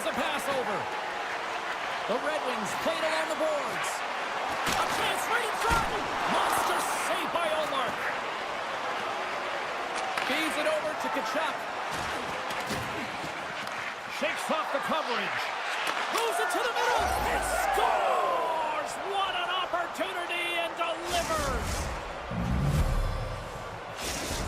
a pass over. The Red Wings played along the boards. A chance right in front. Monster save by Omar. Feeds it over to Tkachuk. Shakes off the coverage. Moves it to the middle. And scores! What an opportunity, and delivers!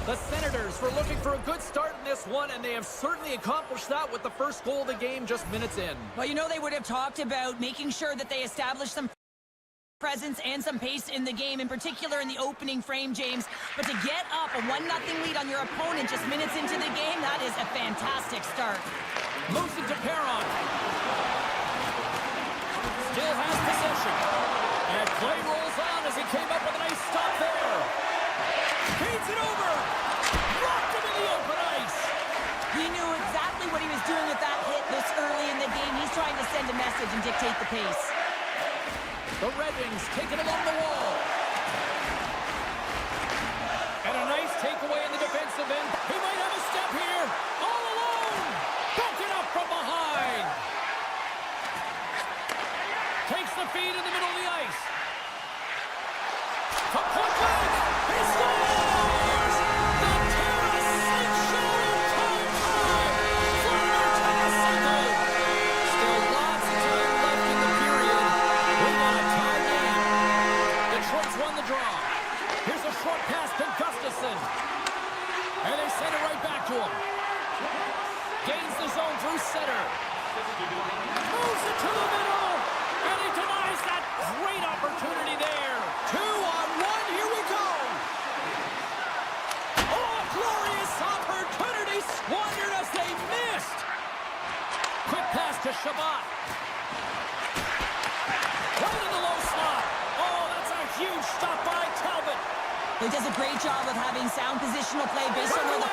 The Senators were looking for a good start in this one, and they have certainly accomplished that with the first goal of the game just minutes in. Well, you know, they would have talked about making sure that they established some presence and some pace in the game, in particular in the opening frame, James. But to get up a 1-0 lead on your opponent just minutes into the game, that is a fantastic start. Moves it to Perron. Still has possession. And play rolls on as he came up with a nice stop there. Feeds it over. Rocked him in the open ice. He knew exactly what he was doing with that hit this early in the game. He's trying to send a message and dictate the pace. The Red Wings take it along the wall. And a nice takeaway in the defensive end. He might have a step here. All alone. Broken up from behind. Takes the feed in the middle of the ice. From point blank. He scores! The Tarasenko time for Tarasenko. Still lots of time left in the period. We got a tie game. Detroit's won the draw. Here's a short pass to Gustafsson. And they send it right back to him. Gains the zone through center. Moves it to the middle. And he denies that great opportunity there. 2-on-1. Here we go. Oh, glorious opportunity squandered as they missed. Quick pass to Shabbat. Right in the low slot. Oh, that's a huge stop by Talbot. He does a great job of having sound positional play based on where the...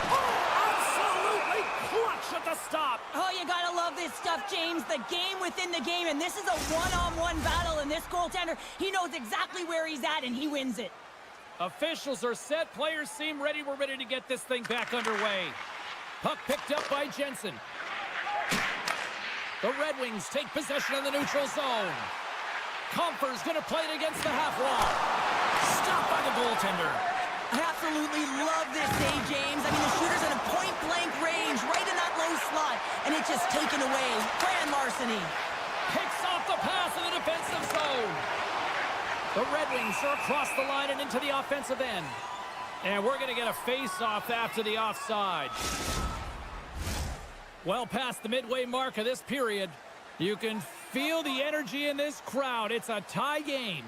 Oh, absolutely clutch at the stop. Oh, you gotta love this stuff, James. The game within the game, and this is a one-on-one battle, and this goaltender, he knows exactly where he's at, and he wins it. Officials are set. Players seem ready. We're ready to get this thing back underway. Puck picked up by Jensen. The Red Wings take possession of the neutral zone. Comfer's going to play it against the half wall. Stopped by the goaltender. I absolutely love this save, James. I mean, the shooter's in a point-blank range, right in that low slot, and it's just taken away. Grand larceny. Picks off the pass in the defensive zone. The Red Wings are across the line and into the offensive end. And we're going to get a face-off after the offside. Well past the midway mark of this period, you can feel the energy in this crowd. It's a tie game.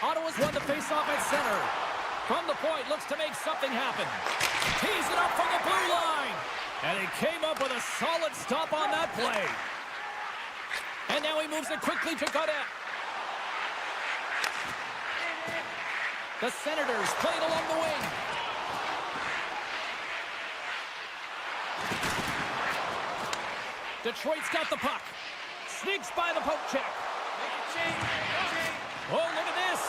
Ottawa's won the face-off at center. From the point, looks to make something happen. Tees it up from the blue line. And he came up with a solid stop on that play. And now he moves it quickly to Gaudette. The Senators played along the wing. Detroit's got the puck. Sneaks by the poke check. Oh, look at this.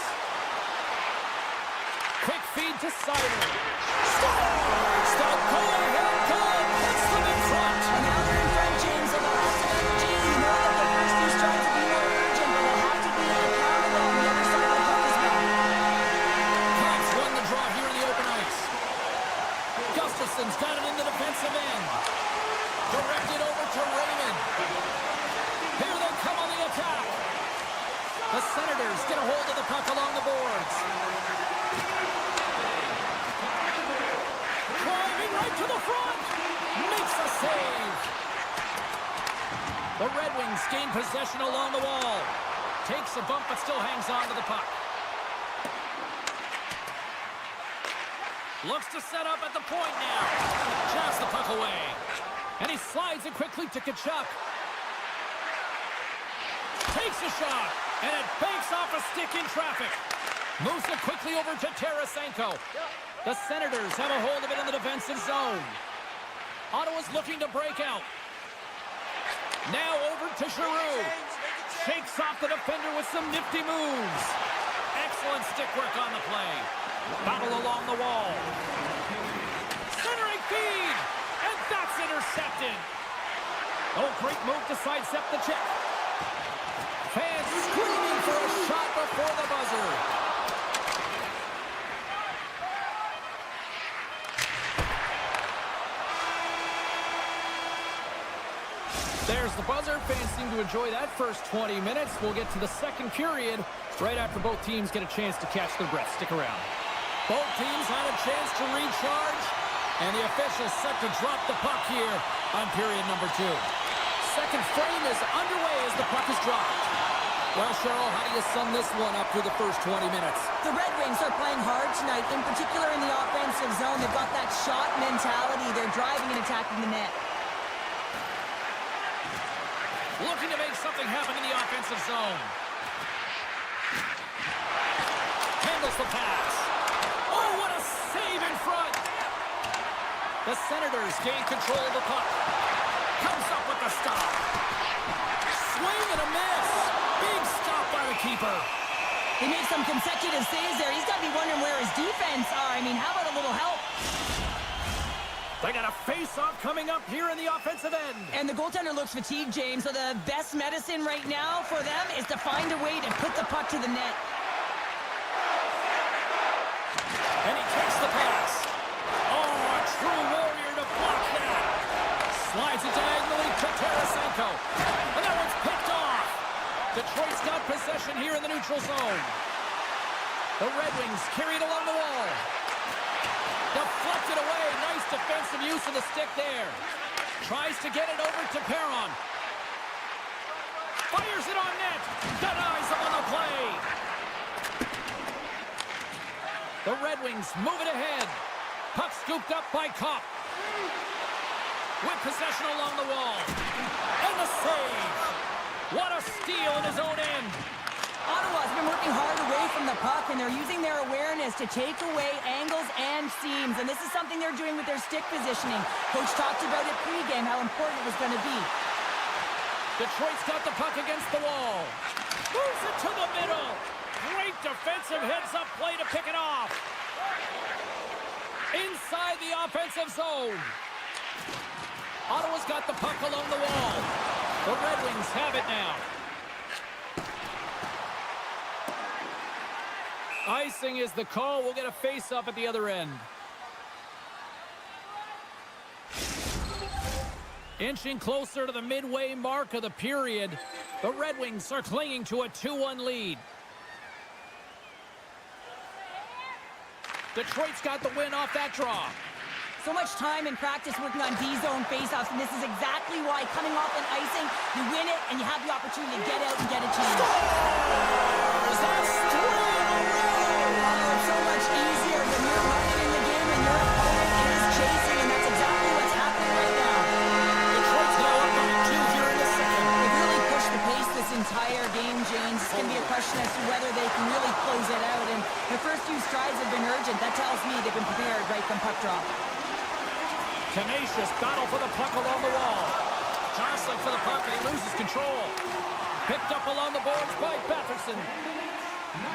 Quick feed to Sider. Scores! The go-ahead goal puts them in front. And now they're in front, James. And they'll have to energy. You know that the first two trying to be more urgent, but they'll have to be accountable on the other side of the puck as well. Caps won the draw here in the open ice. Gustafsson's got it in the defensive end. Directed over to Raymond. Here they come on the attack. The Senators get a hold of the puck along the boards. Driving right to the front. Makes a save. The Red Wings gain possession along the wall. Takes a bump but still hangs on to the puck. Looks to set up at the point now. Jabs the puck away. And he slides it quickly to Tkachuk. Takes a shot. And it banks off a stick in traffic. Moves it quickly over to Tarasenko. The Senators have a hold of it in the defensive zone. Ottawa's looking to break out. Now over to Giroux. Shakes off the defender with some nifty moves. Excellent stick work on the play. Battle along the wall. Centering feed. And that's intercepted. Oh, great move to sidestep the check. Fans screaming for a shot before the buzzer. There's the buzzer. Fans seem to enjoy that first 20 minutes. We'll get to the second period right after both teams get a chance to catch their breath. Stick around. Both teams had a chance to recharge, and the officials set to drop the puck here on period number 2. Second frame is underway as the puck is dropped. Well, Cheryl, how do you sum this one up through the first 20 minutes? The Red Wings are playing hard tonight, in particular in the offensive zone. They've got that shot mentality. They're driving and attacking the net. Looking to make something happen in the offensive zone. Handles the pass. Oh, what a save in front. The Senators gain control of the puck. Comes up with the stop. Swing and a miss. Big stop by the keeper. He made some consecutive saves there. He's got to be wondering where his defense are. I mean, how about a little help? They got a face-off coming up here in the offensive end. And the goaltender looks fatigued, James. So the best medicine right now for them is to find a way to put the puck to the net. And he takes the pass. Oh, a true warrior to block that. Slides it diagonally to Tarasenko. And that one's picked off. Detroit's got possession here in the neutral zone. The Red Wings carried along the wall. Deflected away. Nice defensive use of the stick there. Tries to get it over to Perron. Fires it on net. Denies him on the play. The Red Wings move it ahead. Puck scooped up by Kopp. With possession along the wall. And the save. What a steal in his own end. Ottawa's been working hard away from the puck, and they're using their awareness to take away angles and seams. And this is something they're doing with their stick positioning. Coach talked about it pregame, how important it was going to be. Detroit's got the puck against the wall. Moves it to the middle. Great defensive heads-up play to pick it off. Inside the offensive zone. Ottawa's got the puck along the wall. The Red Wings have it now. Icing is the call. We'll get a face-up at the other end. Inching closer to the midway mark of the period. The Red Wings are clinging to a 2-1 lead. Detroit's got the win off that draw. So much time and practice working on D-zone faceoffs, and this is exactly why coming off an icing, you win it, and you have the opportunity to get out and get a chance. That's 3 in a row! It's so much easier when you're running in the game and your opponent is chasing, and that's exactly what's happening right now. Detroit's now up by 2 here in the second. They've really pushed the pace this entire game, James. It's going to be a question as to whether they can really close it out, and the first few strides have been urgent. That tells me they've been prepared right from puck drop. Tenacious battle for the puck along the wall. Jostling for the puck, and he loses control. Picked up along the boards by Batherson.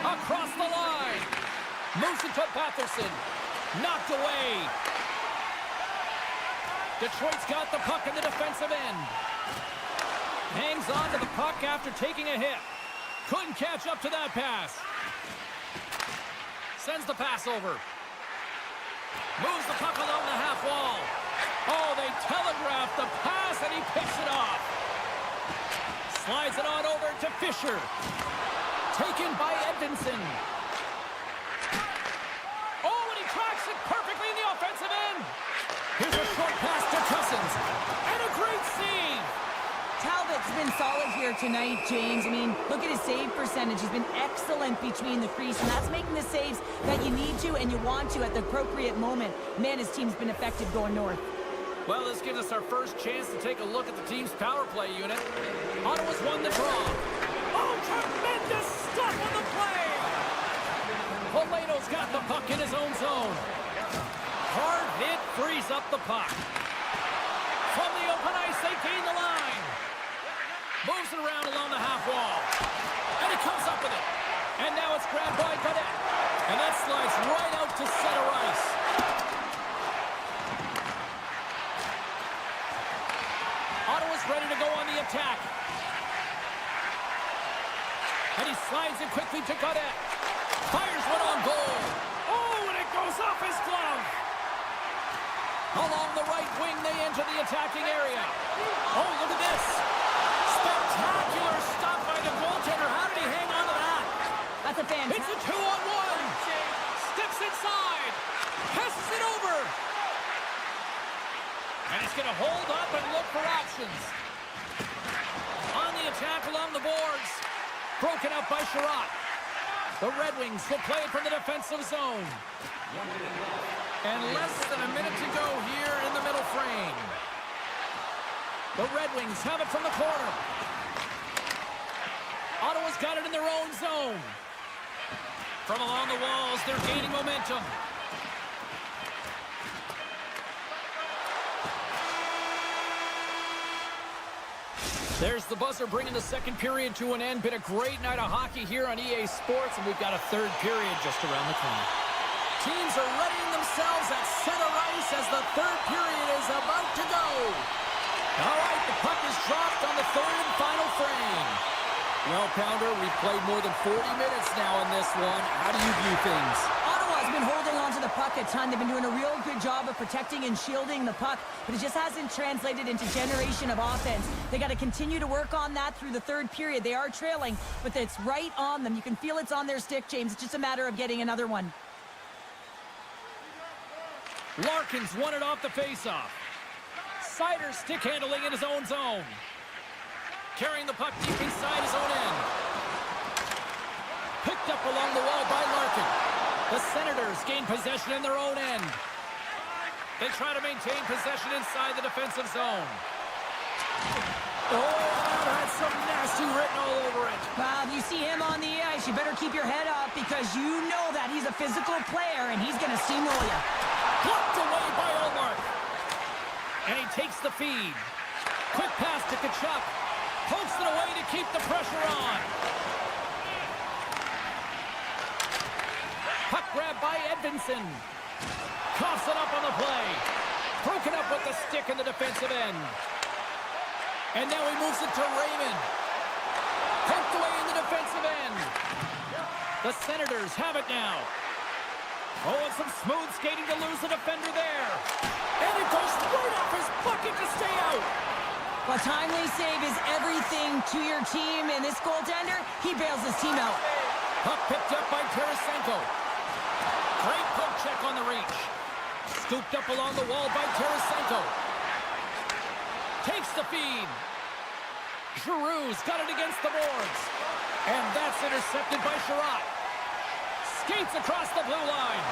Across the line. Moves it to Batherson. Knocked away. Detroit's got the puck in the defensive end. Hangs on to the puck after taking a hit. Couldn't catch up to that pass. Sends the pass over. Moves the puck along the half wall. Oh, they telegraphed the pass, and he picks it off. Slides it on over to Fisher. Taken by Edvinsson. Oh, and he tracks it perfectly in the offensive end. Here's a short pass to Cousins. And a great save. Talbot's been solid here tonight, James. I mean, look at his save percentage. He's been excellent between the crease, and that's making the saves that you need to and you want to at the appropriate moment. Man, his team's been effective going north. Well, this gives us our first chance to take a look at the team's power play unit. Ottawa's won the draw. Oh, tremendous stuff on the play! Poleto's got the puck in his own zone. Hard hit frees up the puck. From the open ice, they gain the line. Moves it around along the half wall. And he comes up with it. And now it's grabbed by Cadet. And that slides right out to center ice. Ottawa's ready to go on the attack. And he slides it quickly to Godet. Fires one on goal. Oh, and it goes off his glove. Along the right wing, they enter the attacking area. Oh, look at this. Spectacular stop by the goaltender. How did he hang on to that? That's a fantastic... It's a 2-on-1. Steps inside. Passes it over. And he's going to hold up and look for options. On the attack along the boards. Broken up by Sherratt. The Red Wings will play it from the defensive zone. And less than a minute to go here in the middle frame. The Red Wings have it from the corner. Ottawa's got it in their own zone. From along the walls, they're gaining momentum. There's the buzzer bringing the second period to an end. Been a great night of hockey here on EA Sports, and we've got a third period just around the corner. Teams are readying themselves at center ice as the third period is about to go. All right, the puck is dropped on the third and final frame. Well, Pounder, we've played more than 40 minutes now in this one. How do you view things? Ottawa's been holding on to the puck a ton. They've been doing a real good job of protecting and shielding the puck, but it just hasn't translated into generation of offense. They got to continue to work on that through the third period. They are trailing, but it's right on them. You can feel it's on their stick, James. It's just a matter of getting another one. Larkin's won it off the faceoff. Sider stick handling in his own zone. Carrying the puck deep inside his own end. Picked up along the wall by Larkin. The Senators gain possession in their own end. They try to maintain possession inside the defensive zone. Oh, that had some nasty written all over it. Well, if you see him on the ice, you better keep your head up because you know that he's a physical player and he's going to steamroll you. Blocked away by Omar. And he takes the feed. Quick pass to Tkachuk. Pokes it away to keep the pressure on. Puck grab by Edvinsson. Coughs it up on the play. Broken up with the stick in the defensive end. And now he moves it to Raymond. Poked away in the defensive end. The Senators have it now. Oh, and some smooth skating to lose the defender there. And it goes right off his bucket to stay out. Well, timely save is everything to your team, and this goaltender, he bails his team out. Puck picked up by Tarasenko. Great poke check on the reach. Scooped up along the wall by Tarasenko. Takes the feed. Giroux's got it against the boards. And that's intercepted by Sherratt. Skates across the blue line.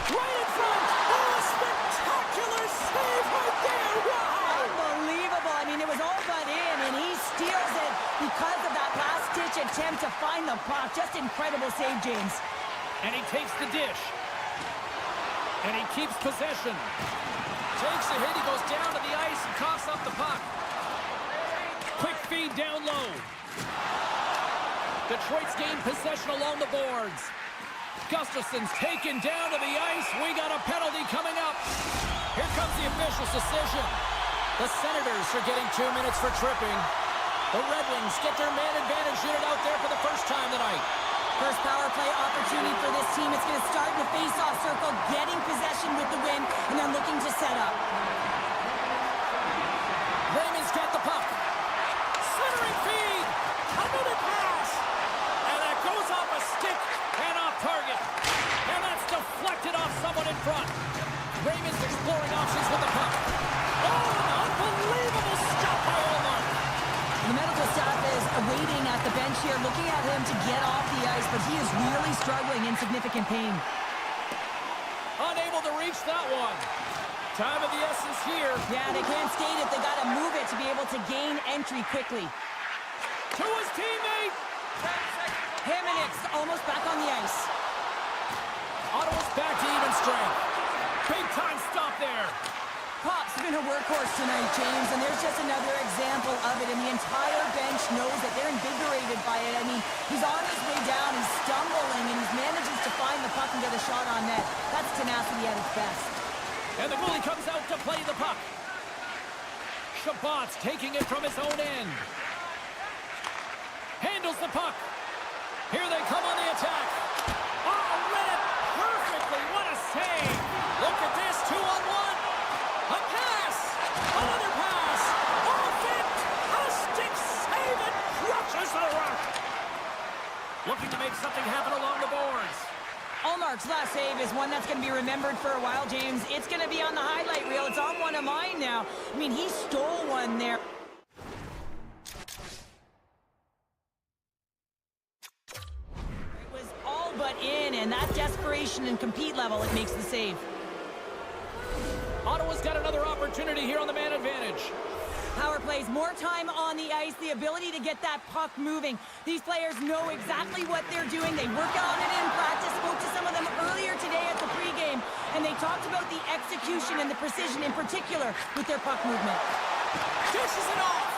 Right in front. Oh, a spectacular save right there. Wow. Unbelievable. I mean, it was all but in, and he steals it because of that last-ditch attempt to find the puck. Just incredible save, James. And he takes the dish. And he keeps possession. Takes a hit. He goes down to the ice and coughs up the puck. Quick feed down low. Detroit's gained possession along the boards. Gustafson's taken down to the ice. We got a penalty coming up. Here comes the official's decision. The Senators are getting 2 minutes for tripping. The Red Wings get their man advantage unit out there for the first time tonight. First power play opportunity for this team. It's going to start in the face-off circle, getting possession with the win, and then looking to set up. Raymond's got the puck. Centering feed. Another pass. And that goes off a stick and off target. And that's deflected off someone in front. Raymond's exploring options with the puck. Oh, an unbelievable stop by Omar. The medical staff is waiting at the bench here, looking at him to get off the ice, but he is really struggling in significant pain. Unable to reach that one. Time of the essence here. Yeah, they can't skate it. They got to move it to be able to gain entry quickly. To his teammate. Hamannik's almost back on the ice. Ottawa's back to even strength. Big time stop there. Pop's been a workhorse tonight, James, and there's just another example of it, and the entire bench knows that they're invigorated by it. I mean, he's on his way down, he's stumbling, and he manages to find the puck and get a shot on net. That's tenacity at its best. And the goalie comes out to play the puck. Shabbat's taking it from his own end. Handles the puck. Here they come on the attack. Oh, read it perfectly. What a save. Look at this, 2-on-1. A pass. Another pass. Off it. A stick save and crushes the rush. Looking to make something happen along the boards. Allmark's last save is one that's going to be remembered for a while, James. It's going to be on the highlight reel. It's on one of mine now. I mean, he stole one there. It was all but in, and that desperation and compete level, it makes the save. Ottawa's got another opportunity here on the man advantage. Power plays, more time on the ice, the ability to get that puck moving. These players know exactly what they're doing. They work on it in practice. Spoke to some of them earlier today at the pregame, and they talked about the execution and the precision in particular with their puck movement. Dishes it off.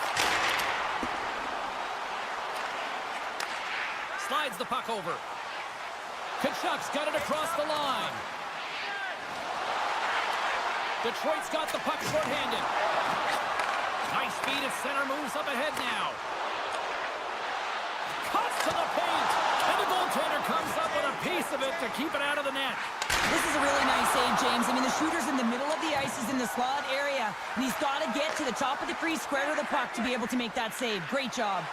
Slides the puck over. Kachuk's got it across the line. Detroit's got the puck shorthanded. Nice speed at center, moves up ahead now. Cuts to the paint, and the goaltender comes up with a piece of it to keep it out of the net. This is a really nice save, James. I mean, the shooter's in the middle of the ice, he's in the slot area, and he's got to get to the top of the crease, square to the puck to be able to make that save. Great job.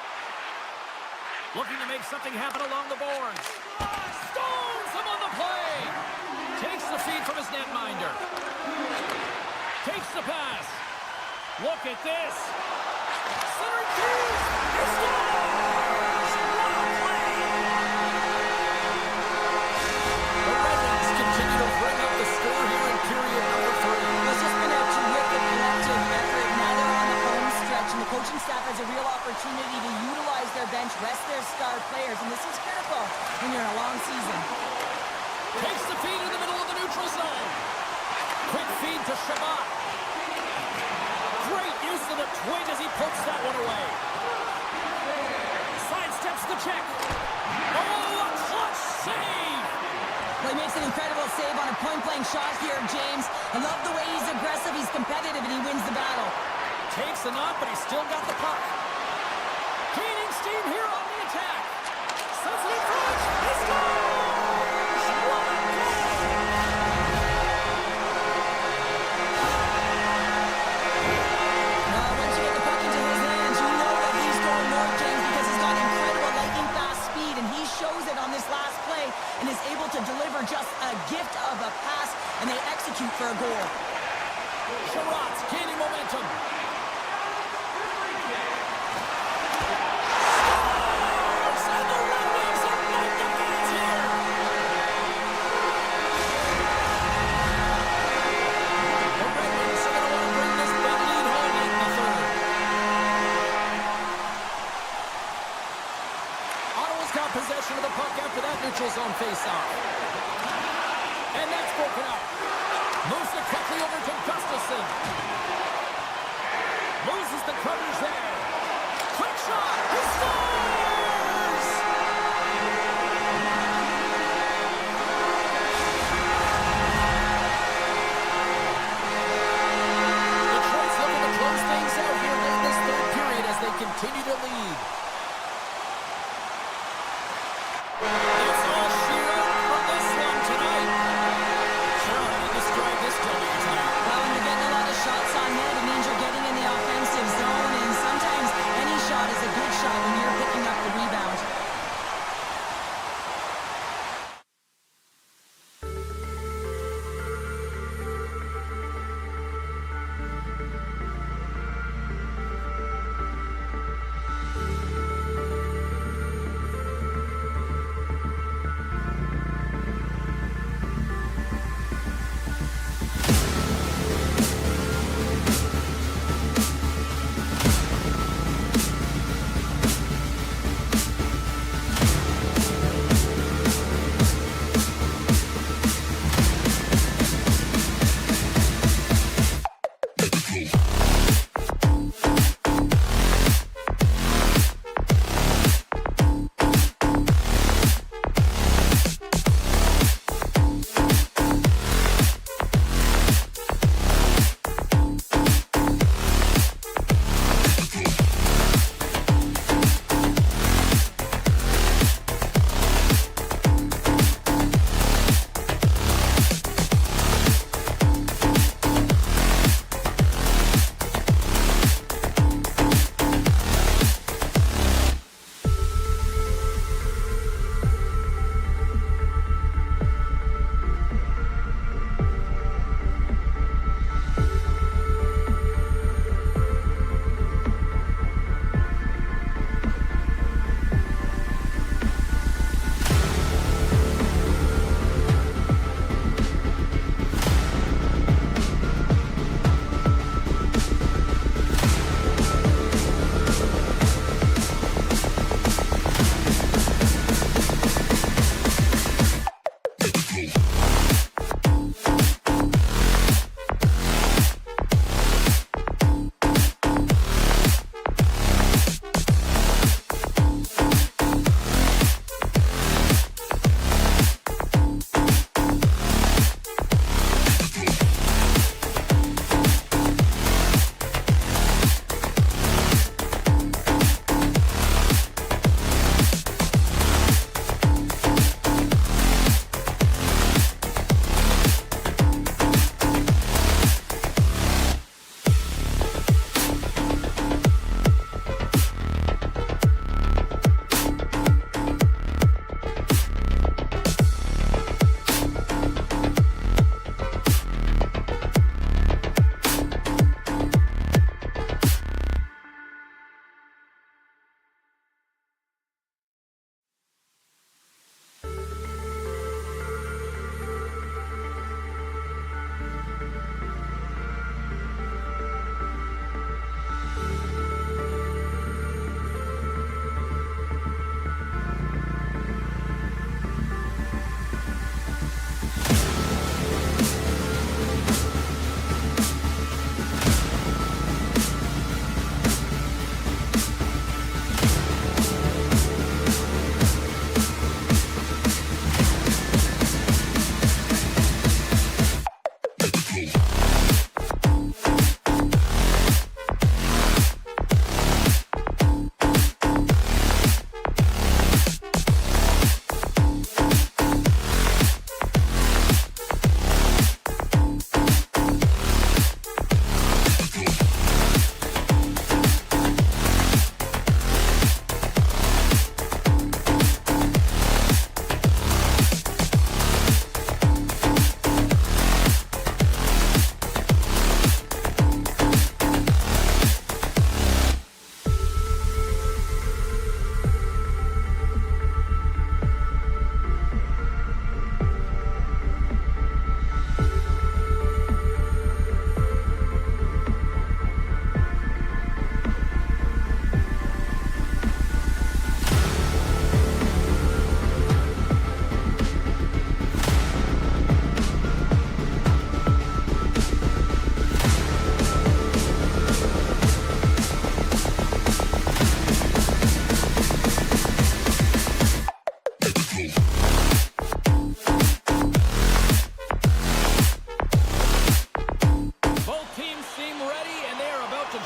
Looking to make something happen along the boards. Stones him on the play. Takes the feed from his netminder. Takes the pass. Look at this. Center key. He scores! What a play! The Red Wings continue to bring up the score here in period number 3. It's just been a terrific collective effort. Now they're on the home stretch, and the coaching staff has a real opportunity to utilize their bench, rest their star players, and this is critical when you're in a long season. Takes the feed in the middle of the neutral zone. Quick feed to Shabbat. Great use of the twig as he pokes that one away. Sidesteps the check. Oh, a clutch save! Well, he makes an incredible save on a point-blank shot here, James. I love the way he's aggressive, he's competitive, and he wins the battle. Takes the knock, but he's still got the puck. Gaining steam here on the attack. Sets it in front. He scores! What a Once you get the puck into his hands, you know that he's going north, James, because he's got incredible lightning-fast speed, and he shows it on this last play and is able to deliver just a gift of a pass, and they execute for a goal. Sherratt's gaining momentum. And the Red Wings ignite the fans here. The Red Wings are going to want to bring this big lead home late in the third. Ottawa's got possession of the puck after that neutral zone faceoff. And that's broken up. Moves it quickly over to Gustafsson. Loses the coverage there. Quick shot. He scores! Detroit's looking to close things out here in this third period as they continue to lead. It's all sheer out for this one tonight. Cheryl, how do you describe this time of your time? Well, when you're getting a lot of shots on net, it means you're getting in the offensive zone, and sometimes any shot is a good shot when you're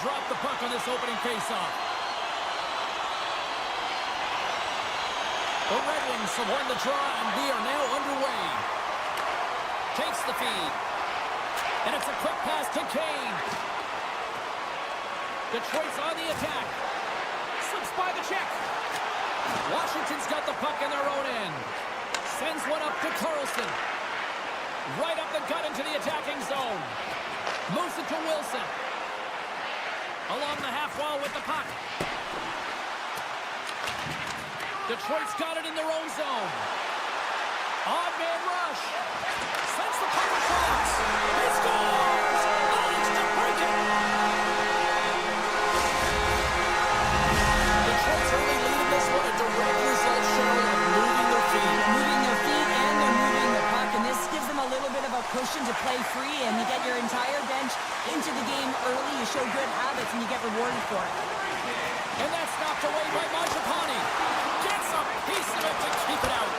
drop the puck on this opening faceoff. The Red Wings have won the draw, and we are now underway. Takes the feed. And it's a quick pass to Kane. Detroit's on the attack. Slips by the check. Washington's got the puck in their own end. Sends one up to Carlson. Right up the gut into the attacking zone. Moves it to Wilson. Along the half wall with the puck. Detroit's got it in their own zone. Odd man rush. Sends the puck across. He scores! Alex to break it. Detroit's early lead in this one, a direct result, Cheryl, of moving their feet. Moving their feet and they're moving the puck, and this gives them a little bit of a cushion to play free, and you get your entire bench into the game early. You show good habits, and you get rewarded for it. And that's knocked away by MaakY. Gets a piece of it to keep it out.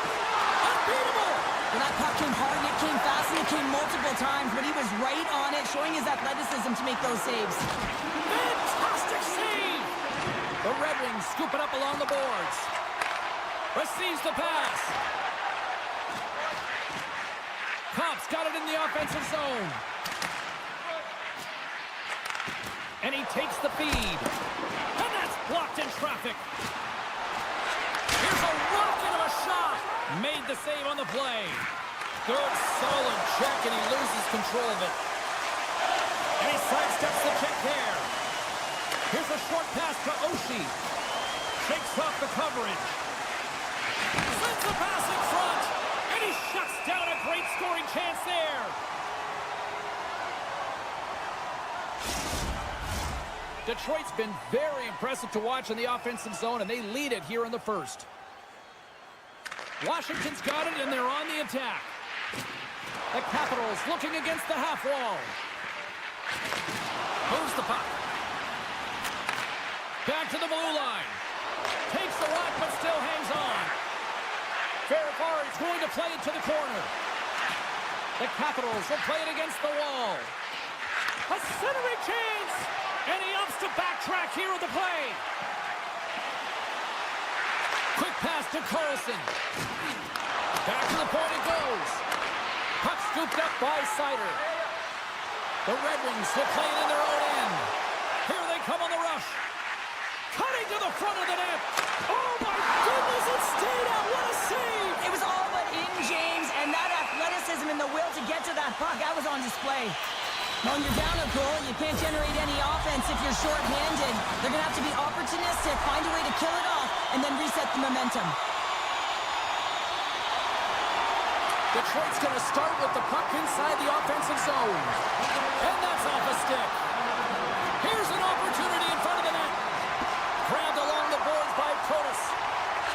Unbeatable! Well, that puck came hard, and it came fast, and it came multiple times, but he was right on it, showing his athleticism to make those saves. Fantastic save! The Red Wings scoop it up along the boards. Receives the pass. Copp's got it in the offensive zone. And he takes the feed. And that's blocked in traffic. Here's a rocket of a shot. Made the save on the play. Good, solid check, and he loses control of it. And he sidesteps the check there. Here's a short pass to Oshie. Shakes off the coverage. Sends the pass in front. And he shuts down a great scoring chance there. Detroit's been very impressive to watch in the offensive zone, and they lead it here in the first. Washington's got it, and they're on the attack. The Capitals looking against the half wall. Moves the puck. Back to the blue line. Takes the rock, but still hangs on. Ferrari's going to play it to the corner. The Capitals will play it against the wall. A centering chance! And he opts to backtrack here with the play. Quick pass to Carlson. Back to the point it goes. Puck scooped up by Sider. The Red Wings will play it in their own end. Here they come on the rush. Cutting to the front of the net. Oh my goodness, it stayed out. What a save. It was all but in, James, and that athleticism and the will to get to that puck, that was on display. When you're down a goal, you can't generate any offense if you're short-handed. They're going to have to be opportunistic, find a way to kill it off, and then reset the momentum. Detroit's going to start with the puck inside the offensive zone. And that's off a stick. Here's an opportunity in front of the net. Grabbed along the boards by Protas.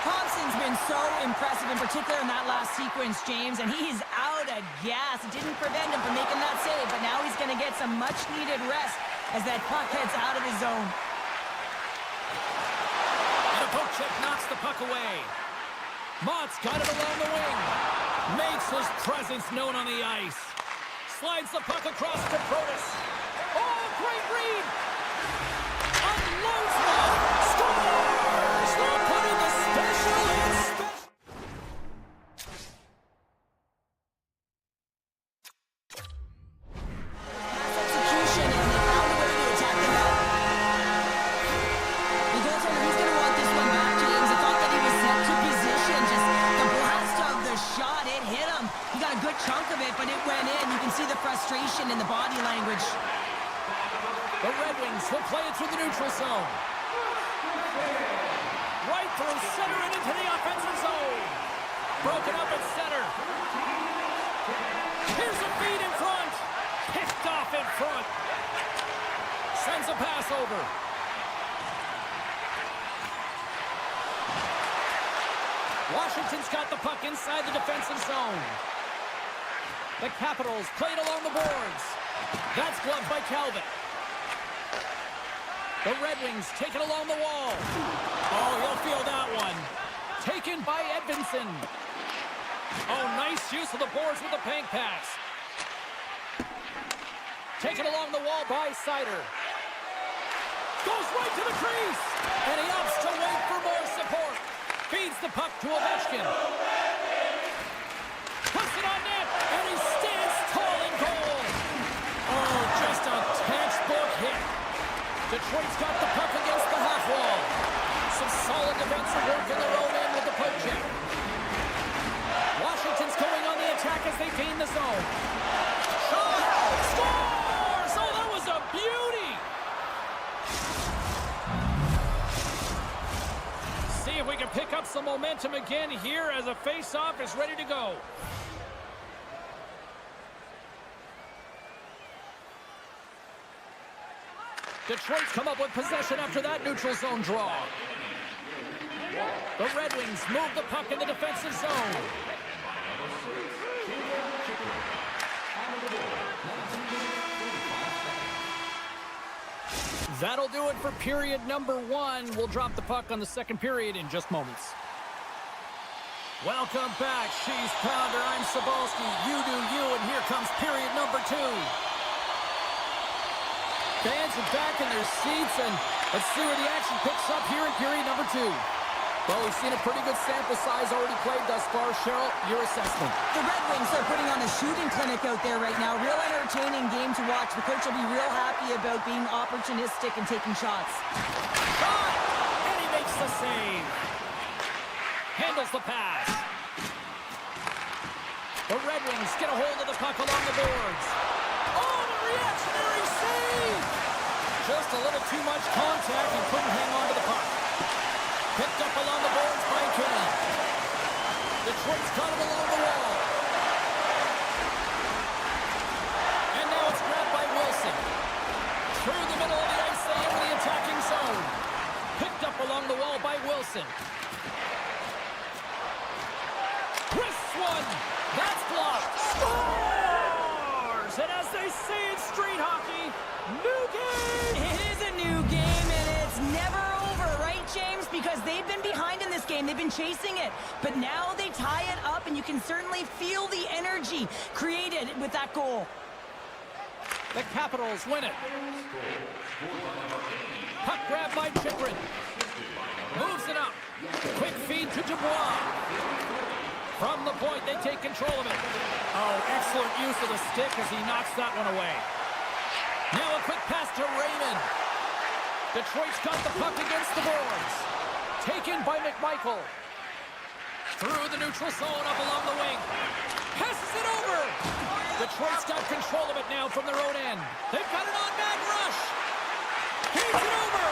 Thompson's been so impressive, in particular in that last sequence, James, and he's out of gas. It didn't prevent him from making that save, but now he's going to get some much-needed rest as that puck heads out of his zone. And a poke check knocks the puck away. Mott's got it along the wing. Makes his presence known on the ice. Slides the puck across to Protas. Oh, great read! Unloads one! Scores! They're putting the special in special. Execution, and they found a way to attack them out. The goaltender, he's going to want this one back, James. I thought that he was set to position. Just the blast of the shot, it hit him. He got a good chunk of it, but it went in. You can see the frustration in the body language. The Red Wings will play it through the neutral zone. Right through center and into the offensive zone. Broken up at center. Here's a feed in front. Picked off in front. Sends a pass over. Washington's got the puck inside the defensive zone. The Capitals played along the boards. That's gloved by Calvin. The Red Wings take it along the wall. Oh, he'll feel that one. Taken by Edvinsson. Oh, nice use of the boards with the bank pass. Taken along the wall by Sider. Goes right to the crease. And he opts to wait for more support. Feeds the puck to Ovechkin. Puts it on net. And he stands tall in goal. Oh, just a textbook hit. Detroit's got the puck against the half wall. Some solid defensive work in their own end with the poke check. Washington's going on the attack as they gain the zone. Shot! Scores! Oh, that was a beauty! See if we can pick up some momentum again here as a face-off is ready to go. Detroit's come up with possession after that neutral zone draw. The Red Wings move the puck in the defensive zone. That'll do it for period number 1. We'll drop the puck on the second period in just moments. Welcome back, She's Pounder. I'm Sabalski. You do you, and here comes period number 2. Fans are back in their seats, and let's see where the action picks up here in period number 2. Well, we've seen a pretty good sample size already played thus far. Cheryl, your assessment. The Red Wings are putting on a shooting clinic out there right now. Real entertaining game to watch. The coach will be real happy about being opportunistic and taking shots. Shot! And he makes the save. Handles the pass. The Red Wings get a hold of the puck along the boards. Oh, the reactionary save! Just a little too much contact and couldn't hang on to the puck. Picked up along the boards by Kenny. Detroit's got him along the wall. And now it's grabbed by Wilson. Through the middle of the ice, they enter the attacking zone. Picked up along the wall by Wilson. Wrists one. That's blocked. Scores! And as they say in street hockey, new game! It is a new game, and it's never over, right, James? Because they've been behind in this game. They've been chasing it. But now they tie it up, and you can certainly feel the energy created with that goal. The Capitals win it. Puck grab by Chychrun. Moves it up. Quick feed to Dubois. From the point, they take control of it. Oh, excellent use of the stick as he knocks that one away. Now a quick pass to Raymond. Detroit's got the puck against the boards. Taken by McMichael. Through the neutral zone up along the wing. Passes it over. Detroit's got control of it now from their own end. They've got an on-man rush. Feeds it over.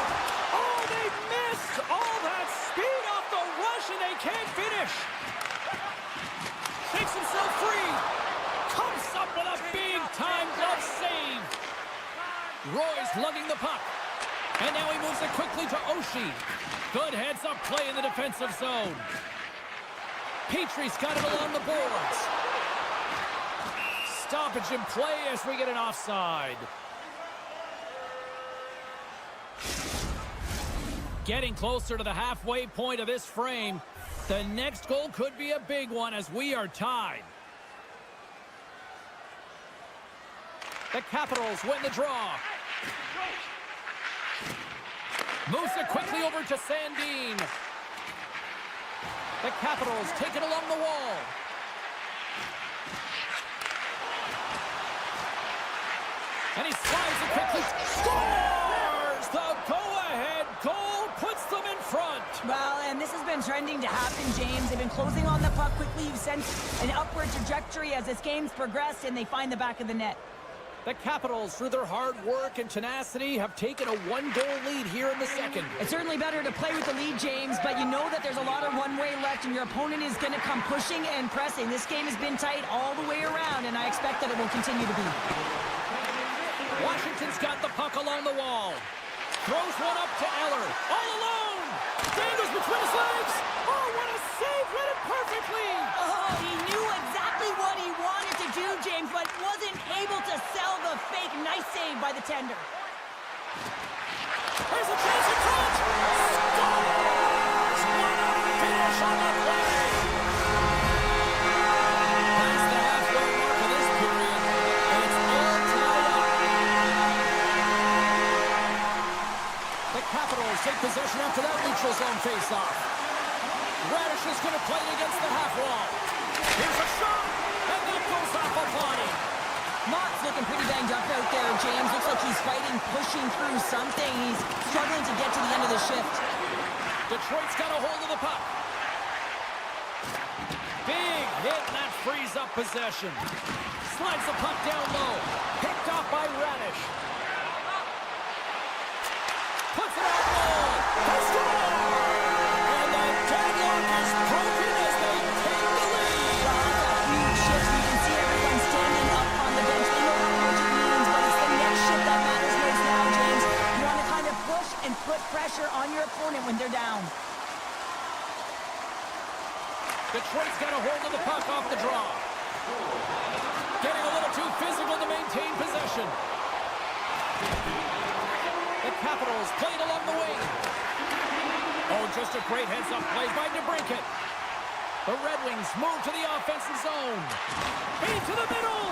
Oh, they missed all that speed off the rush, and they can't finish. Takes himself free. Comes up with a big-time glove save. Roy's lugging the puck. And now he moves it quickly to Oshie. Good heads-up play in the defensive zone. Petrie's got it along the boards. Stoppage in play as we get an offside. Getting closer to the halfway point of this frame. The next goal could be a big one as we are tied. The Capitals win the draw. Moves it quickly over to Sandin. The Capitals take it along the wall. And he slides it quickly. Scores! The go-ahead goal puts them in front. Well, and this has been trending to happen, James. They've been closing on the puck quickly. You've sensed an upward trajectory as this game's progressed, and they find the back of the net. The Capitals, through their hard work and tenacity, have taken a one-goal lead here in the second. It's certainly better to play with the lead, James, but you know that there's a lot of one-way left, and your opponent is going to come pushing and pressing. This game has been tight all the way around, and I expect that it will continue to be. Washington's got the puck along the wall. Throws one up to Eller. All alone! Dangles between his legs! Oh, what a save! Read it perfectly! Oh, he knew exactly what he wanted to do, James, but wasn't able to sell the fake. Nice save by the tender. There's a chance in front! Scores! What a finish on the play! Past the halfway mark of this period, and it's all tied up. take possession after that neutral zone face-off. Radish is going to play it against the half wall. Here's a shot, and that goes off upon him. MaakY's looking pretty banged up out there, James. Looks like he's fighting, pushing through something. He's struggling to get to the end of the shift. Detroit's got a hold of the puck. Big hit, and that frees up possession. Slides the puck down low. Picked off by Radish. Puts it on goal. They score! And the deadlock is broken as they take the lead. Well, that's a huge shift. You can see everyone standing up on the bench. They know how much it means, but it's the next shift that matters most now, James. You want to kind of push and put pressure on your opponent when they're down. Detroit's got a hold of the puck off the draw. Getting a little too physical to maintain possession. The Capitals played along the wing. Oh, just a great heads-up play by DeBrincat. The Red Wings move to the offensive zone. Into the middle.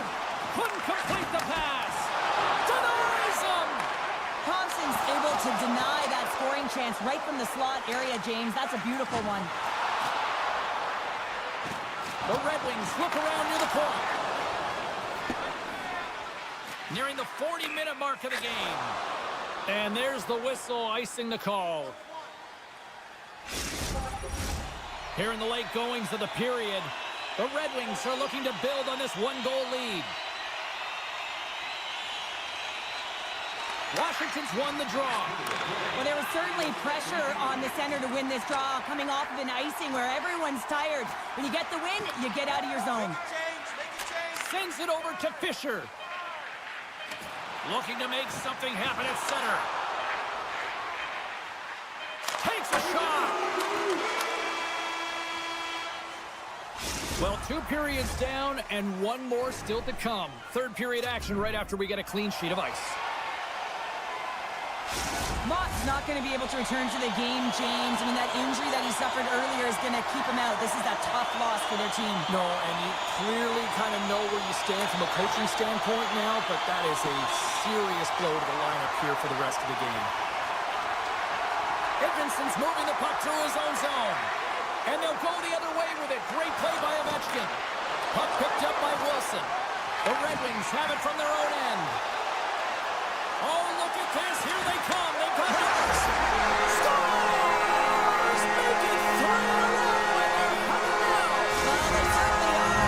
Couldn't complete the pass. Denies him. Thompson's able to deny that scoring chance right from the slot area, James. That's a beautiful one. The Red Wings look around near the point. Nearing the 40-minute mark of the game. And there's the whistle icing the call. Here in the late goings of the period, the Red Wings are looking to build on this one-goal lead. Washington's won the draw. Well, there was certainly pressure on the center to win this draw, coming off of an icing where everyone's tired. When you get the win, you get out of your zone. Sends it over to Fisher. Looking to make something happen at center. Takes a shot. Well, 2 periods down and 1 more still to come. Third period action right after we get a clean sheet of ice. MaakY's not going to be able to return to the game, James. I mean, that injury that he suffered earlier is going to keep him out. This is a tough loss for their team. No, and you clearly kind of know where you stand from a coaching standpoint now, but that is a serious blow to the lineup here for the rest of the game. Edvinson's moving the puck through his own zone. And they'll go the other way with it. Great play by Ovechkin. Puck picked up by Wilson. The Red Wings have it from their own end. Oh, look at this. Here they come. They've got numbers. Stars! Make it 3 in a row, and they're coming now. Well, they certainly are.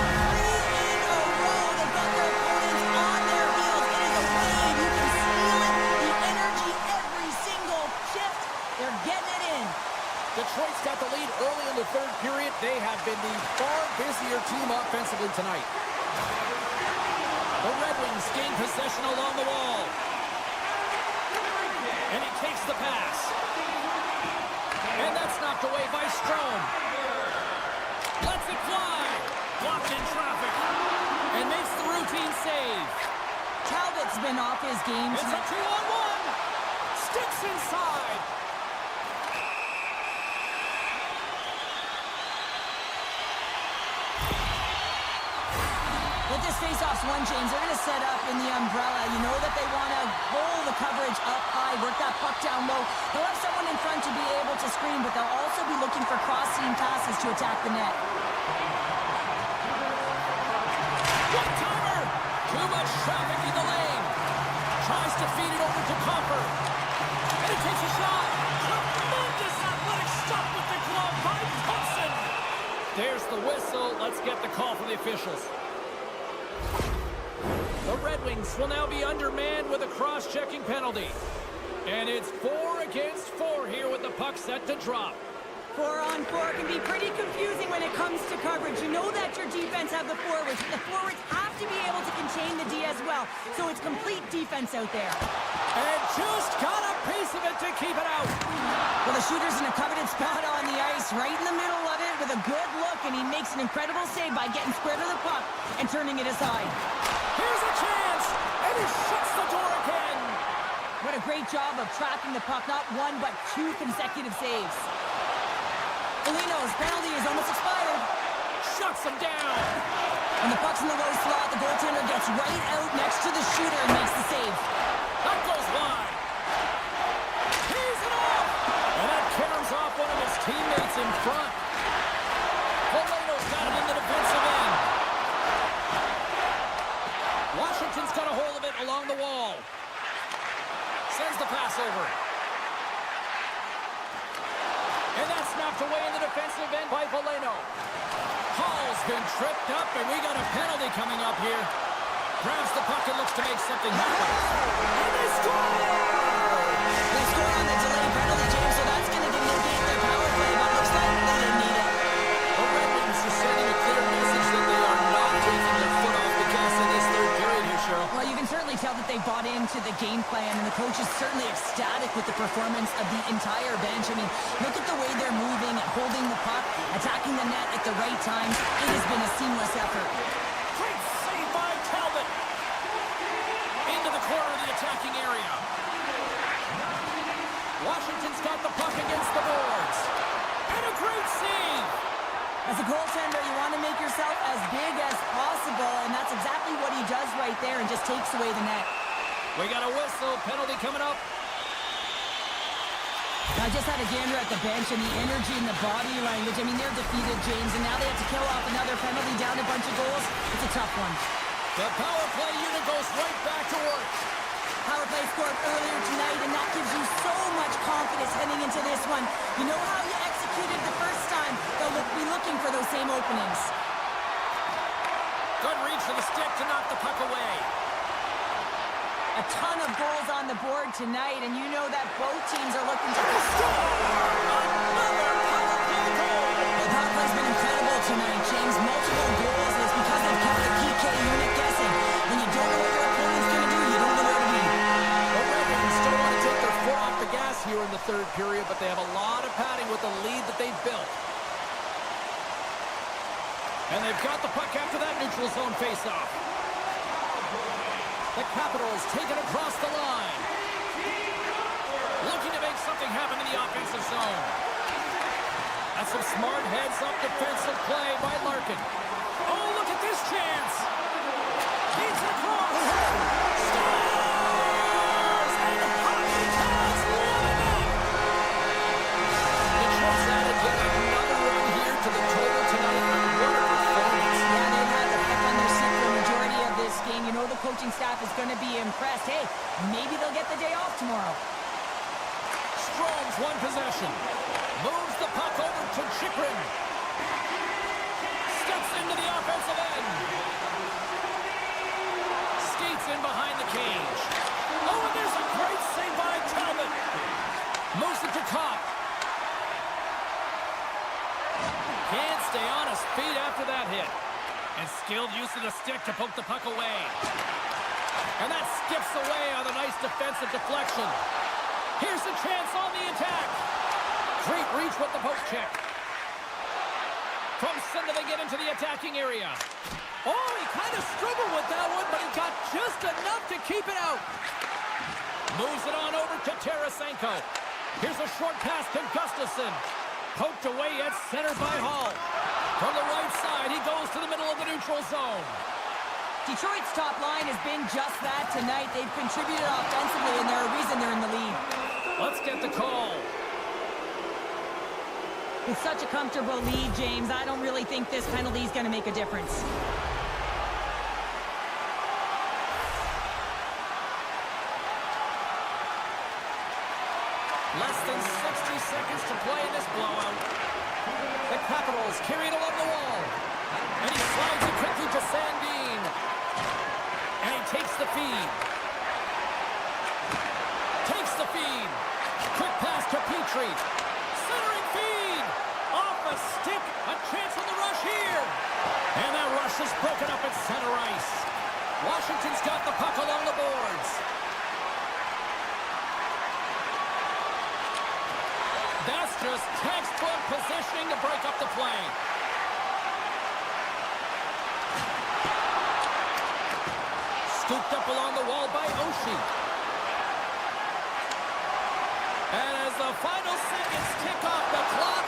3 in a row. They've got their opponents on their heels. It is a wave. You can feel it. The energy every single shift. They're getting it in. Detroit's got the lead early in the third period. They have been the far busier team offensively tonight. The Red Wings gain possession along the wall. And he takes the pass. And that's knocked away by Strome. Lets it fly. Blocked in traffic. And makes the routine save. Talbot's been off his game It's a tonight. 2-on-1. Sticks inside. With this face-off's won, James, they're going to set up in the umbrella. You know that they want to hold the coverage up high, work that puck down low. They'll have someone in front to be able to screen, but they'll also be looking for cross-seam passes to attack the net. One-timer! Too much traffic in the lane. Tries to feed it over to Copper. And he takes a shot. Tremendous athletic stop with the glove by Thompson. There's the whistle. Let's get the call from the officials. The Red Wings will now be undermanned with a cross-checking penalty. And it's 4 against 4 here with the puck set to drop. 4-on-4 can be pretty confusing when it comes to coverage. You know that your defense have the forwards, but the forwards have to be able to contain the D as well. So it's complete defense out there. And just got a piece of it to keep it out. Well, the shooter's in a coveted spot on the ice, right in the middle of it with a good look, and he makes an incredible save by getting square to the puck and turning it aside. Here's a chance, and he shuts the door again. What a great job of tracking the puck, not 1 but 2 consecutive saves. Foligno's penalty is almost expired. Shuts him down. When the puck's in the low slot, the goaltender gets right out next to the shooter and makes the save. That goes wide. He's it off. pass over it. And that's snapped away in the defensive end by Valeno. Hall's been tripped up, and we got a penalty coming up here. Grabs the puck and looks to make something happen. And they score! They score on the delayed penalty, James, so that's going to negate their power play, but looks like they didn't need it. The Red Wings are sending a clear message that they are not taking their foot off the gas in this third period here, Cheryl. Well, you can certainly tell that they bought into the game plan, and the coach is certainly ecstatic with the performance of the entire bench. I mean, look at the way they're moving, holding the puck, attacking the net at the right times. It has been a seamless effort. Great save by Talbot. Into the corner of the attacking area. Washington's got the puck against the boards. And a great save. As a goaltender, you want to make yourself as big as possible, and that's exactly what he does right there and just takes away the net. We got a whistle. Penalty coming up. I just had a gander at the bench, and the energy and the body language, I mean, they're defeated, James, and now they have to kill off another penalty, down a bunch of goals. It's a tough one. The power play unit goes right back to work. Power play scored earlier tonight, and that gives you so much confidence heading into this one. You know how you executed the first time. They'll be looking for those same openings. Good reach to the stick to knock the puck away. A ton of goals on the board tonight, and you know that both teams are looking to score. Another power play goal. The power play's been incredible tonight, James. Multiple goals, and it's because they've kept the PK unit guessing. When you don't know what your opponent's going to do, you don't know where to be. The Red Wings still want to take their foot off the gas here in the third period, but they have a lot of padding with the lead that they've built. And they've got the puck after that neutral zone faceoff. The Capitals take it across the line. Looking to make something happen in the offensive zone. That's some smart heads-up defensive play by Larkin. Oh, look at this chance. Feeds it across. Scores! And hockey cats win it. Detroit's added yet another run here to the total tonight. What a performance. Yeah, they've had the puck on their seat for a majority of this game. You know the coaching staff is going to be impressed. Hey, maybe they'll get the day off tomorrow. Strome's one possession. Moves the puck over to Chikrin. Steps into the offensive end. Skates in behind the cage. Oh, and there's a great save by Talbot. Moves it to Kopp. Can't stay on his feet after that hit. And skilled use of the stick to poke the puck away. And that skips away on a nice defensive deflection. Here's a chance on the attack. Great reach with the poke check. From center they get into the attacking area. Oh, he kind of struggled with that one, but he got just enough to keep it out. Moves it on over to Tarasenko. Here's a short pass to Gustafsson. Poked away at center by Hall. From the right side, he goes to the middle of the neutral zone. Detroit's top line has been just that tonight. They've contributed offensively, and they're a reason they're in the lead. Let's get the call. With such a comfortable lead, James, I don't really think this penalty is going to make a difference. Less than 60 seconds to play in this blowout. The Capitals carry it along the wall. And he slides it quickly to Sandin. And he takes the feed. Takes the feed. Quick pass to Petrie. Centering feed. Off a stick. A chance on the rush here. And that rush is broken up at center ice. Washington's got the puck along the boards. That's just textbook positioning to break up the play. Scooped up along the wall by Oshie. And as the final seconds tick off the clock,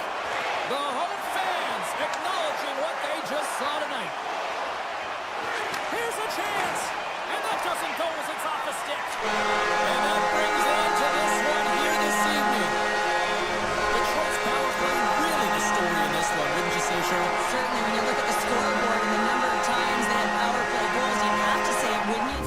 the home fans acknowledging what they just saw tonight. Here's a chance. And that doesn't go as it's off the stick. And that brings it into this one here this evening. Detroit's power play really the story in this one, wouldn't you say, Cheryl? Certainly, when you look at the scoreboard and the number of times they have power play goals, you have to say it, wouldn't you?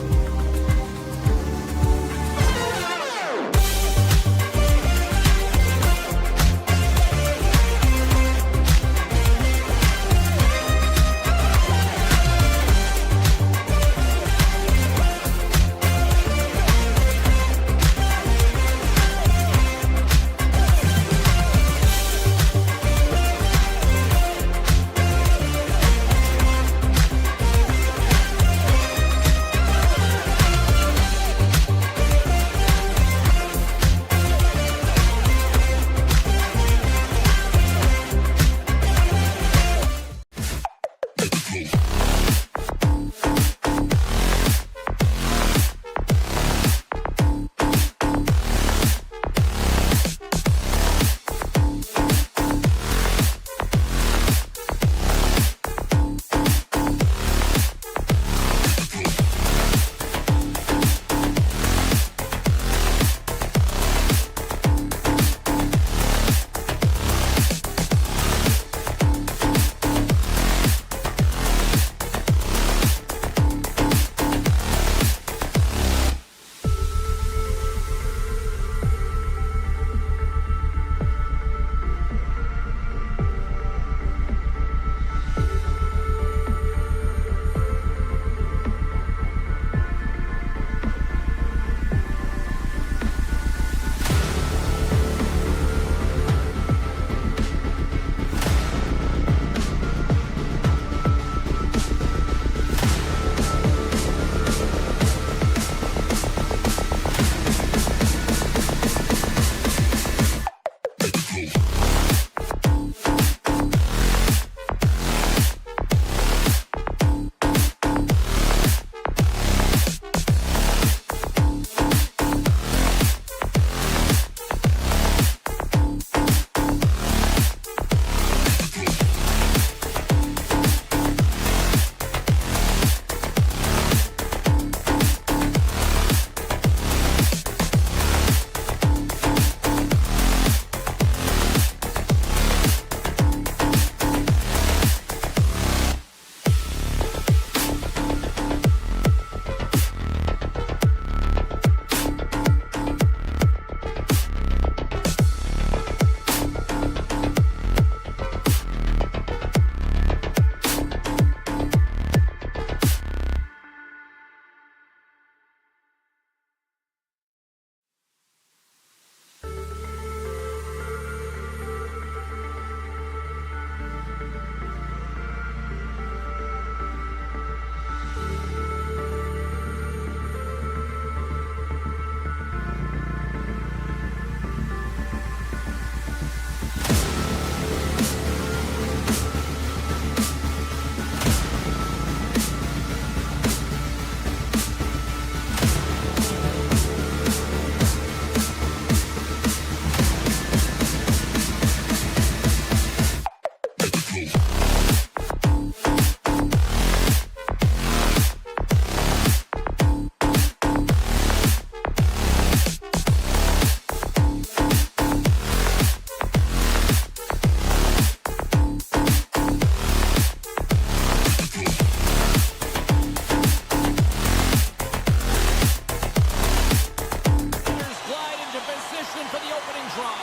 position for the opening draw.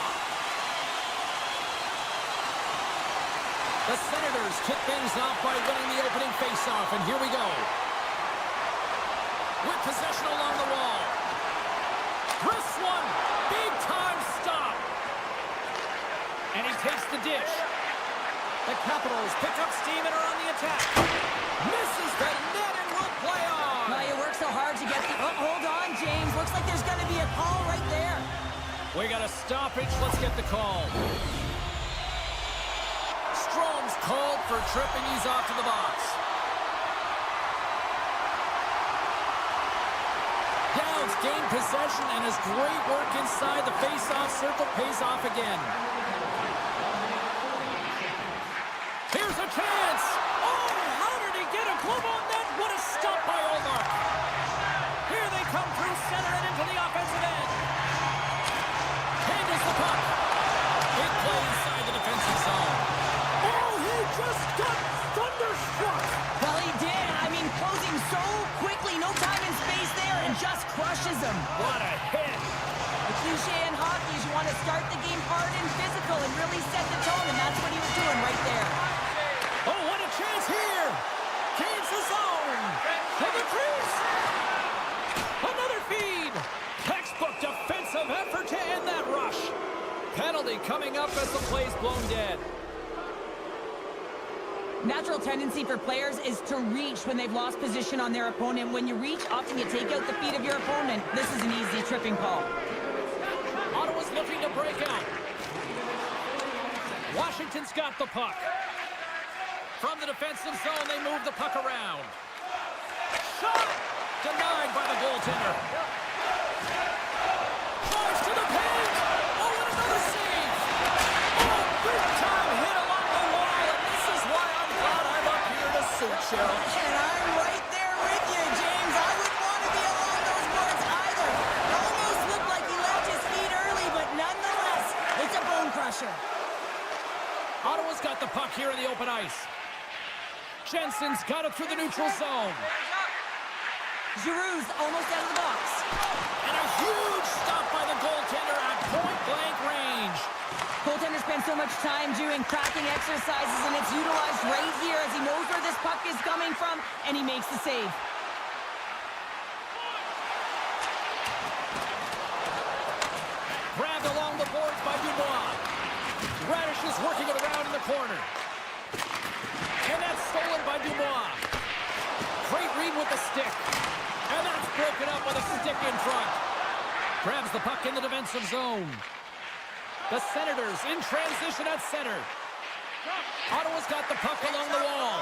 The Senators kick things off by winning the opening faceoff, and here we go. With possession along the wall. This one, big-time stop. And he takes the dish. The Capitals pick up steam and are on the attack. Misses the net and will play on. Well, you work so hard to get the... Oh, hold on, James. Looks like there's going to be a call right there. We got a stoppage. Let's get the call. Strome's called for tripping. He's off to the box. Downs gained possession, and his great work inside the face-off circle pays off again. Here's a chance. Oh, how did he get a glove on that? What a stop by Omar. Here they come through center and into the offensive end. Handles the puck. Big play inside the defensive zone. Oh, he just got thunderstruck. Well, he did. I mean, closing so quickly. No time and space there, and just crushes him. What a hit. The cliche in hockey is you want to start the game hard and physical and really set the tone, and that's what he was doing right there. Oh, what a chance here. Gains the zone. To the crease. Another feed. Textbook defensive effort to end that rush. Penalty coming up as the play's blown dead. Natural tendency for players is to reach when they've lost position on their opponent. When you reach, often you take out the feet of your opponent. This is an easy tripping call. Ottawa's looking to break out. Washington's got the puck. From the defensive zone, they move the puck around. Shot! Denied by the goaltender. Drives to the paint! Oh, and another save! Oh, big-time hit along the wall, and this is why I'm glad I'm up here to suit, Cheryl. And I'm right there with you, James. I wouldn't want to be along those boards either. Almost looked like he left his feet early, but nonetheless, it's a bone crusher. Ottawa's got the puck here in the open ice. Jensen's got it through the neutral zone. Giroux's almost out of the box. And a huge stop by the goaltender at point-blank range. Goaltender spends so much time doing cracking exercises, and it's utilized right here as he knows where this puck is coming from, and he makes the save. Grabbed along the boards by Dubois. Radish is working it around in the corner. And that's stolen by Dubois. Great read with the stick. And that's broken up with a stick in front. Grabs the puck in the defensive zone. The Senators in transition at center. Ottawa's got the puck along the wall.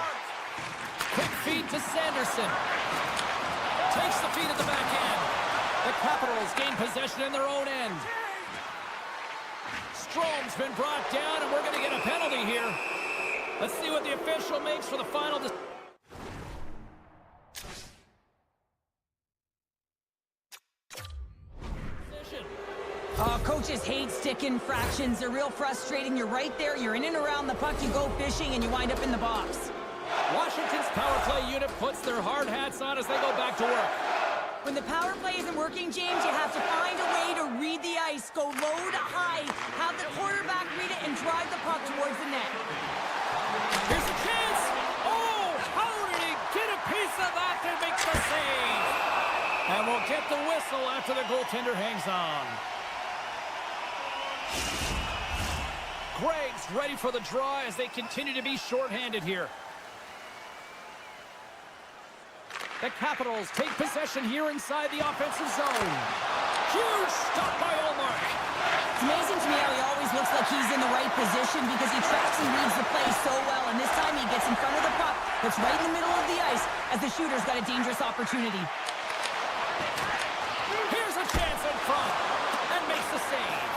Quick feed to Sanderson. Takes the feed at the back end. The Capitals gain possession in their own end. Strome's been brought down, and we're going to get a penalty here. Let's see what the official makes for the final decision. Coaches hate stick infractions. They're real frustrating. You're right there. You're in and around the puck. You go fishing, and you wind up in the box. Washington's power play unit puts their hard hats on as they go back to work. When the power play isn't working, James, you have to find a way to read the ice. Go low to high. Have the quarterback read it and drive the puck towards the net. Here's a chance. Oh, how did he get a piece of that to make the save? And we'll get the whistle after the goaltender hangs on. Gregg's ready for the draw as they continue to be shorthanded here. The Capitals take possession here inside the offensive zone. Huge stop by Omar. It's amazing to me how he always looks like he's in the right position because he tracks and reads the play so well, and this time he gets in front of the puck that's right in the middle of the ice as the shooter's got a dangerous opportunity. Here's a chance in front and makes the save.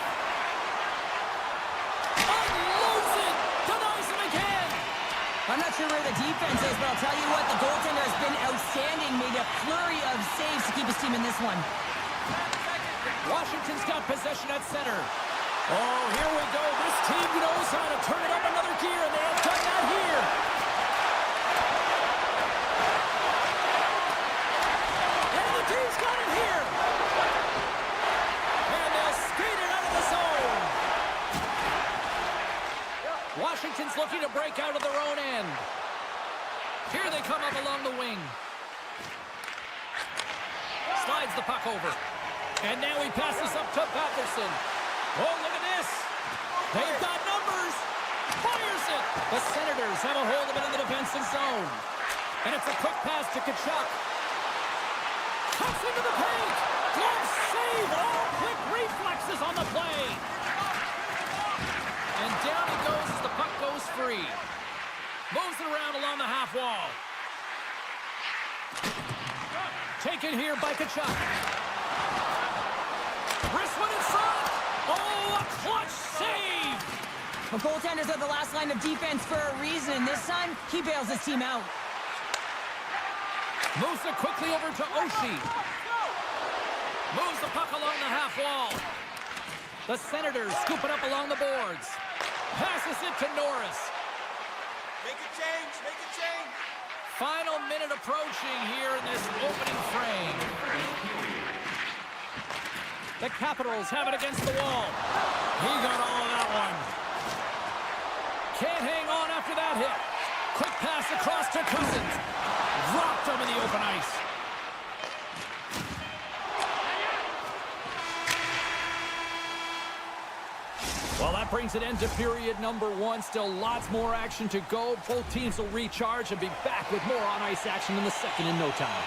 Unloads it, denies him again. I'm not sure where the defense is, but I'll tell you what, the goaltender has been outstanding, made a flurry of saves to keep his team in this one. Washington's got possession at center. Oh, here we go. This team knows how to turn it up another gear, and they have done that here. And the team's got it here. And they'll skate it out Teams looking to break out of their own end. Here they come up along the wing. Slides the puck over. And now he passes up to Patterson. Oh, look at this. They've got numbers. Fires it. The Senators have a hold of it in the defensive zone. And it's a quick pass to Tkachuk. Cuts into the paint. Glove save. Oh, quick reflexes on the play. And down he goes as the puck goes free. Moves it around along the half wall. Taken here by Tkachuk. Wrist one in front. Oh, a clutch save. The goaltenders are the last line of defense for a reason. This time, he bails his team out. Moves it quickly over to Oshie. Moves the puck along the half wall. The Senators scoop it up along the boards. Passes it to Norris. Make a change, make a change. Final minute approaching here in this opening frame. The Capitals have it against the wall. He got all of that one. Can't hang on after that hit. Quick pass across to Cousins. Dropped him in the open ice. Well, that brings an end to period number one. Still lots more action to go. Both teams will recharge and be back with more on-ice action in the second in no time.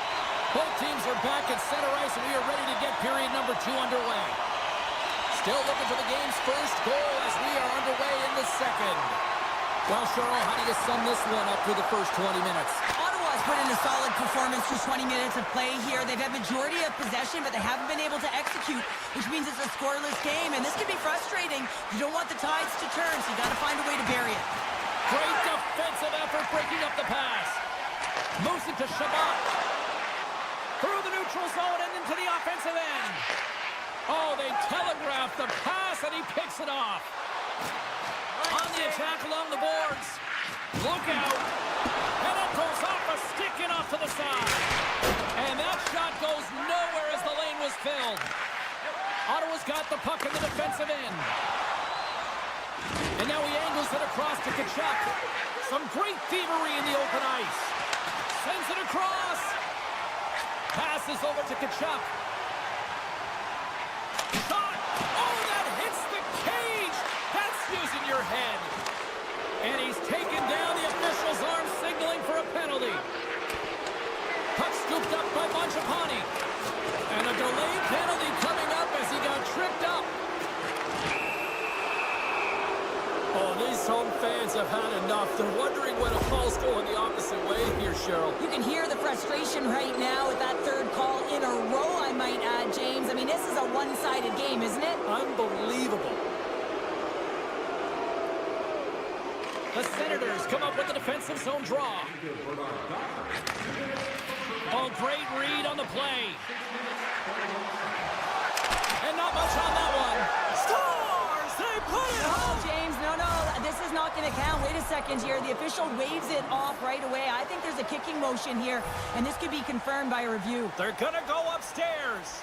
Both teams are back at center ice, and we are ready to get period number two underway. Still looking for the game's first goal as we are underway in the second. Well, Cheryl, how do you sum this one up through the first 20 minutes? Ottawa's put in a solid performance through 20 minutes of play here. They've had majority of possession, but they haven't been able to execute, which means it's a scoreless game, and this can be frustrating. You don't want the tides to turn, so you got to find a way to bury it. Great defensive effort breaking up the pass. Moves it to Shabbat. Through the neutral zone and into the offensive end. Oh, they telegraphed the pass, and he picks it off. On the attack along the boards. Look out. And it goes off a stick and off to the side. And that shot goes nowhere as the lane was filled. Ottawa's got the puck in the defensive end. And now he angles it across to Tkachuk. Some great thievery in the open ice. Sends it across. Passes over to Tkachuk. Shot. Oh, that hits the cage. That's using your head. And he's taken down. The official's arm signaling for a penalty. Puck scooped up by Mangiapane. And a delayed penalty coming up as he got tripped up. Oh, these home fans have had enough. They're wondering when a call's going the opposite way here, Cheryl. You can hear the frustration right now with that third call in a row, I might add, James. I mean, this is a one-sided game, isn't it? Unbelievable. The Senators come up with the defensive zone draw. Oh, great read on the play. And not much on that one. Scores! They put it home! James, no, this is not going to count. Wait a second here. The official waves it off right away. I think there's a kicking motion here, and this could be confirmed by a review. They're going to go upstairs.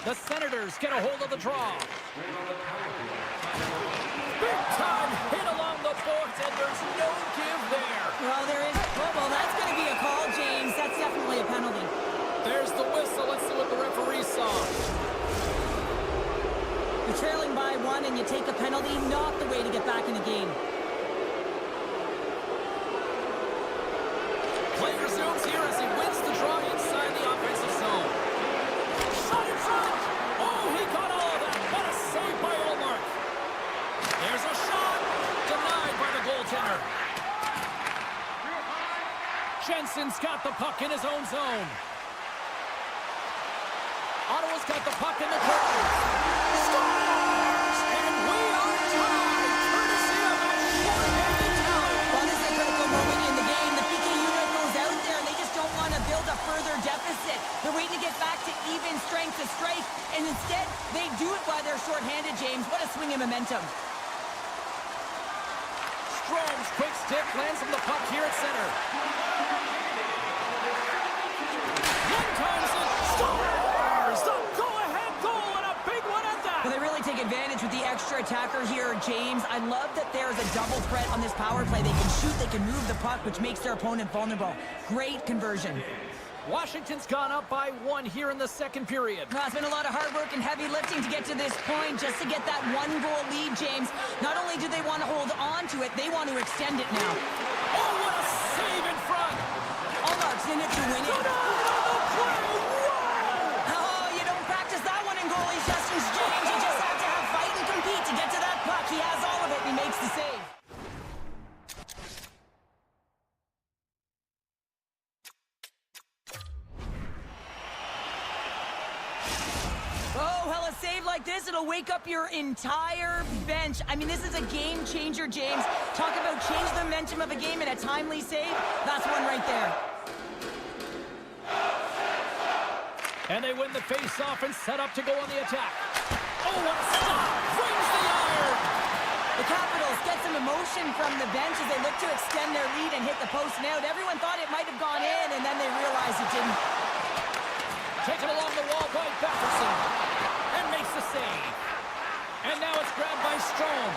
The Senators get a hold of the draw. Big time hit along the boards, and there's no give there. Well, there is. Well, that's going to be a call, James. That's definitely a penalty. There's the whistle. Let's see what the referee saw. You're trailing by one, and you take a penalty. Not the way to get back in the game. Play resumes here as he wins the draw inside the offensive zone. Shot in front. Oh, he got all of that. What a save by Olmark. There's a shot. Denied by the goaltender. Jensen's got the puck in his own zone. Ottawa's got the puck in the corner. Scores! And we are tied. Courtesy of a short-handed tally. Well, this is a critical moment in the game. The PK unit goes out there, and they just don't want to build a further deficit. They're waiting to get back to even strength to strike, and instead, they do it while they're short-handed, James. What a swing in momentum. Strome's quick stick lands from the puck here at center. One times it scores! The go-ahead goal and a big one at that! Well, they really take advantage with the extra attacker here, James. I love that there's a double threat on this power play. They can shoot, they can move the puck, which makes their opponent vulnerable. Great conversion. Washington's gone up by 1 here in the second period. Well, it's been a lot of hard work and heavy lifting to get to this point, just to get that 1-goal lead, James. Not only do they want to hold on to it, they want to extend it now. Oh, what a save in front! Allmark's in it to win it. Oh, you don't practice that one in goalie sessions, James. You just have to have fight and compete to get to that puck. He has all of it, and he makes the save. Oh, hell, a save like this, it'll wake up your entire bench. I mean, this is a game changer, James. Talk about change the momentum of a game in a timely save. That's one right there. And they win the face-off and set up to go on the attack. Oh, what a stop! Brings the iron! The Capitals get some emotion from the bench as they look to extend their lead and hit the post and out. Everyone thought it might have gone in, and then they realized it didn't. Taken along the wall by Batterson. And makes the save. And now it's grabbed by Strome.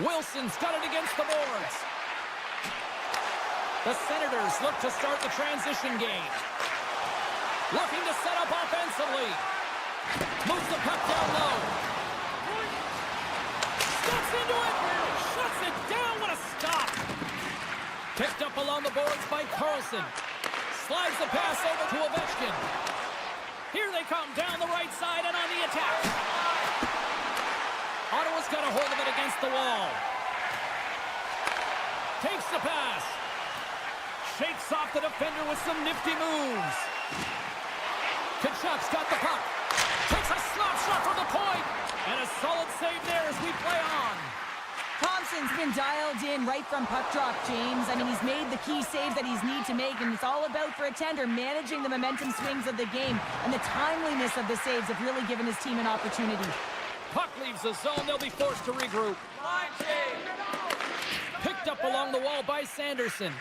Wilson's got it against the boards. The Senators look to start the transition game. Looking to set up offensively. Moves the puck down low. Steps into it. Shuts it down. What a stop. Picked up along the boards by Carlson. Slides the pass over to Ovechkin. Here they come down the right side and on the attack. Ottawa's got a hold of it against the wall. Takes the pass. Shakes off the defender with some nifty moves. Kachuk's got the puck. Takes a slap shot from the point. And a solid save there as we play on. Thompson's been dialed in right from puck drop, James. I mean, he's made the key saves that he's need to make, and it's all about, for a tender, managing the momentum swings of the game, and the timeliness of the saves have really given his team an opportunity. Puck leaves the zone. They'll be forced to regroup. Picked up along the wall by Sanderson.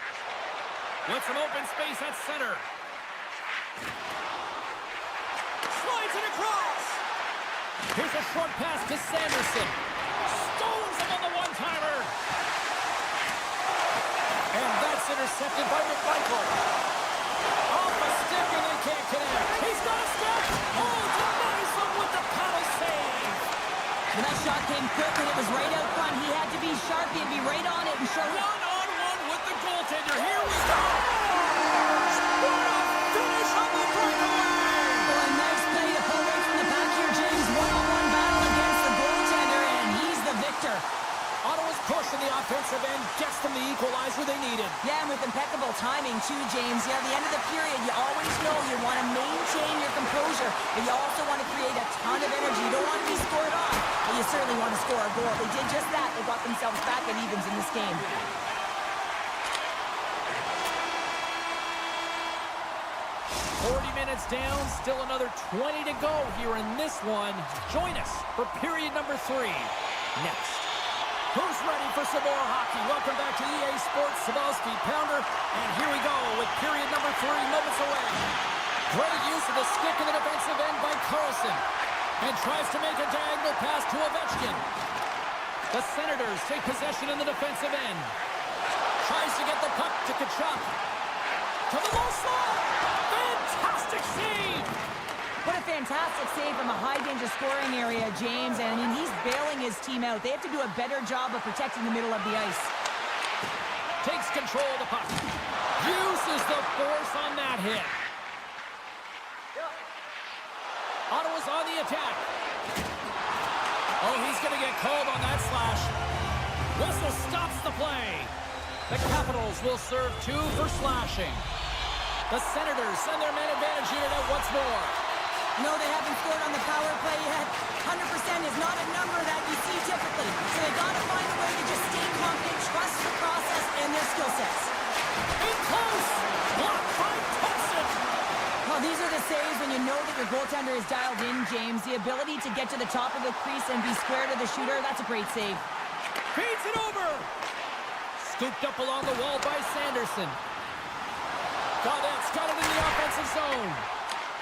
With some open space at center. Slides it across. Here's a short pass to Sanderson. Stones him on the one-timer. And that's intercepted by McMichael. Off a stick and they can't connect. He's got a step. Oh, denies him with the paddle save. When that shot came quick and it was right out front, he had to be sharp. He'd be right on it and show it. One-on-one with the goaltender. Here we go. What a finish on the breakaway. Well, a nice play to pull right from the back here, James. One-on-one battle against the goaltender, and he's the victor. Ottawa's push in the offensive end gets them the equalizer they needed. Yeah, and with impeccable timing, too, James. Yeah, at the end of the period, you always know you want to maintain your composure, but you also want to create a ton of energy. You don't want to be scored on, but you certainly want to score a goal. They did just that. They got themselves back at evens in this game. 40 minutes down, still another 20 to go here in this one. Join us for period number 3 next. Who's ready for some more hockey? Welcome back to EA Sports Sabalski Pounder. And here we go with period number 3 moments away. Great use of the stick in the defensive end by Carlson. And tries to make a diagonal pass to Ovechkin. The Senators take possession in the defensive end. Tries to get the puck to Kachuk. To the low slot. Fantastic save. What a fantastic save from a high-danger scoring area, James. And, I mean, he's bailing his team out. They have to do a better job of protecting the middle of the ice. Takes control of the puck. Uses the force on that hit. Ottawa's on the attack. Oh, he's going to get called on that slash. Whistle stops the play. The Capitals will serve 2 for slashing. The Senators send their man advantage unit out once more. No, they haven't scored on the power play yet. 100% is not a number that you see typically. So they got to find a way to just stay confident, trust the process and their skill sets. In close. Blocked by Thompson. Well, these are the saves when you know that your goaltender is dialed in, James. The ability to get to the top of the crease and be square to the shooter, that's a great save. Feeds it over. Scooped up along the wall by Sanderson. Gaudette's got it in the offensive zone.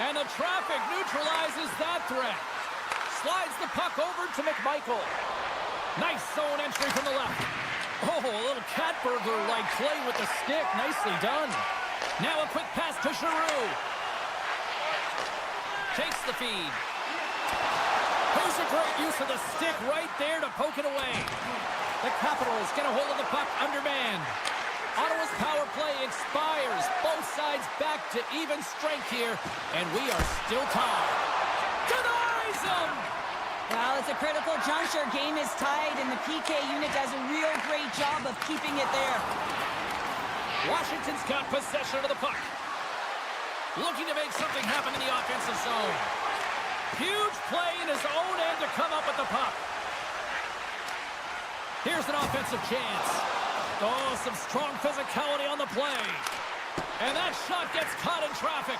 And the traffic neutralizes that threat. Slides the puck over to McMichael. Nice zone entry from the left. Oh, a little cat burglar like play with the stick. Nicely done. Now a quick pass to Giroux. Takes the feed. Here's a great use of the stick right there to poke it away. The Capitals get a hold of the puck undermanned. Ottawa's power play expires. Both sides back to even strength here, and we are still tied. Denies him! Well, it's a critical juncture. Game is tied, and the PK unit does a real great job of keeping it there. Washington's got possession of the puck. Looking to make something happen in the offensive zone. Huge play in his own end to come up with the puck. Here's an offensive chance. Oh, some strong physicality on the play. And that shot gets caught in traffic.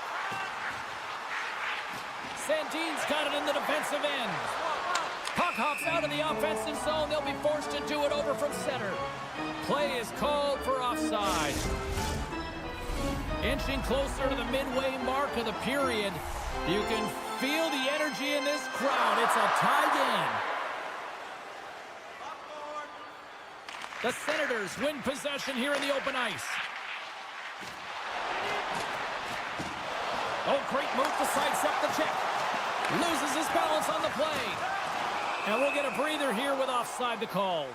Sandin's got it in the defensive end. Puck hops out of the offensive zone. They'll be forced to do it over from center. Play is called for offside. Inching closer to the midway mark of the period. You can feel the energy in this crowd. It's a tie game. The Senators win possession here in the open ice. Oh, great move to sidestep the check. Loses his balance on the play. And we'll get a breather here with offside the call.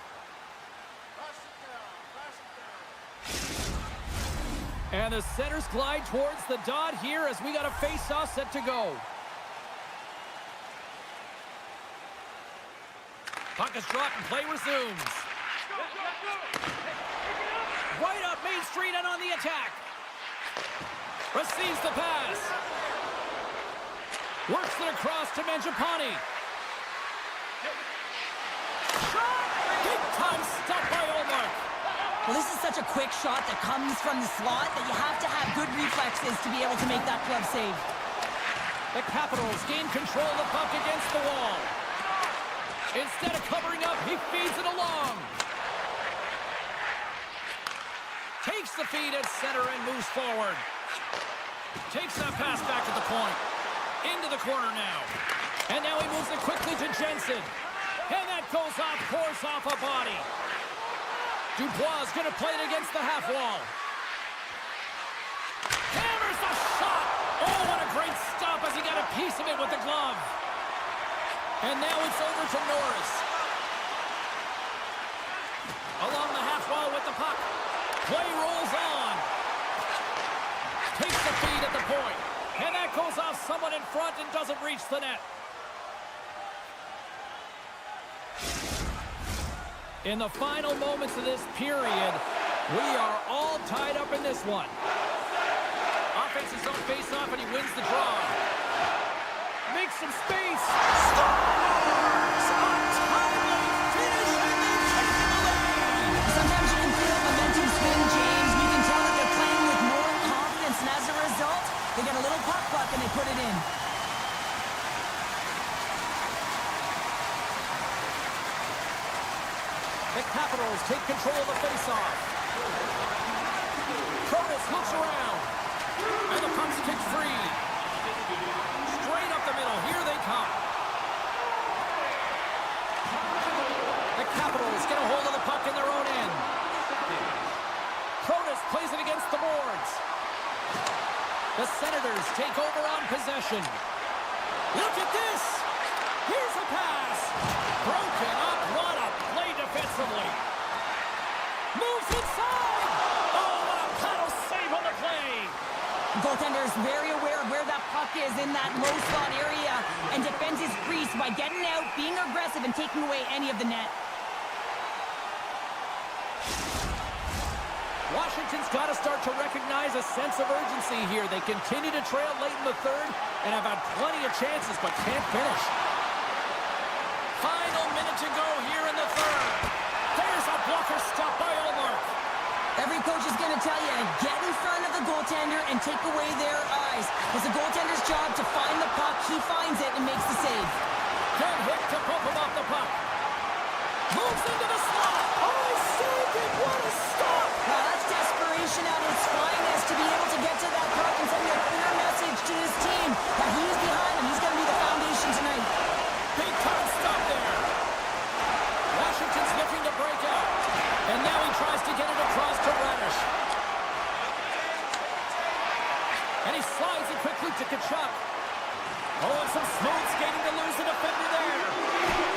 And the Senators glide towards the dot here as we got a face-off set to go. Puck is dropped and play resumes. Right up Main Street and on the attack. Receives the pass. Works it across to Mangiapane. Shot! Big time stop by Omar. Well, this is such a quick shot that comes from the slot that you have to have good reflexes to be able to make that glove save. The Capitals gain control of the puck against the wall. Instead of covering up, he feeds it along. Takes the feed at center and moves forward. Takes that pass back at the point. Into the corner now. And now he moves it quickly to Jensen. And that goes off, pours off a body. Dubois is going to play it against the half wall. Hammers the shot. Oh, what a great stop as he got a piece of it with the glove. And now it's over to Norris. Along the half wall with the puck. Play rolls on. Takes the feed at the point. And that goes off someone in front and doesn't reach the net. In the final moments of this period, we are all tied up in this one. Offense is on face-off and he wins the draw. Makes some space. Scores! A timely finish and they take the lead. Sometimes you can feel momentum swing, James. You can tell that they're playing with more confidence, and as a result, they get a little puck and they put it in. The Capitals take control of the face-off. Curtis looks around. And the puck's kicked free. Straight up the middle. Here they come. The Capitals get a hold of the puck in their own end. Curtis plays it against the boards. The Senators take over on possession. Look at this. Here's a pass. Broken up. What a play defensively. Moves inside. Oh, what a paddle save on the play. Goaltender is very aware of where that puck is in that low slot area and defends his crease by getting out, being aggressive, and taking away any of the net. Washington's got to start to recognize a sense of urgency here. They continue to trail late in the third and have had plenty of chances but can't finish. Final minute to go here in the third. There's a blocker stop by Omar. Every coach is going to tell you, get in front of the goaltender and take away their eyes. It's the goaltender's job to find the puck. He finds it and makes the save. Good hit to bump him off the puck. Moves into the slot. Oh, he saved it. What a stop. Well, that's desperation at its finest to be able to get to that puck and send a clear message to his team that he's behind and he's going to be the foundation tonight. Big Oh, and some smooth skating to lose the defender there.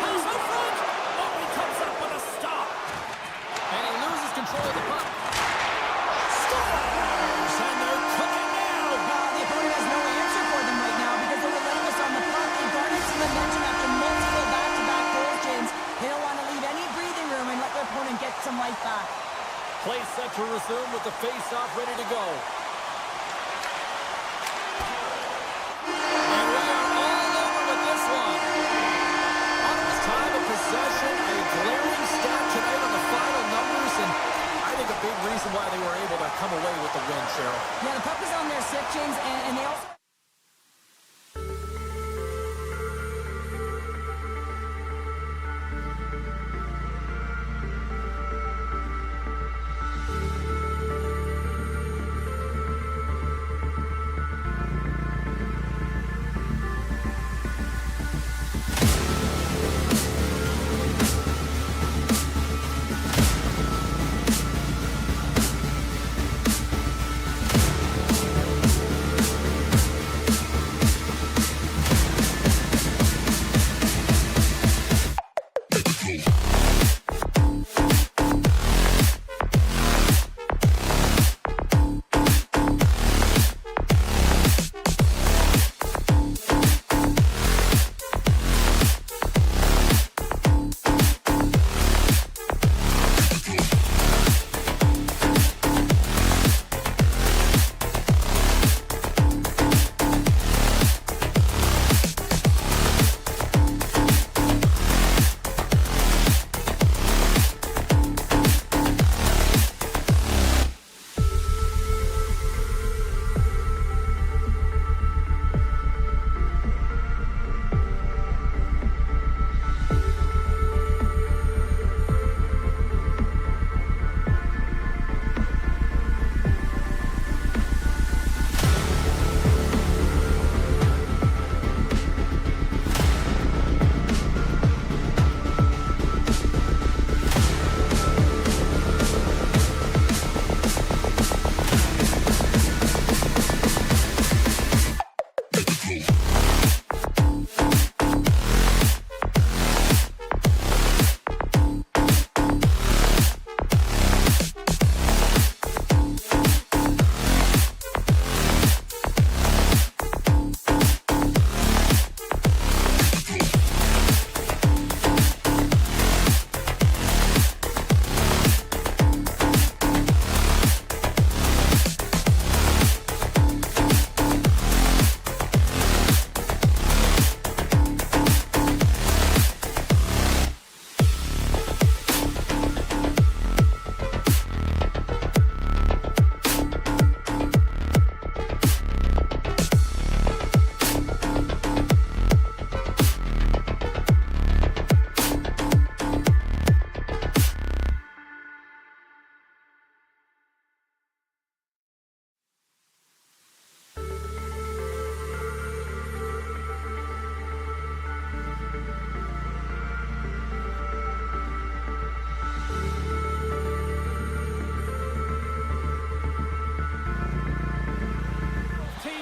House out front. Oh, he comes up with a stop. And he loses control of the puck. Scores! And they're cooking now. The opponent has no answer for them right now because they're relentless on the puck. They garnered some momentum after multiple back-to-back goals, James. They don't want to leave any breathing room and let their opponent get some life back. Play set to resume with the face-off ready to go. And we are all over with this one. Ottawa's time of possession, a glaring stat tonight on the final numbers, and I think a big reason why they were able to come away with the win, Cheryl. Yeah, the puck is on their stick, James, and they also...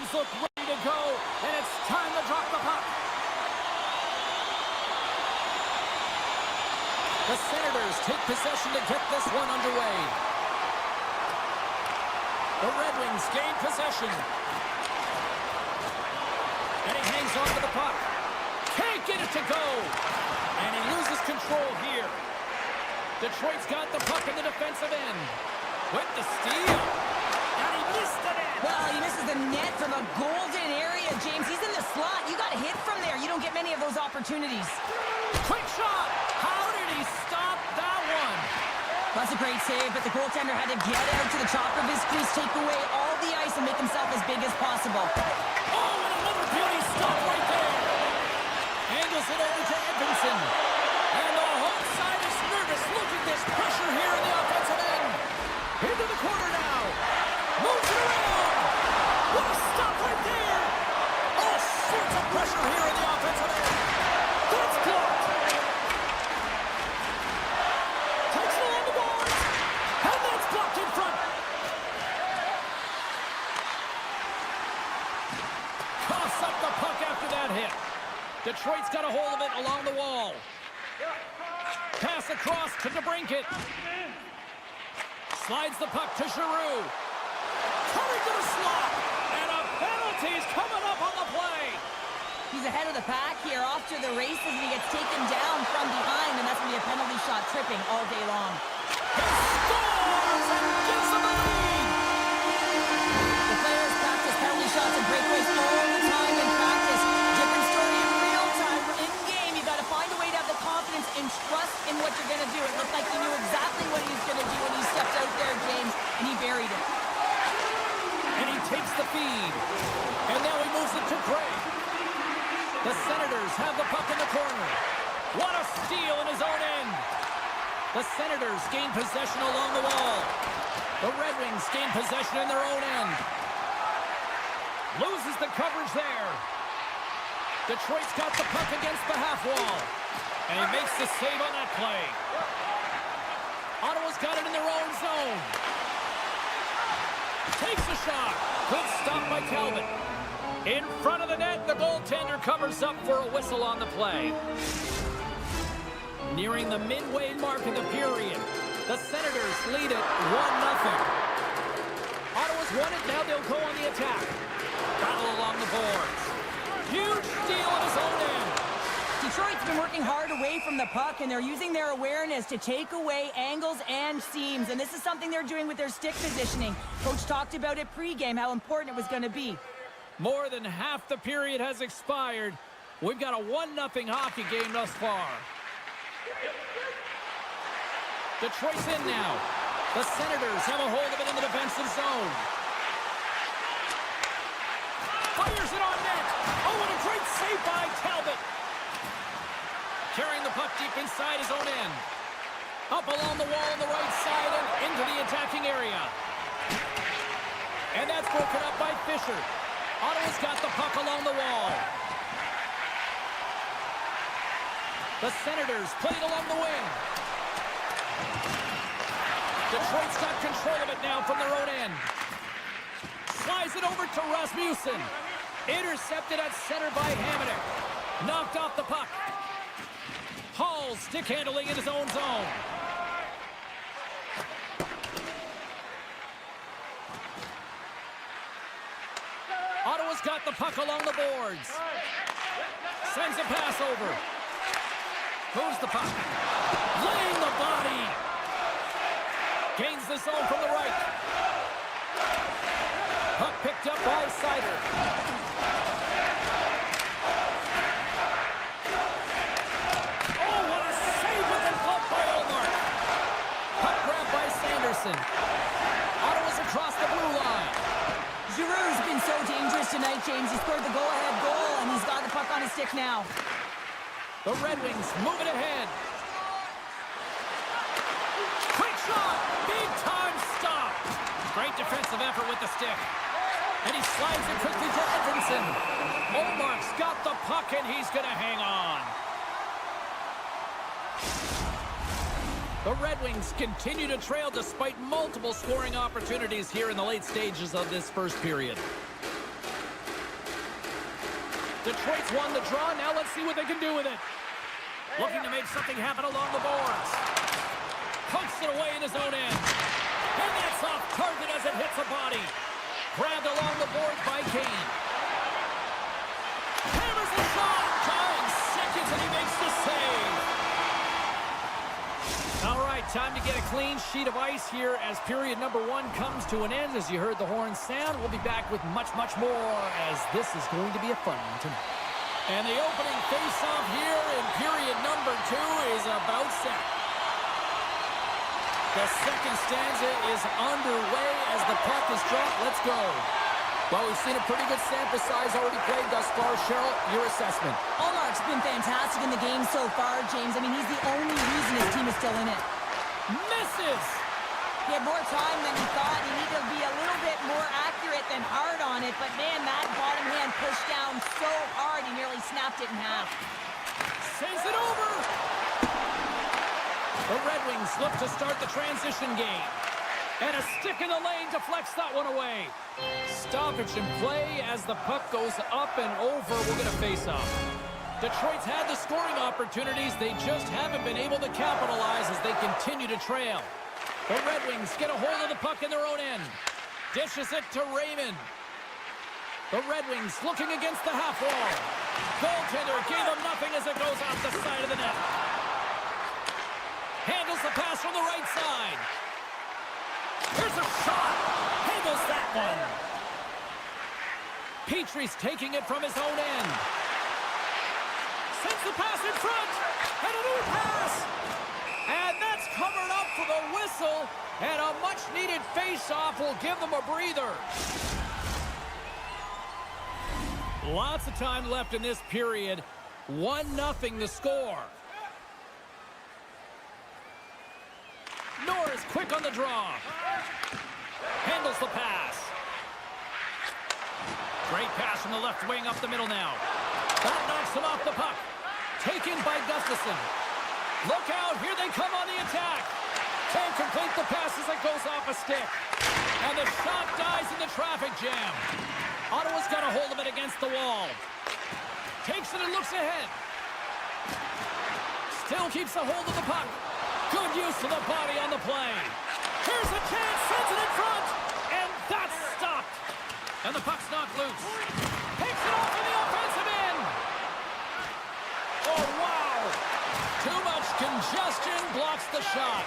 look ready to go, and it's time to drop the puck. The Senators take possession to get this one underway. The Red Wings gain possession. And he hangs on to the puck. Can't get it to go. And he loses control here. Detroit's got the puck in the defensive end. With the steal. And he missed the net. Well, he misses the net from a golden area, James. He's in the slot. You got to hit from there. You don't get many of those opportunities. Quick shot. How did he stop that one? That's a great save, but the goaltender had to get out to the top of his crease, take away all the ice, and make himself as big as possible. Oh, and another beauty stop right there. Angles it over to Edmondson. And the home side is nervous. Look at this pressure here in the offensive end. Into the corner now. Moves it around. What a stop right there. All sorts of pressure here in the offensive end. That's blocked. Takes it along the boards. And that's blocked in front. Coughs up the puck after that hit. Detroit's got a hold of it along the wall. Pass across to DeBrincat. Slides the puck to Giroux. Coming to the slot. And a penalty's coming up on the play. He's ahead of the pack here, off to the races, and he gets taken down from behind, and that's going to be a penalty shot tripping all day long. Scores and gets them the lead. The players practice penalty shots and breakaways all the time in practice. Different story in real time. In game, you got to find a way to have the confidence and trust in what you're going to do. It looked like he knew exactly what he was going to do when he stepped out there, James, and he buried it. And he takes the feed. And now he moves it to Craig. The Senators have the puck in the corner. What a steal in his own end. The Senators gain possession along the wall. The Red Wings gain possession in their own end. Loses the coverage there. Detroit's got the puck against the half wall. And he makes the save on that play. Ottawa's got it in their own zone. Takes a shot. Good stop by Talbot. In front of the net, the goaltender covers up for a whistle on the play. Nearing the midway mark of the period, the Senators lead it 1-0. Ottawa's won it, now they'll go on the attack. Battle along the boards. Huge steal in his own end. Detroit's been working hard away from the puck, and they're using their awareness to take away angles and seams, and this is something they're doing with their stick positioning. Coach talked about it pregame, how important it was going to be. More than half the period has expired. We've got a 1-0 hockey game thus far. Detroit's in now. The Senators have a hold of it in the defensive zone. Fires it on net. Oh, and a great save by Talbot. Carrying the puck deep inside his own end. Up along the wall on the right side and into the attacking area. And that's broken up by Fisher. Ottawa's got the puck along the wall. The Senators play it along the wing. Detroit's got control of it now from their own end. Slides it over to Rasmussen. Intercepted at center by Hamonic. Knocked off the puck. Hall stick handling in his own zone. Ottawa's got the puck along the boards. Sends a pass over. Moves the puck. Laying the body. Gains the zone from the right. Puck picked up by Seider. Oh, what a save with the glove by Olmark. Puck grabbed by Sanderson. Ottawa's across the blue line. Giroux's been so dangerous tonight, James. He scored the go-ahead goal, and he's got the puck on his stick now. The Red Wings moving ahead. Quick shot! Big time stop! Great defensive effort with the stick. And he slides it quickly to Edmondson. Olmark's got the puck, and he's going to hang on. The Red Wings continue to trail despite multiple scoring opportunities here in the late stages of this first period. Detroit's won the draw. Now let's see what they can do with it. Looking to make something happen along the boards. Pokes it away in his own end. And that's off target as it hits a body. Grabbed along the boards by Kane. Hammers the shot. 9 seconds and he makes the save. All right, time to get a clean sheet of ice here as period number 1 comes to an end. As you heard the horn sound, we'll be back with much, much more as this is going to be a fun one tonight. And the opening face-off here in period number 2 is about set. The second stanza is underway as the puck is dropped. Let's go. Well, we've seen a pretty good sample size already played thus far. Cheryl, your assessment. Olmark's been fantastic in the game so far, James. I mean, he's the only reason his team is still in it. Misses! He had more time than he thought. He needed to be a little bit more accurate than hard on it. But, man, that bottom hand pushed down so hard, he nearly snapped it in half. Sends it over! The Red Wings look to start the transition game. And a stick in the lane deflects that one away. Stoppage in play as the puck goes up and over. We're going to face off. Detroit's had the scoring opportunities. They just haven't been able to capitalize as they continue to trail. The Red Wings get a hold of the puck in their own end. Dishes it to Raymond. The Red Wings looking against the half wall. Goaltender gave them nothing as it goes off the side of the net. Handles the pass from the right side. Here's a shot. Handles that one. Petrie's taking it from his own end. Sends the pass in front. And a new pass. And that's covered up for the whistle. And a much-needed face-off will give them a breather. Lots of time left in this period. 1-0 the score. Norris quick on the draw. Handles the pass. Great pass from the left wing up the middle now. That knocks him off the puck. Taken by Gustafsson. Look out, here they come on the attack. Can't complete the pass as it goes off a stick. And the shot dies in the traffic jam. Ottawa's got a hold of it against the wall. Takes it and looks ahead. Still keeps a hold of the puck. Good use of the body on the play. Here's a chance, sends it in front. And that's stopped. And the puck's knocked loose. Takes it off in the offensive end. Oh, wow. Too much congestion blocks the shot.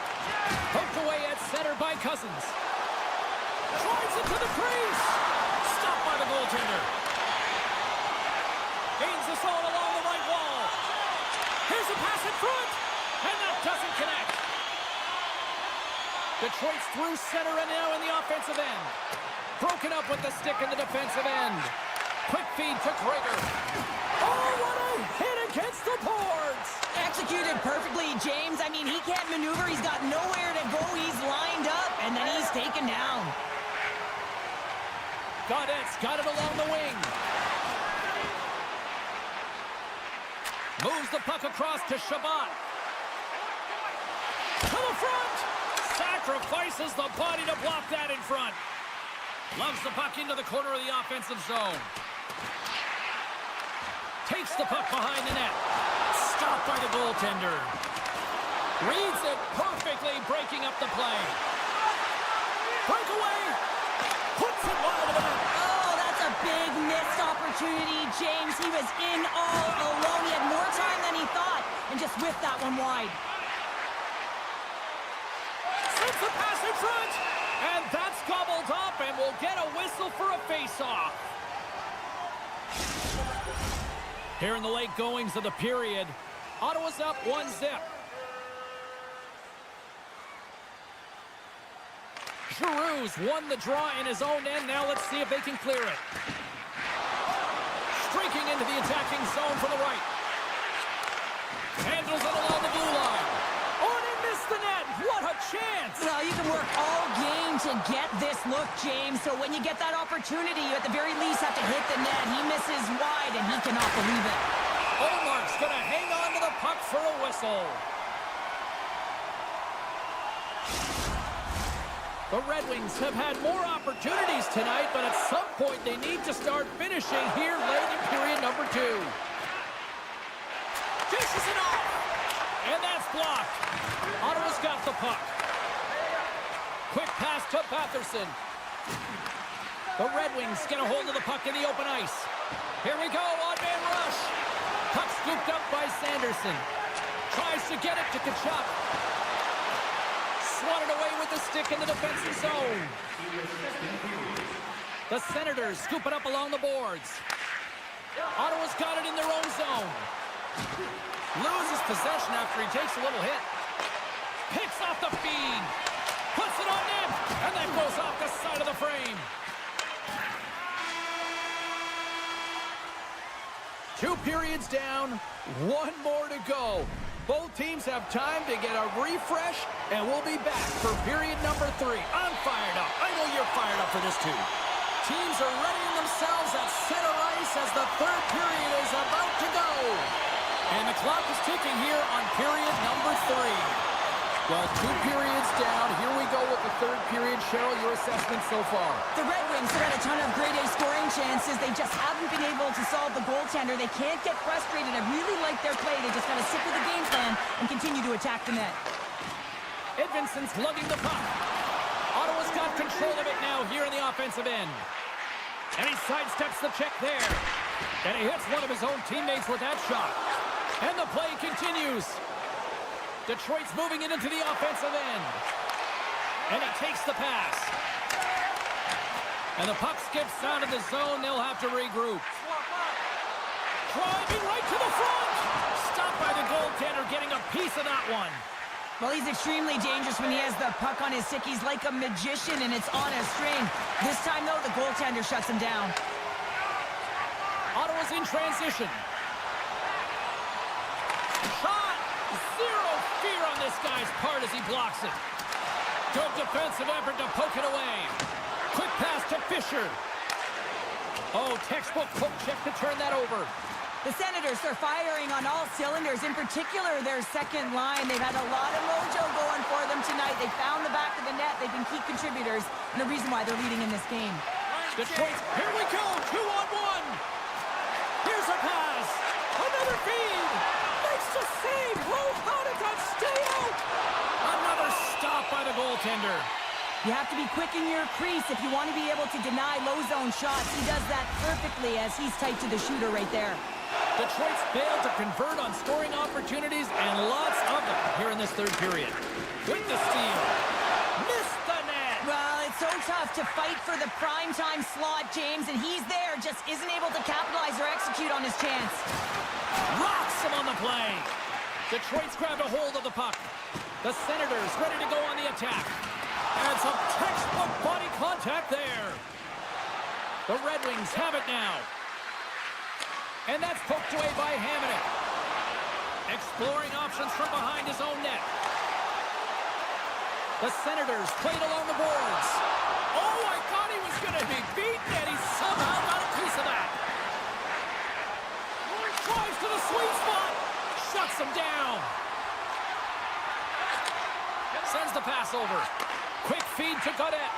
Poked away at center by Cousins. Drives it to the crease. Stopped by the goaltender. Gains the zone along the right wall. Here's a pass in front. And that doesn't connect. Detroit's through center and now in the offensive end. Broken up with the stick in the defensive end. Quick feed to Krager. Oh, what a hit against the boards! Executed perfectly, James. I mean, he can't maneuver. He's got nowhere to go. He's lined up, and then he's taken down. Gaudette's got it along the wing. Moves the puck across to Shabbat. To the front! Sacrifices the body to block that in front. Loves the puck into the corner of the offensive zone. Takes the puck behind the net. Stopped by the goaltender. Reads it perfectly, breaking up the play. Breakaway. Puts it wide of the net. Oh, that's a big missed opportunity, James. He was in all alone. He had more time than he thought and just whiffed that one wide. Sends the pass in front. And that's gobbled up, and we'll get a whistle for a face-off. Here in the late goings of the period, Ottawa's up 1-0. Giroux's won the draw in his own end. Now let's see if they can clear it. Streaking into the attacking zone for the right. Handles it along the blue line. Oh, and he missed the net. What a chance! Well, you can work all game to get this look, James. So when you get that opportunity, you at the very least have to hit the net. He misses wide, and he cannot believe it. Olmark's going to hang on to the puck for a whistle. The Red Wings have had more opportunities tonight, but at some point they need to start finishing here late in period number 2. Dishes it off! And that's blocked. Ottawa's got the puck. Quick pass to Batherson. The Red Wings get a hold of the puck in the open ice. Here we go, on-man rush. Puck scooped up by Sanderson. Tries to get it to Tkachuk. Swatted away with the stick in the defensive zone. The Senators scoop it up along the boards. Ottawa's got it in their own zone. Loses possession after he takes a little hit. Picks off the feed. Puts it on net. And that goes off the side of the frame. 2 periods down. 1 more to go. Both teams have time to get a refresh, and we'll be back for period number 3. I'm fired up. I know you're fired up for this too. Teams are readying themselves at center ice as the 3rd period is about to go. And the clock is ticking here on period number 3. Well, 2 periods down. Here we go with the third period. Cheryl, your assessment so far? The Red Wings have had a ton of grade A scoring chances. They just haven't been able to solve the goaltender. They can't get frustrated. I really like their play. They just got to stick with the game plan and continue to attack the net. Edvinson's lugging the puck. Ottawa's got control of it now here in the offensive end. And he sidesteps the check there. And he hits one of his own teammates with that shot. And the play continues. Detroit's moving it into the offensive end. And he takes the pass. And the puck skips out of the zone. They'll have to regroup. Driving right to the front. Stopped by the goaltender, getting a piece of that one. Well, he's extremely dangerous when he has the puck on his stick. He's like a magician, and it's on a string. This time, though, the goaltender shuts him down. Ottawa's in transition. Shot! Zero fear on this guy's part as he blocks it. Good defensive effort to poke it away. Quick pass to Fisher. Oh, textbook poke check to turn that over. The Senators are firing on all cylinders, in particular their second line. They've had a lot of mojo going for them tonight. They found the back of the net. They've been key contributors and the reason why they're leading in this game. Detroit, here we go, 2-on-1. Here's a pass. Another feed. Makes the save. Oh, how did that stay out? Another stop by the goaltender. You have to be quick in your crease if you want to be able to deny low zone shots. He does that perfectly as he's tight to the shooter right there. Detroit's failed to convert on scoring opportunities, and lots of them here in this third period. With the steal. Missed the net. Well, it's so tough to fight for the primetime slot, James, and he's there, just isn't able to capitalize or execute on his chance. Rocks him on the play. Detroit's grabbed a hold of the puck. The Senators ready to go on the attack. And some textbook body contact there. The Red Wings have it now. And that's poked away by Hamonic. Exploring options from behind his own net. The Senators played along the boards. Oh, I thought he was going to be beaten, and he somehow got a piece of that. Drives to the sweet spot. Shuts him down. Sends the pass over. Quick feed to Godet.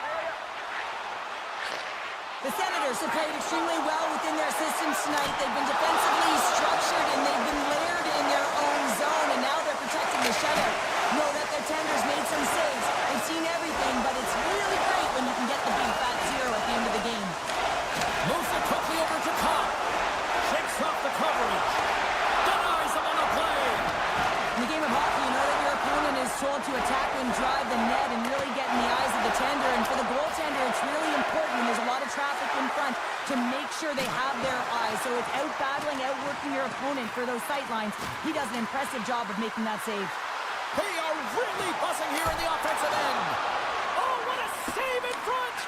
The Senators have played extremely well within their systems tonight. They've been defensively structured and they've been layered in their own zone, and now they're protecting the shutout. Know that their tenders made some saves. They've seen everything, but it's really great when you can get the big fat zero at the end of the game. Moves it quickly over to Cobb. Shakes off the coverage. Denies him on the play. In the game of hockey, you know that your opponent is told to attack and drive the net and really get in the eyes of the tender. And for the goaltender, it's really important when there's a lot of traffic in front to make sure they have their eyes. So it's out-battling, outworking your opponent for those sight lines. He does an impressive job of making that save. They are really buzzing here in the offensive end. Oh, what a save in front!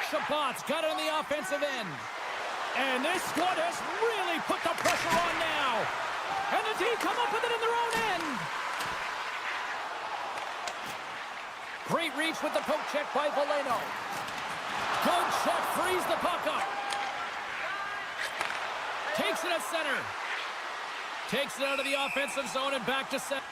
Shabbat's got it on the offensive end. And this squad has really put the pressure on now. And the D come up with it in their own end. Great reach with the poke check by Valeno. Good check, frees the puck up. Takes it at center. Takes it out of the offensive zone and back to center.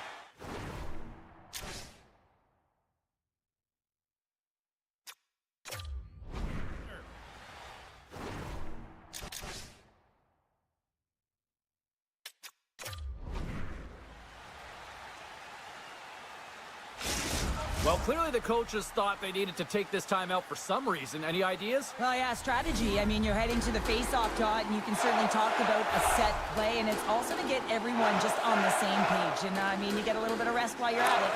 Well, clearly the coaches thought they needed to take this time out for some reason. Any ideas? Well, yeah, strategy. I mean, you're heading to the face-off dot, and you can certainly talk about a set play, and it's also to get everyone just on the same page. And, I mean, you get a little bit of rest while you're at it.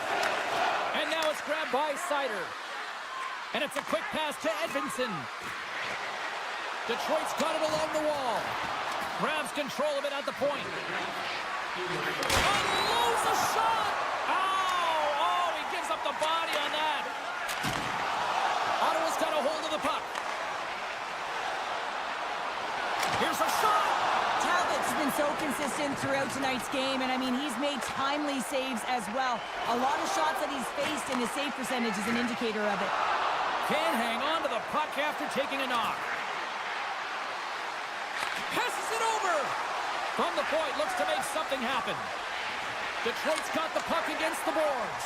And now it's grabbed by Sider. And it's a quick pass to Edvinson. Detroit's got it along the wall. Grabs control of it at the point. Unloads a shot! Up the body on that. Ottawa's got a hold of the puck. Here's a shot. Talbot's been so consistent throughout tonight's game, and I mean, he's made timely saves as well. A lot of shots that he's faced, and his save percentage is an indicator of it. Can't hang on to the puck after taking a knock. Passes it over. From the point, looks to make something happen. Detroit's got the puck against the boards.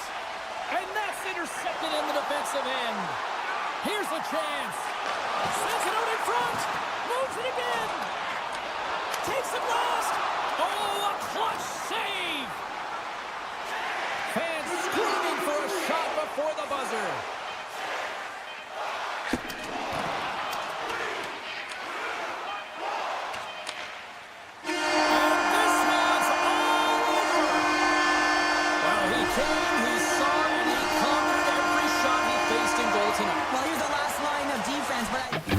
And that's intercepted in the defensive end. Here's a chance. Sends it out in front. Moves it again. Takes it last. Oh, a clutch save. Fans screaming for a shot before the buzzer. Well, here's the last line of defense, but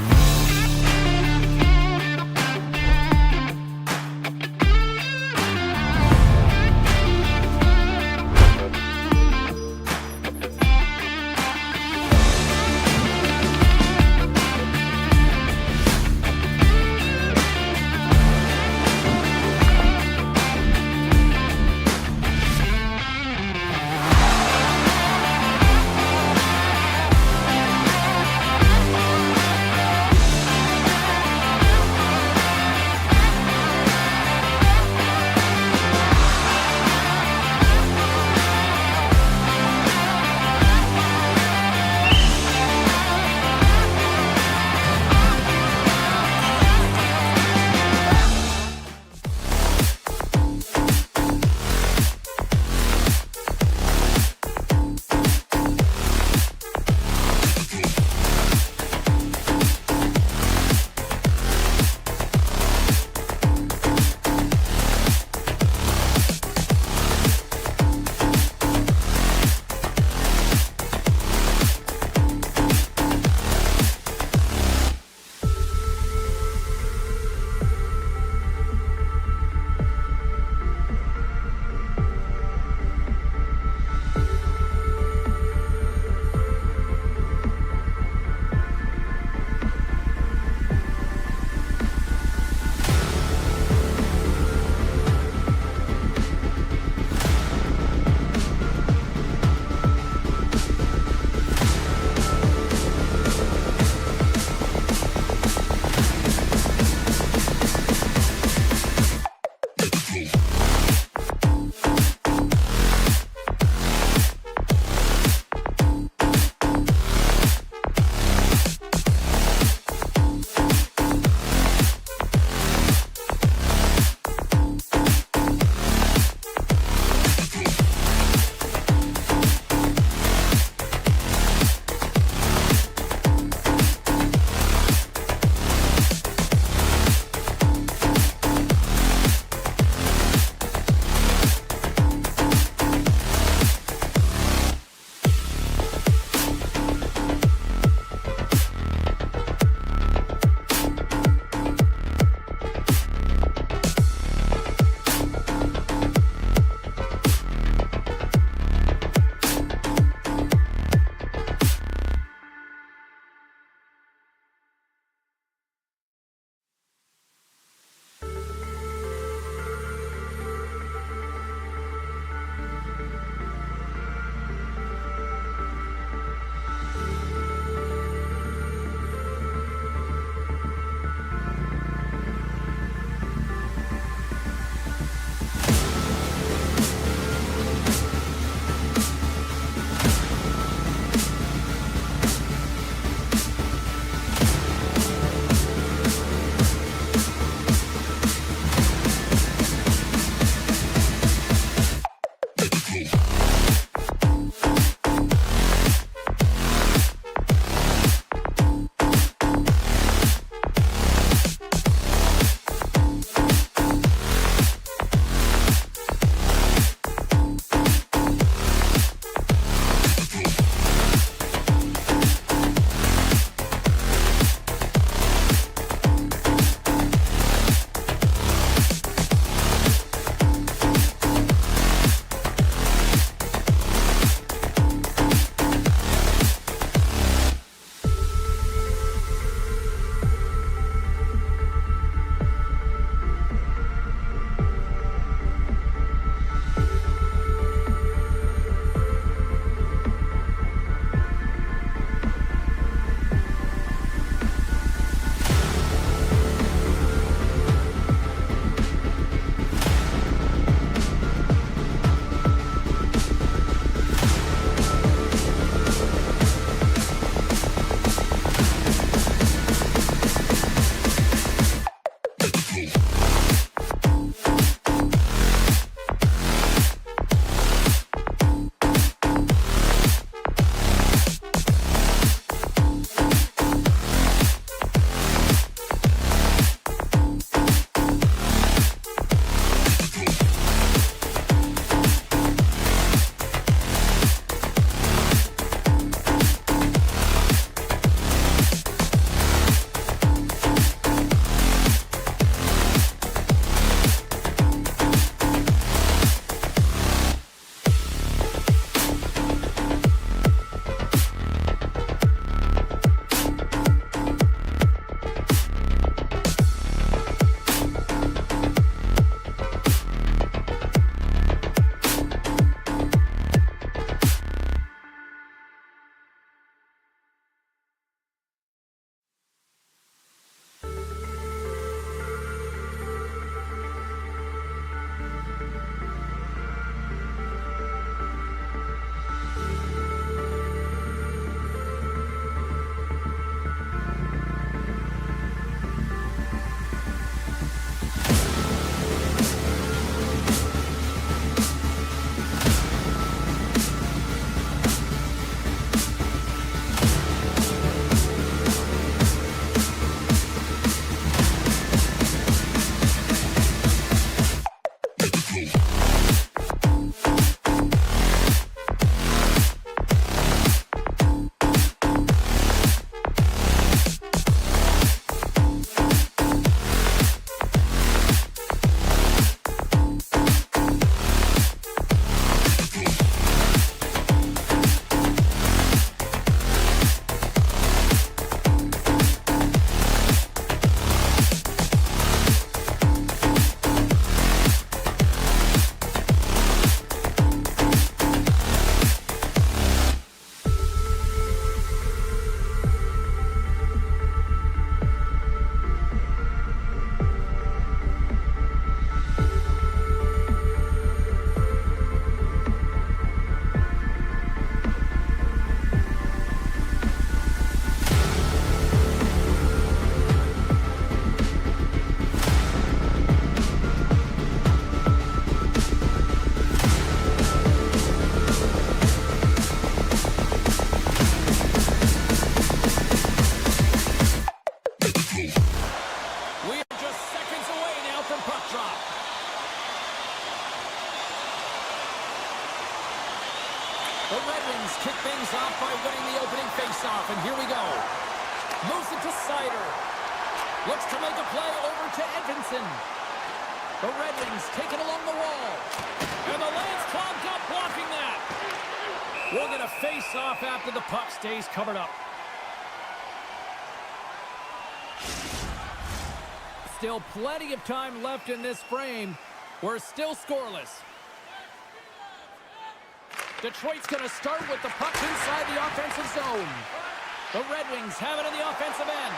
from puck drop. The Red Wings kick things off by winning the opening faceoff, and here we go. Moves it to Sider. Looks to make a play over to Edvinsson. The Red Wings take it along the wall. And the lane's clogged up, blocking that. We'll get a face-off after the puck stays covered up. Still plenty of time left in this frame. We're still scoreless. Detroit's going to start with the puck inside the offensive zone. The Red Wings have it on the offensive end.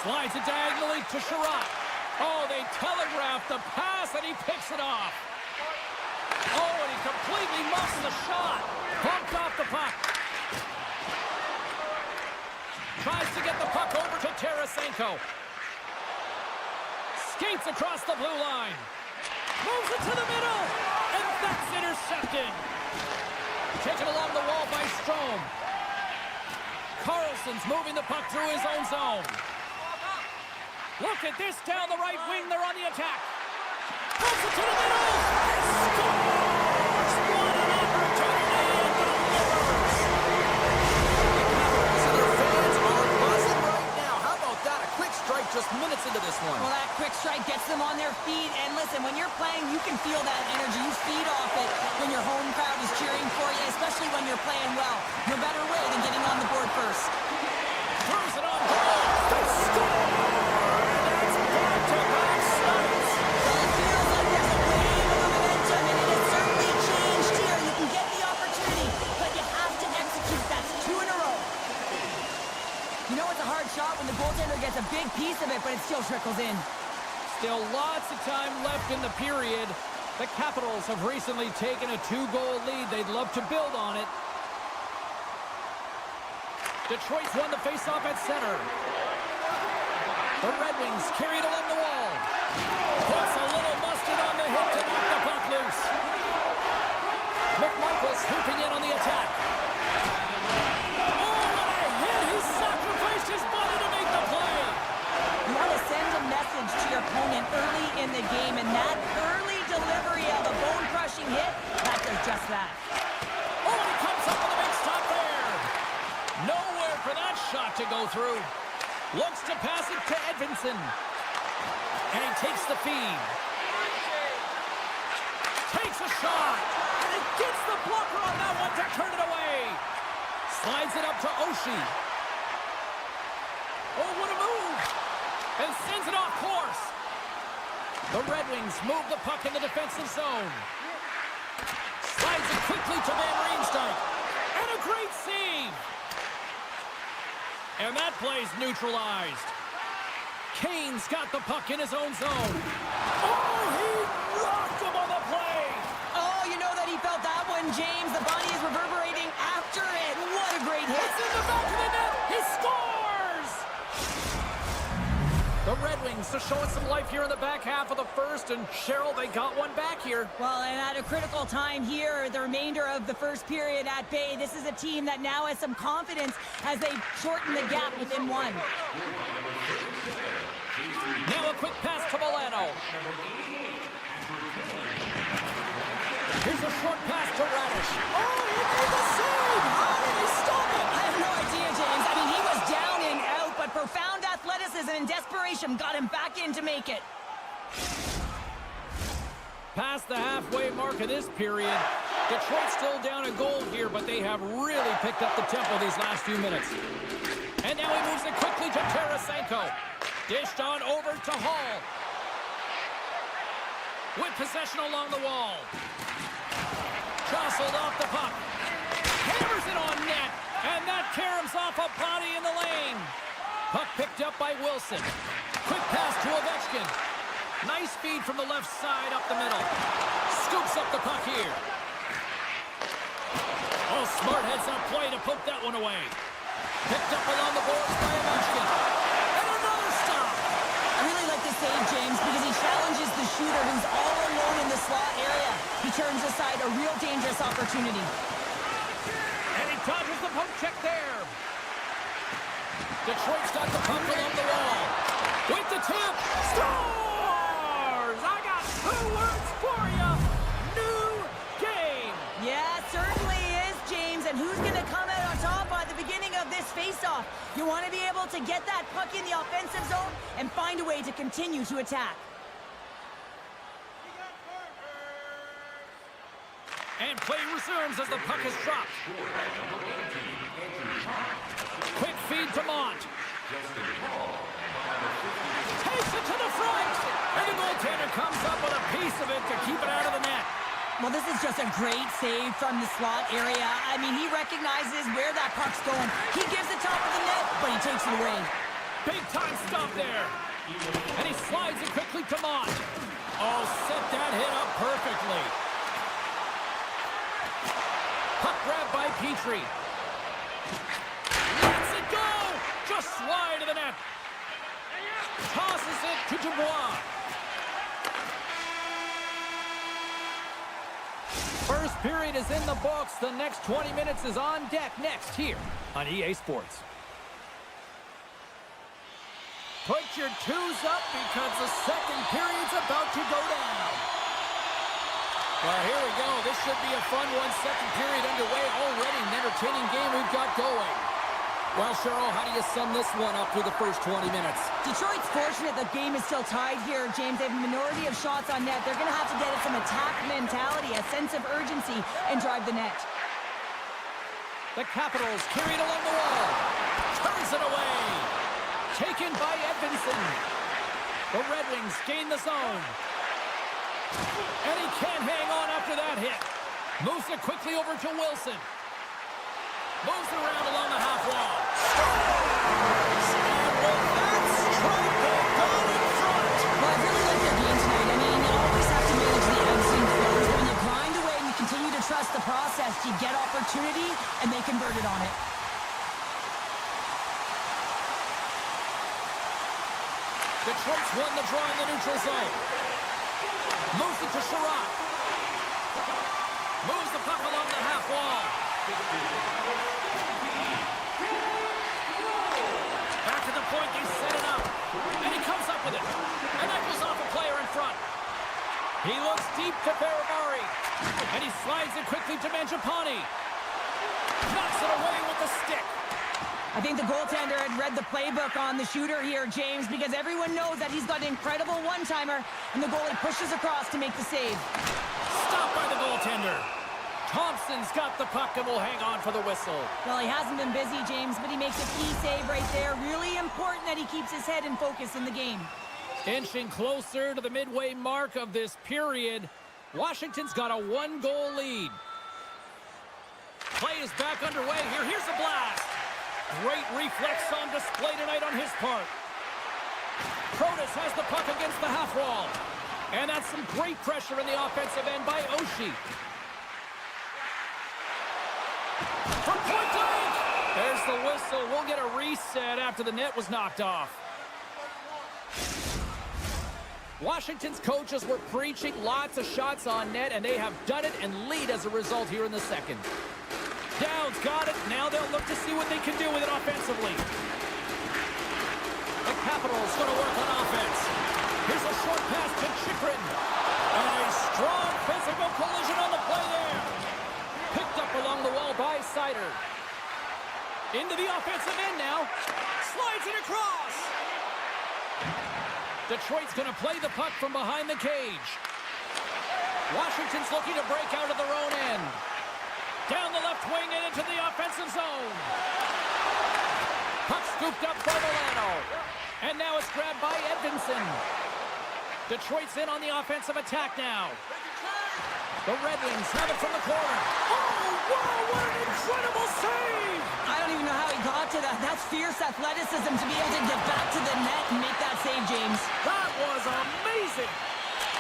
Slides it diagonally to Sherratt. Oh, they telegraphed the pass, and he picks it off. Oh, and he completely muffs the shot. Bumped off the puck. Tries to get the puck over to Tarasenko. Skates across the blue line. Moves it to the middle. And that's intercepted. Taken along the wall by Strome. Carlson's moving the puck through his own zone. Look at this down the right wing. They're on the attack. Moves it to the middle. Scores! What an opportunity and delivers. So their fans are buzzing right now. How about that? A quick strike just minutes into this one. Well, that quick strike gets them on their feet. And listen, when you're playing, you can feel that energy. You feed off it when your home crowd is cheering for you, especially when you're playing well. No better way than getting on the board first. Throws it on goal. They score! That's back-to-back starts. Well, it feels like there's a wave of momentum, and it has certainly changed here. You can get the opportunity, but you have to execute. That's 2 in a row. You know it's a hard shot when the goaltender gets a big piece of it, but it still trickles in. Still lots of time left in the period. The Capitals have recently taken a 2-goal lead. They'd love to build on it. Detroit's won the faceoff at center. The Red Wings carried along the wall. Puts a little mustard on the hip to knock the puck loose. McMichael's swooping in on the attack. Oh, what a hit! He sacrificed his body to make the play. You want to send a message to your opponent early in the game, and that early delivery of a bone-crushing hit, that does just that. Oh, and he comes up with a big stop there. Nowhere for that shot to go through. Looks to pass it to Edvinsson. And he takes the feed. Takes a shot. And he gets the blocker on that one to turn it away. Slides it up to Oshie. Oh, what a move. And sends it off course. The Red Wings move the puck in the defensive zone. Slides it quickly to Van Riemsdyk. And a great save. And that play's neutralized. Kane's got the puck in his own zone. Oh, he rocked him on the play. Oh, you know that he felt that one, James. The body is reverberating after it. What a great hit. It's in the back of the net. He scores! The Red Wings are showing some life here in the back half of the first, and Cheryl, they got one back here. Well, and at a critical time here, the remainder of the first period at bay, this is a team that now has some confidence as they shorten the gap within one. Now a quick pass to Milano. Here's a short pass to Radish. Oh, he made the save! How did he stop it? I have no idea, James. I mean, he was down and out, but profound athleticism and desperation got him back in to make it. Past the halfway mark of this period, Detroit's still down a goal here, but they have really picked up the tempo these last few minutes. And now he moves it quickly to Tarasenko. Dished on over to Hall. With possession along the wall. Jostled off the puck. Hammers it on net. And that caroms off a body in the lane. Puck picked up by Wilson. Quick pass to Ovechkin. Nice feed from the left side up the middle. Scoops up the puck here. Oh, smart heads-up play to put that one away. Picked up along the boards by Ovechkin. And another stop. I really like this save, James, because he challenges the shooter who's all alone in the slot area. He turns aside a real dangerous opportunity. And he dodges the poke check there. Detroit's got the puck along the wall. With the tip. Score! to get that puck in the offensive zone and find a way to continue to attack. And play resumes as the puck is dropped. Quick feed to Mont. Takes it to the front. And the goaltender comes up with a piece of it to keep it out of the net. Well, this is just a great save from the slot area. I mean, he recognizes where that puck's going. He gives it top of the net, but he takes it away. Big time stop there. And he slides it quickly to Mont. Oh, set that hit up perfectly. Puck grab by Petrie. Lets it go! Just wide of the net. Tosses it to Dubois. First period is in the books. The next 20 minutes is on deck next here on EA Sports. Put your twos up because the second period's about to go down. Well, here we go. This should be a fun one. Second period underway already. An entertaining game we've got going. Well, Cheryl, how do you sum this one up through the first 20 minutes? Detroit's fortunate the game is still tied here, James. They have a minority of shots on net. They're going to have to get it some attack mentality, a sense of urgency, and drive the net. The Capitals carried along the wall. Turns it away. Taken by Edvinsson. The Red Wings gain the zone. And he can't hang on after that hit. Moves it quickly over to Wilson. Moves it around along the half wall. And with that strike, they've gone in front. Well, I really like their game tonight. I mean, you always have to manage the ebbs and flows. When you grind away and you continue to trust the process, you get opportunity, and they converted on it. Detroit's won the draw in the neutral zone. Moves it to Sherratt. Moves the puck along the half wall. Back to the point, they set it up. And he comes up with it. And that goes off a player in front. He looks deep to Barabari. And he slides it quickly to Mangiapane. Knocks it away with the stick. I think the goaltender had read the playbook on the shooter here, James, because everyone knows that he's got an incredible one-timer, and the goalie pushes across to make the save. Stopped by the goaltender. Thompson's got the puck and will hang on for the whistle. Well, he hasn't been busy, James, but he makes a key save right there. Really important that he keeps his head in focus in the game. Inching closer to the midway mark of this period, Washington's got a one-goal lead. Play is back underway here. Here's a blast. Great reflex on display tonight on his part. Protas has the puck against the half wall. And that's some great pressure in the offensive end by Oshie. From point blank! There's the whistle. We'll get a reset after the net was knocked off. Washington's coaches were preaching lots of shots on net, and they have done it and lead as a result here in the second. Downs got it. Now they'll look to see what they can do with it offensively. The Capitals going to work on offense. Here's a short pass to Chychrun. And a strong physical collision on the play there. Picked up along the wall by Seider. Into the offensive end now. Slides it across. Detroit's going to play the puck from behind the cage. Washington's looking to break out of their own end. Down the left wing and into the offensive zone. Puck scooped up by Milano. And now it's grabbed by Edvinsson. Detroit's in on the offensive attack now. The Red Wings have it from the corner. Oh, wow, what an incredible save! I don't even know how he got to that. That's fierce athleticism to be able to get back to the net and make that save, James. That was amazing!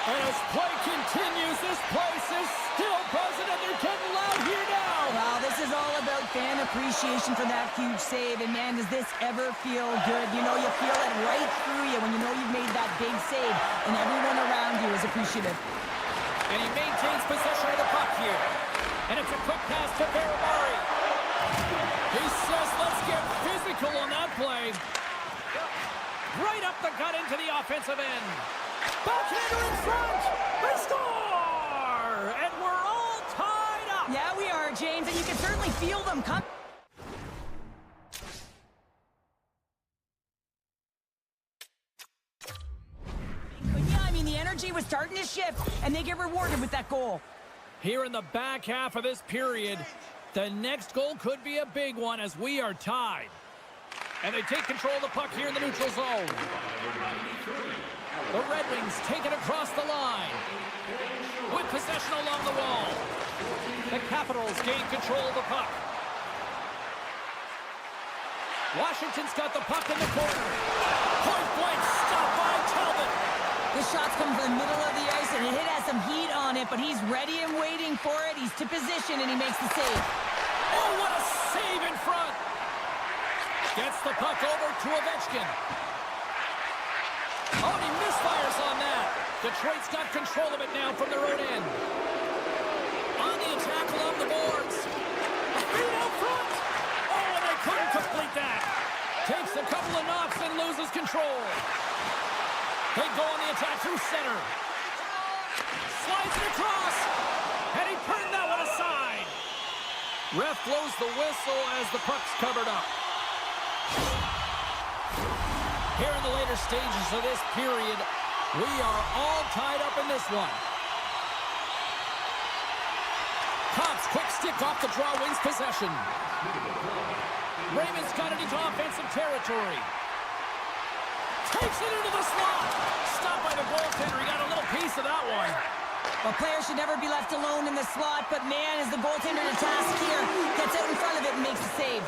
And as play continues, this place is still buzzing and they're getting loud here now! Wow, this is all about fan appreciation for that huge save. And man, does this ever feel good? You know, you feel it right through you when you know you've made that big save and everyone around you is appreciative. And he maintains possession of the puck here. And it's a quick pass to Barabari. He says, let's get physical on that play. Right up the gut into the offensive end. Backhander in front. They score! And we're all tied up. Yeah, we are, James, and you can certainly feel them coming. energy was starting to shift, and they get rewarded with that goal. Here in the back half of this period, the next goal could be a big one as we are tied. And they take control of the puck here in the neutral zone. The Red Wings take it across the line. With possession along the wall. The Capitals gain control of the puck. Washington's got the puck in the corner. Point blank stop by Talbot. The shots come from the middle of the ice, and it has some heat on it, but he's ready and waiting for it. He's to position, and he makes the save. Oh, what a save in front. Gets the puck over to Ovechkin. Oh, and he misfires on that. Detroit's got control of it now from their own end. On the attack along the boards. Feet out front. Oh, and they couldn't complete that. Takes a couple of knocks and loses control. They go on the attack through center. Slides it across. And he turned that one aside. Ref blows the whistle as the puck's covered up. Here in the later stages of this period, we are all tied up in this one. Cops, quick stick off the draw, wins possession. Raymond's got it into offensive territory. Takes it into the slot. Stopped by the goaltender. He got a little piece of that one. A player should never be left alone in the slot, but man, is the goaltender to task here. Gets out in front of it and makes the save.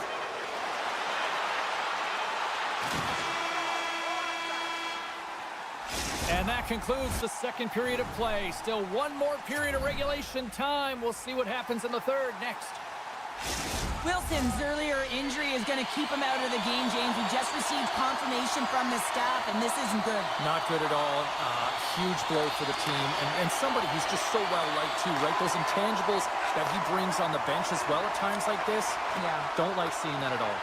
And that concludes the second period of play. Still one more period of regulation time. We'll see what happens in the third next. Wilson's earlier injury is going to keep him out of the game, James. We just received confirmation from the staff, and this isn't good. Not good at all. Huge blow for the team. And somebody who's just so well-liked, too, right? Those intangibles that he brings on the bench as well at times like this. Yeah. Don't like seeing that at all.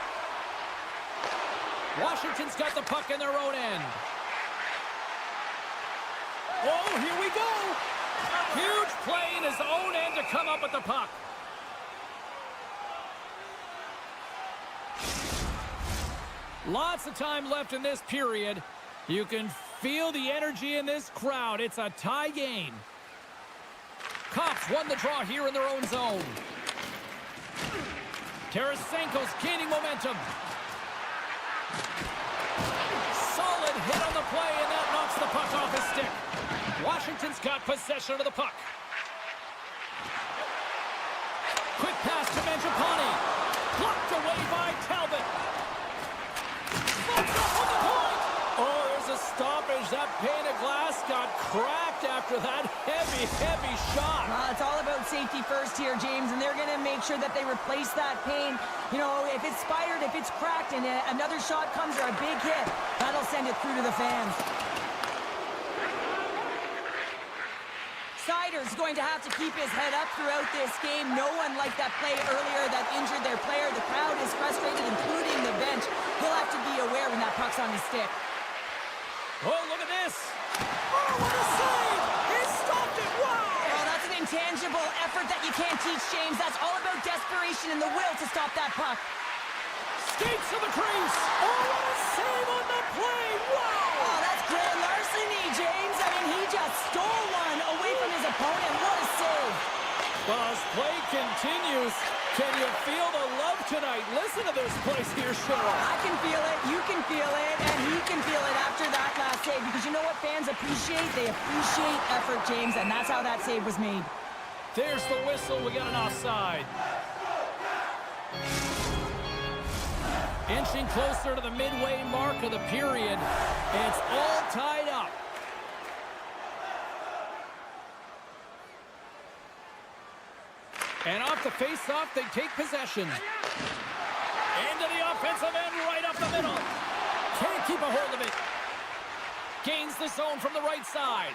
Washington's got the puck in their own end. Oh, here we go. Huge play in his own end to come up with the puck. Lots of time left in this period. You can feel the energy in this crowd. It's a tie game. Cops won the draw here in their own zone. Tarasenko's gaining momentum. Solid hit on the play, and that knocks the puck off his stick. Washington's got possession of the puck. Quick pass to Mangiapane. Blocked away by Talbot. Smokes up on the point. Oh, there's a stoppage. That pane of glass got cracked after that heavy, heavy shot. Well, it's all about safety first here, James, and they're going to make sure that they replace that pane. You know, if it's spired, if it's cracked, and another shot comes or a big hit, that'll send it through to the fans. Sider's going to have to keep his head up throughout this game. No one liked that play earlier that injured their player. The crowd is frustrated, including the bench. He'll have to be aware when that puck's on his stick. Oh, look at this. Oh, what a save! He stopped it! Wow! Oh, that's an intangible effort that you can't teach, James. That's all about desperation and the will to stop that puck. Skates to the crease. Oh, what a save on the play! Wow! Oh, that's grand larceny, James. I mean, he just stole one away from his opponent. What a save. Well, as play continues, can you feel the love tonight? Listen to this place here, Cheryl. I can feel it, you can feel it, and he can feel it after that last save. Because you know what fans appreciate? They appreciate effort, James, and that's how that save was made. There's the whistle. We got an offside. Inching closer to the midway mark of the period. It's all tied up. And off the face-off, they take possession. Into the offensive end, right up the middle. Can't keep a hold of it. Gains the zone from the right side.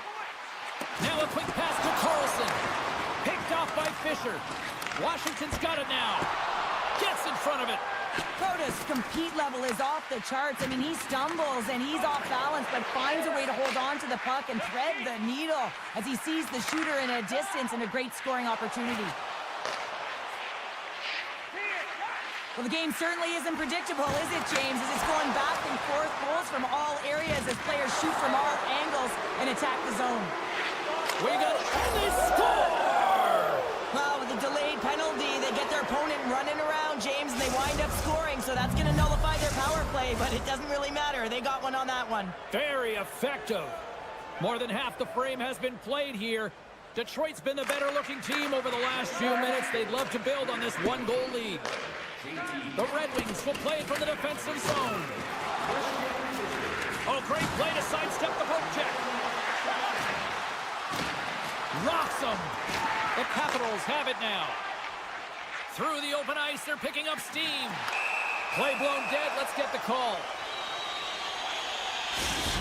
Now a quick pass to Carlson. Picked off by Fisher. Washington's got it now. Gets in front of it. Coda's compete level is off the charts. I mean, he stumbles and he's off balance, but finds a way to hold on to the puck and thread the needle as he sees the shooter in a distance and a great scoring opportunity. Well, the game certainly isn't predictable, is it, James? As it's going back and forth, goals from all areas as players shoot from all angles and attack the zone. We got it, and they score! Well, with a delayed penalty, they get their opponent running around, James, and they wind up scoring, so that's going to nullify their power play, but it doesn't really matter. They got one on that one. Very effective. More than half the frame has been played here. Detroit's been the better-looking team over the last few minutes. They'd love to build on this one-goal lead. The Red Wings will play from the defensive zone. Oh, great play to sidestep the poke check. Rocks them. The Capitals have it now. Through the open ice, they're picking up steam. Play blown dead. Let's get the call.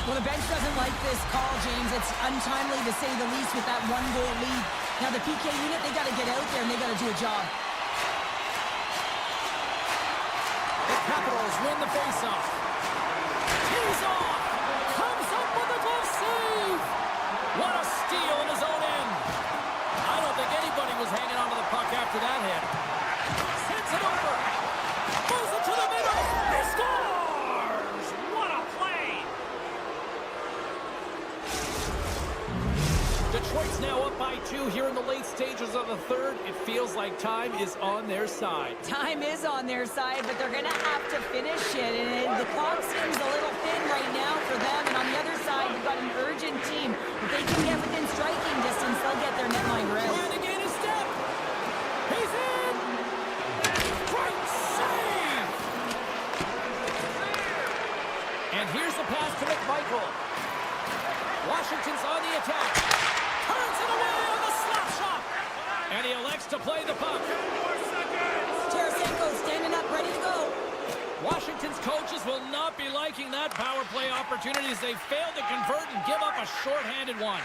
Well, the bench doesn't like this call, James. It's untimely to say the least with that one-goal lead. Now, the PK unit, they got to get out there and they got to do a job. The Capitals win the faceoff. Tees off. Comes up with a glove save. What a steal in his own end. I don't think anybody was hanging onto the puck after that hit. Sends it over. Moves it to the middle. He scores. What a play. Detroit's now up by 2 here in the late stages of the third. It feels like time is on their side. Time is on their side, but they're going to have to finish it. And the clock seems a little thin right now for them. And on the other side, you've got an urgent team. If they can get within striking distance, they'll get their netminder out. Trying to gain a step. He's in. Great save. And here's the pass to McMichael. Washington's on the attack. Turns it away on the slap shot. And he elects to play the puck. 10 more seconds. Tarasenko standing up, ready to go. Washington's coaches will not be liking that power play opportunity as they fail to convert and give up a shorthanded one.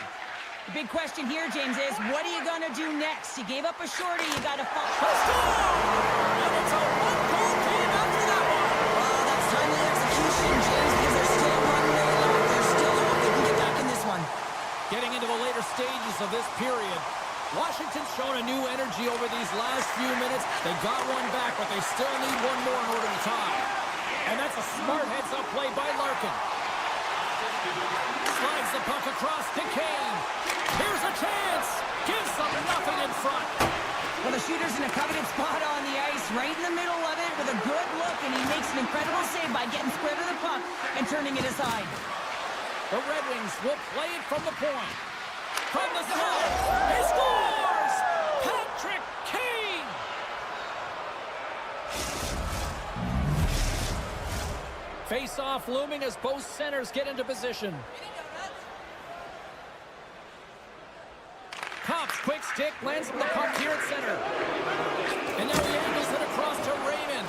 The big question here, James, is what are you going to do next? You gave up a shorty, you got to follow. Let's go! And it's a one-goal game after that one. Oh, that's timely execution, James, because they're still running their line. There's still hope they can get back in this one. Getting into the later stages of this period, Washington's shown a new energy over these last few minutes. They got one back, but they still need one more in order to tie. And that's a smart heads-up play by Larkin. Slides the puck across to Kane. Here's a chance. Gives them nothing in front. Well, the shooter's in a coveted spot on the ice, right in the middle of it with a good look, and he makes an incredible save by getting square to the puck and turning it aside. The Red Wings will play it from the point. From the side. He scores! Patrick Kane! Face-off looming as both centers get into position. Cops, quick stick, lands from the puck here at center. And now he angles it across to Raymond.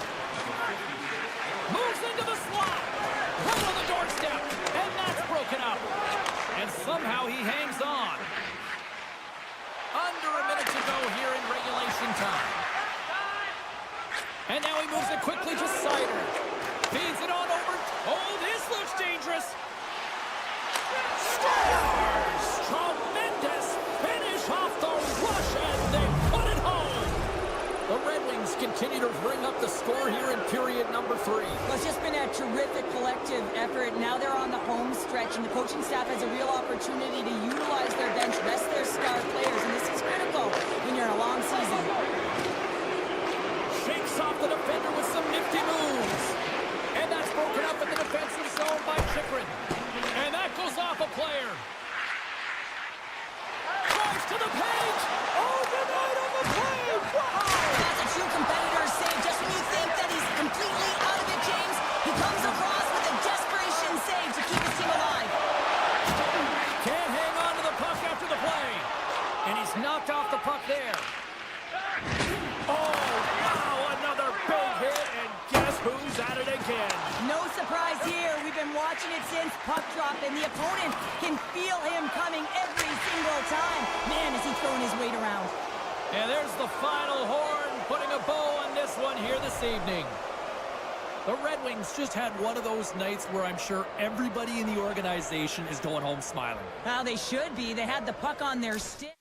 Moves into the slot. Right on the doorstep. And that's broken up. And somehow he hangs on. Under a minute to go here in regulation time. And now he moves it quickly to Sider. Feeds it on over. Oh, this looks dangerous. Scores! Tremendous finish off the rush, and they put it home. The Red Wings continue to bring up the score here in period number 3. Well, it's just been a terrific collective effort. Now they're on the home stretch, and the coaching staff has a real opportunity to utilize their bench, rest their star players, and this is critical when you're in a long season. Shakes off the defender with some nifty moves. And that's broken up in the defensive zone by Chychrun. And that goes off a player. Drives to the page. Oh, denied on the play. Wow. That's a true competitor's save. Just when you think that he's completely out of it, James, he comes across with a desperation save to keep his team alive. Can't hang on to the puck after the play. And he's knocked off the puck there. Oh, wow, another big hit, and guess who's at it again? No surprise here. We've been watching it since puck drop, and the opponent can feel him coming every single time. Man, is he throwing his weight around. And there's the final horn, putting a bow on this one here this evening. The Red Wings just had one of those nights where I'm sure everybody in the organization is going home smiling. Well, they should be. They had the puck on their stick.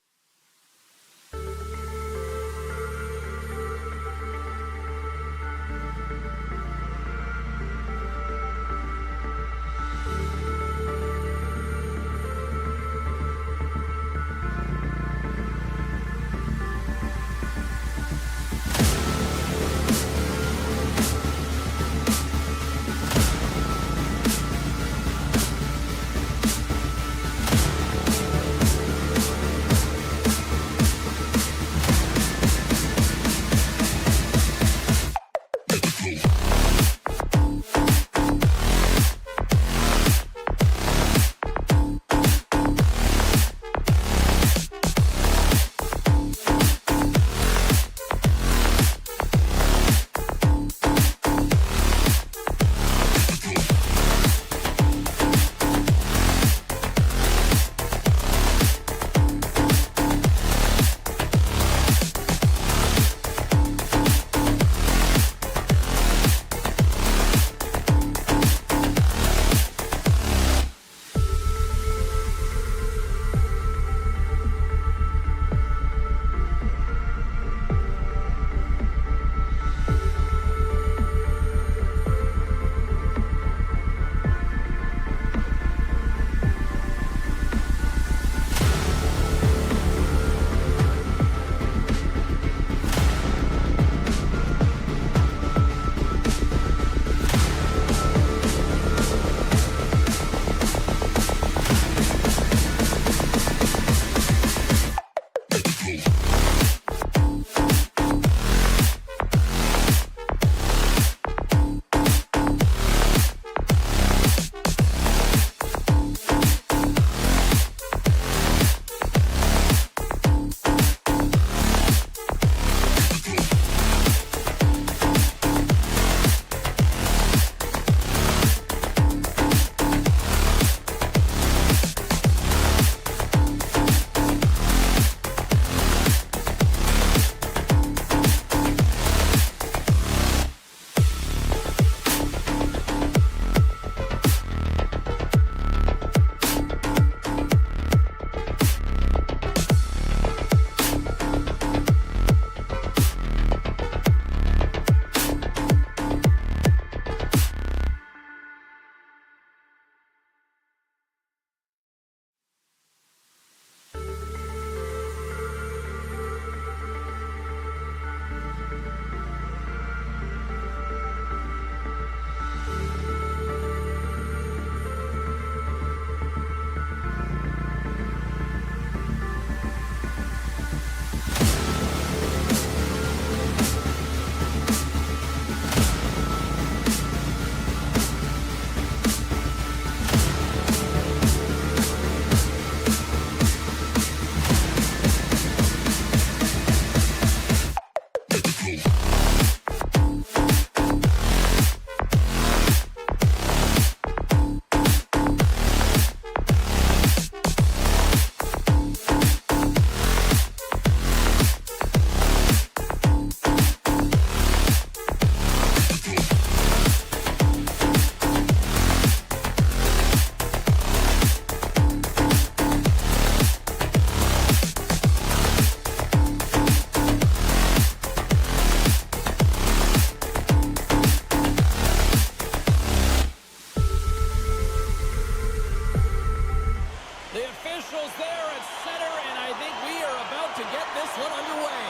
officials there at center, and I think we are about to get this one underway.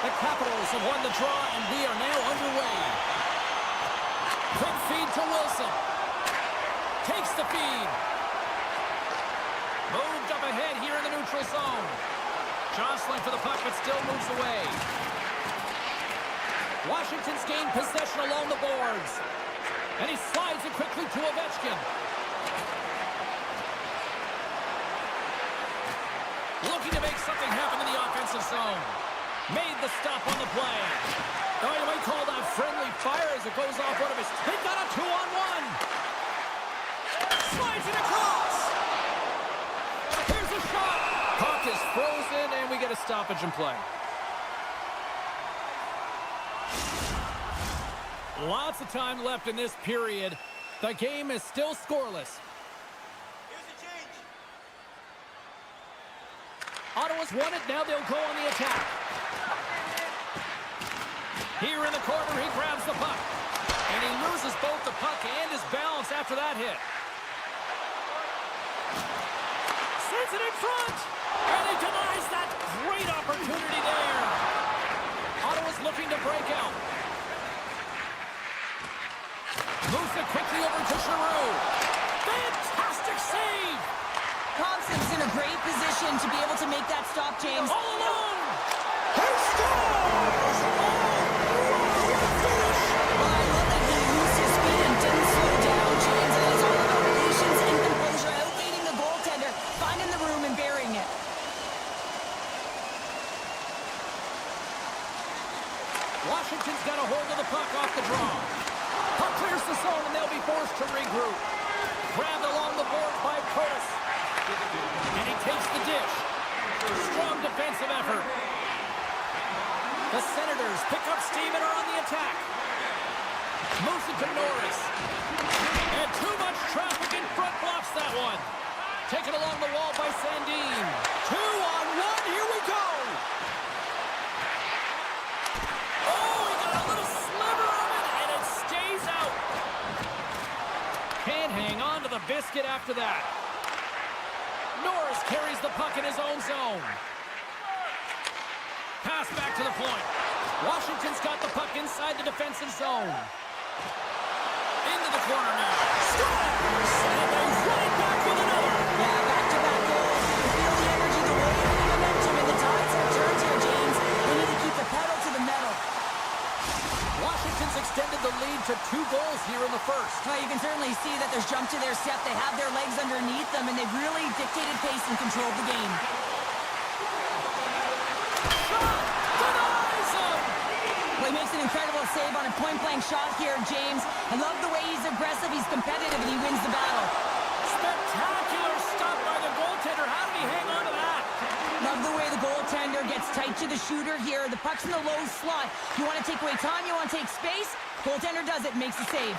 The Capitals have won the draw, and we are now underway. Quick feed to Wilson. Takes the feed. Moved up ahead here in the neutral zone. Jostling for the puck, but still moves away. Washington's gained possession along the boards. And he slides it quickly to Ovechkin. Looking to make something happen in the offensive zone. Made the stop on the play. Oh, you might call that friendly fire as it goes off one of his... They got a 2-on-1. Slides it across. Here's a shot. Puck is frozen, and we get a stoppage in play. Lots of time left in this period. The game is still scoreless. Here's a change. Ottawa's won it. Now they'll go on the attack. Here in the corner, he grabs the puck. And he loses both the puck and his balance after that hit. Sends it in front. And he denies that great opportunity there. Ottawa's looking to break out. Moves it quickly over to Giroux. Fantastic save. Thompson's in a great position to be able to make that stop, James. All alone. He scores! Well, I love that he used his speed and didn't slow down, James. And it's all about patience and composure, outweighing the goaltender, finding the room and burying it. Washington's got a hold of the puck off the draw. Puck clears the zone, and they'll be forced to regroup. Grabbed along the board by Curtis. And he takes the dish. Strong defensive effort. The Senators pick up steam and are on the attack. Moves it to Norris. And too much traffic in front blocks that one. Taken along the wall by Sandin. 2-on-1, here we go. Oh, he got a little sliver of it, and it stays out. Can't hang on to the biscuit after that. Norris carries the puck in his own zone. Pass back to the point. Washington's got the puck inside the defensive zone. Into the corner now. Scores! And they run it back with another. Yeah, back-to-back goals. You can feel the energy, the wave, the momentum, and the tides have turned here, James. They need to keep the pedal to the metal. Washington's extended the lead to 2 goals here in the first. Well, you can certainly see that there's jump to their step. They have their legs underneath them, and they've really dictated pace and controlled the game. Shot! Denies him! Well, he makes an incredible save on a point-blank shot here, James. I love the way he's aggressive, he's competitive, and he wins the battle. Spectacular stop by the goaltender. How did he hang on to that? Love the way the goaltender gets tight to the shooter here. The puck's in the low slot. You want to take away time, you want to take space. Goaltender does it, makes the save.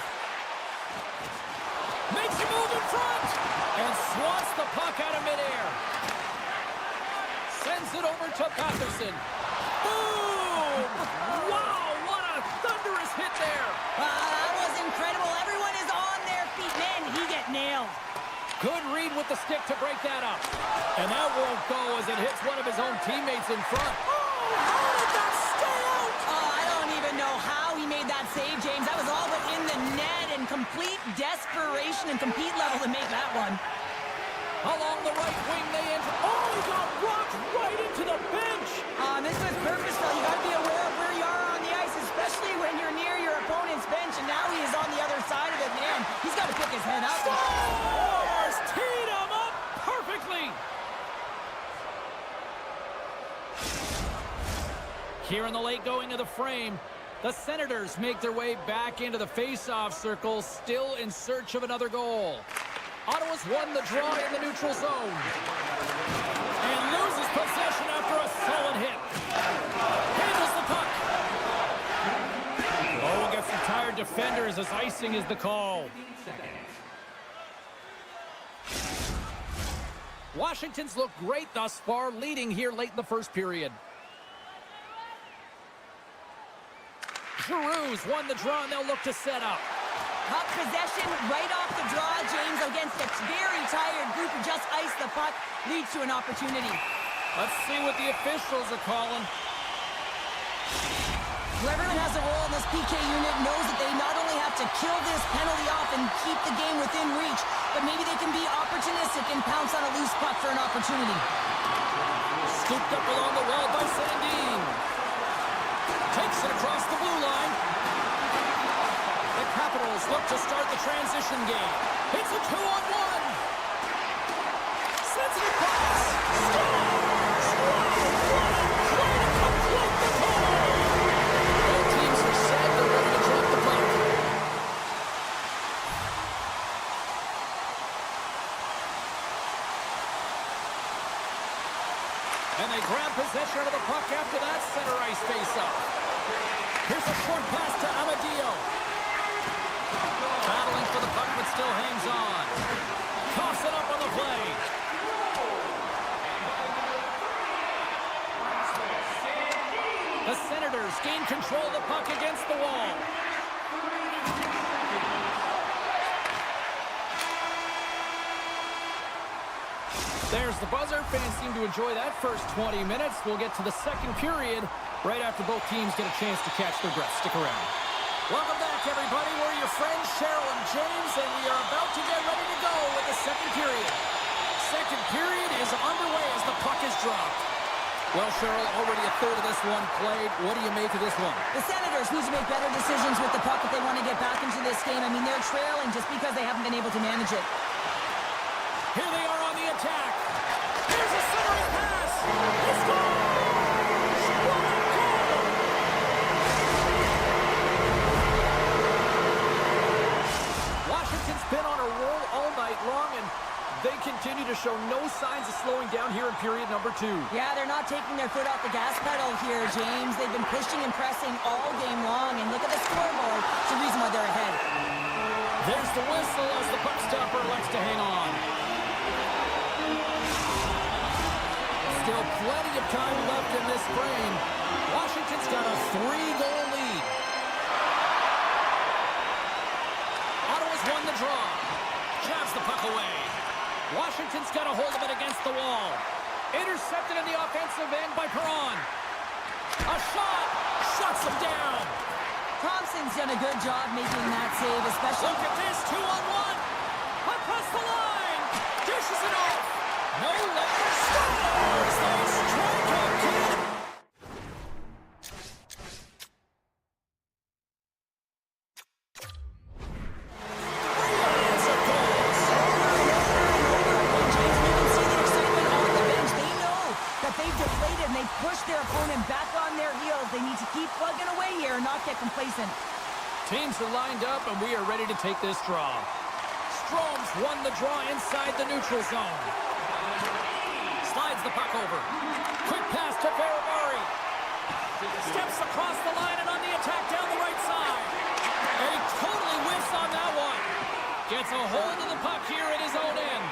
Makes a move in front. And swats the puck out of midair. Sends it over to Patterson. Boom! Wow, what a thunderous hit there. That was incredible. Everyone is on their feet. Man, he get nailed. Good read with the stick to break that up. And that won't go as it hits one of his own teammates in front. Oh, how did that stay out? Oh, I don't even know how he made that save, James. That was all but in the net and complete desperation and compete level to make that one. Along the right wing they enter. Oh, he got rocked right into the bench. This was purposeful. You got to be aware of where you are on the ice, especially when you're near your opponent's bench, and now he is on the other side of it. Man, he's got to pick his head up. Scores! Teed him up perfectly. Here in the late going of the frame, the Senators make their way back into the face-off circle, still in search of another goal. Ottawa's won the draw in the neutral zone. And loses possession after a solid hit. Handles the puck. Oh, gets some tired defenders as icing is the call. Washington's looked great thus far, leading here late in the first period. Giroux's won the draw, and they'll look to set up. Puck possession right off the draw, James, against a very tired group who just iced the puck, leads to an opportunity. Let's see what the officials are calling. Whoever has a role in this PK unit knows that they not only have to kill this penalty off and keep the game within reach, but maybe they can be opportunistic and pounce on a loose puck for an opportunity. Scooped up along the wall by Sandin. Takes it across the blue line. The Capitals look to start the transition game. It's a 2-on-1. Sends it across. Scores! What a play to complete the goal! Both teams are set. They're ready to drop the puck. And they grab possession of the puck after that center ice face-up. Here's a short pass to Amadio. Battling for the puck, but still hangs on. Toss it up on the play. The Senators gain control of the puck against the wall. There's the buzzer. Fans seem to enjoy that first 20 minutes. We'll get to the second period right after both teams get a chance to catch their breath. Stick around. Welcome back, everybody. We're your friends, Cheryl and James, and we are about to get ready to go with the second period. Second period is underway as the puck is dropped. Well, Cheryl, already a third of this one played. What do you make of this one? The Senators need to make better decisions with the puck if they want to get back into this game. I mean, they're trailing just because they haven't been able to manage it. Here they are on the attack. Here's a centering pass. He scores! What a goal! Washington's been on a roll all night long, and they continue to show no signs of slowing down here in period number 2. Yeah, they're not taking their foot off the gas pedal here, James. They've been pushing and pressing all game long, and look at the scoreboard. It's the reason why they're ahead. There's the whistle as the puck stopper elects to hang on. Still plenty of time left in this frame. Washington's got a 3-goal lead. Ottawa's won the draw. Jabs the puck away. Washington's got a hold of it against the wall. Intercepted in the offensive end by Perron. A shot. Shuts him down. Thompson's done a good job making that save, especially... Look at this. 2-on-1. Across the line. Dishes it off. No legs. Scores! They strike again. Unanswered goals. James, you can see the excitement on the bench. They know that they've deflated and they've pushed their opponent back on their heels. They need to keep plugging away here and not get complacent. Teams are lined up, and we are ready to take this draw. Strome's won the draw inside the neutral zone. Slides the puck over. Quick pass to Ferravari. Steps across the line and on the attack down the right side. And he totally whiffs on that one. Gets a hold of the puck here at his own end.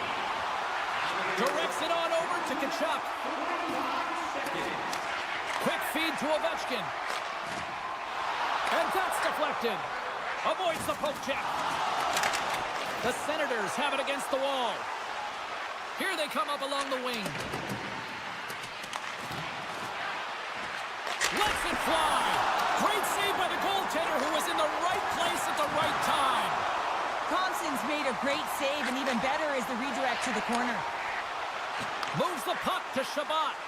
Directs it on over to Tkachuk. Quick feed to Ovechkin. And that's deflected. Avoids the poke check. The Senators have it against the wall. Here they come up along the wing. Lets it fly. Great save by the goaltender who was in the right place at the right time. Thompson's made a great save, and even better is the redirect to the corner. Moves the puck to Shabbat.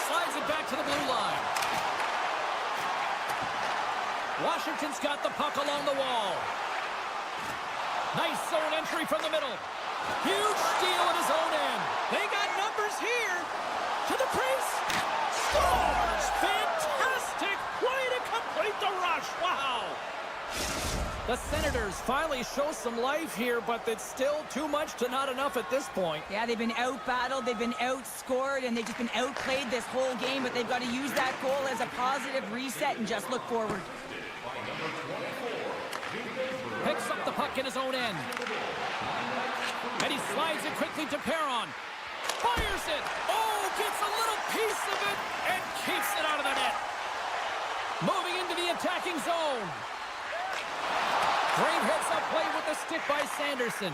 Slides it back to the blue line. Washington's got the puck along the wall. Nice zone entry from the middle. Huge steal at his own end. They got numbers here. To the crease. Scores! Fantastic way to complete the rush. Wow! The Senators finally show some life here, but it's still too much to not enough at this point. Yeah, they've been out-battled, they've been outscored, and they've just been outplayed this whole game, but they've got to use that goal as a positive reset and just look forward. Picks up the puck in his own end. And he slides it quickly to Perron. Fires it. Oh, gets a little piece of it and keeps it out of the net. Moving into the attacking zone. Great heads-up play with the stick by Sanderson.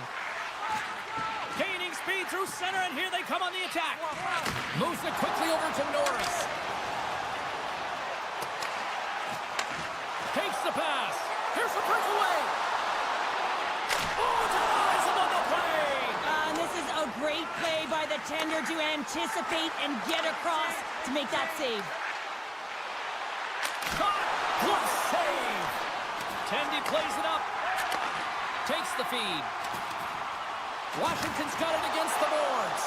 Gaining speed through center, and here they come on the attack. Moves it quickly over to Norris. Takes the pass. Here's the breakaway. Oh, denies him on the play. And this is a great play by the tender to anticipate and get across to make that save. What save! Tendy plays it up. Takes the feed. Washington's got it against the boards.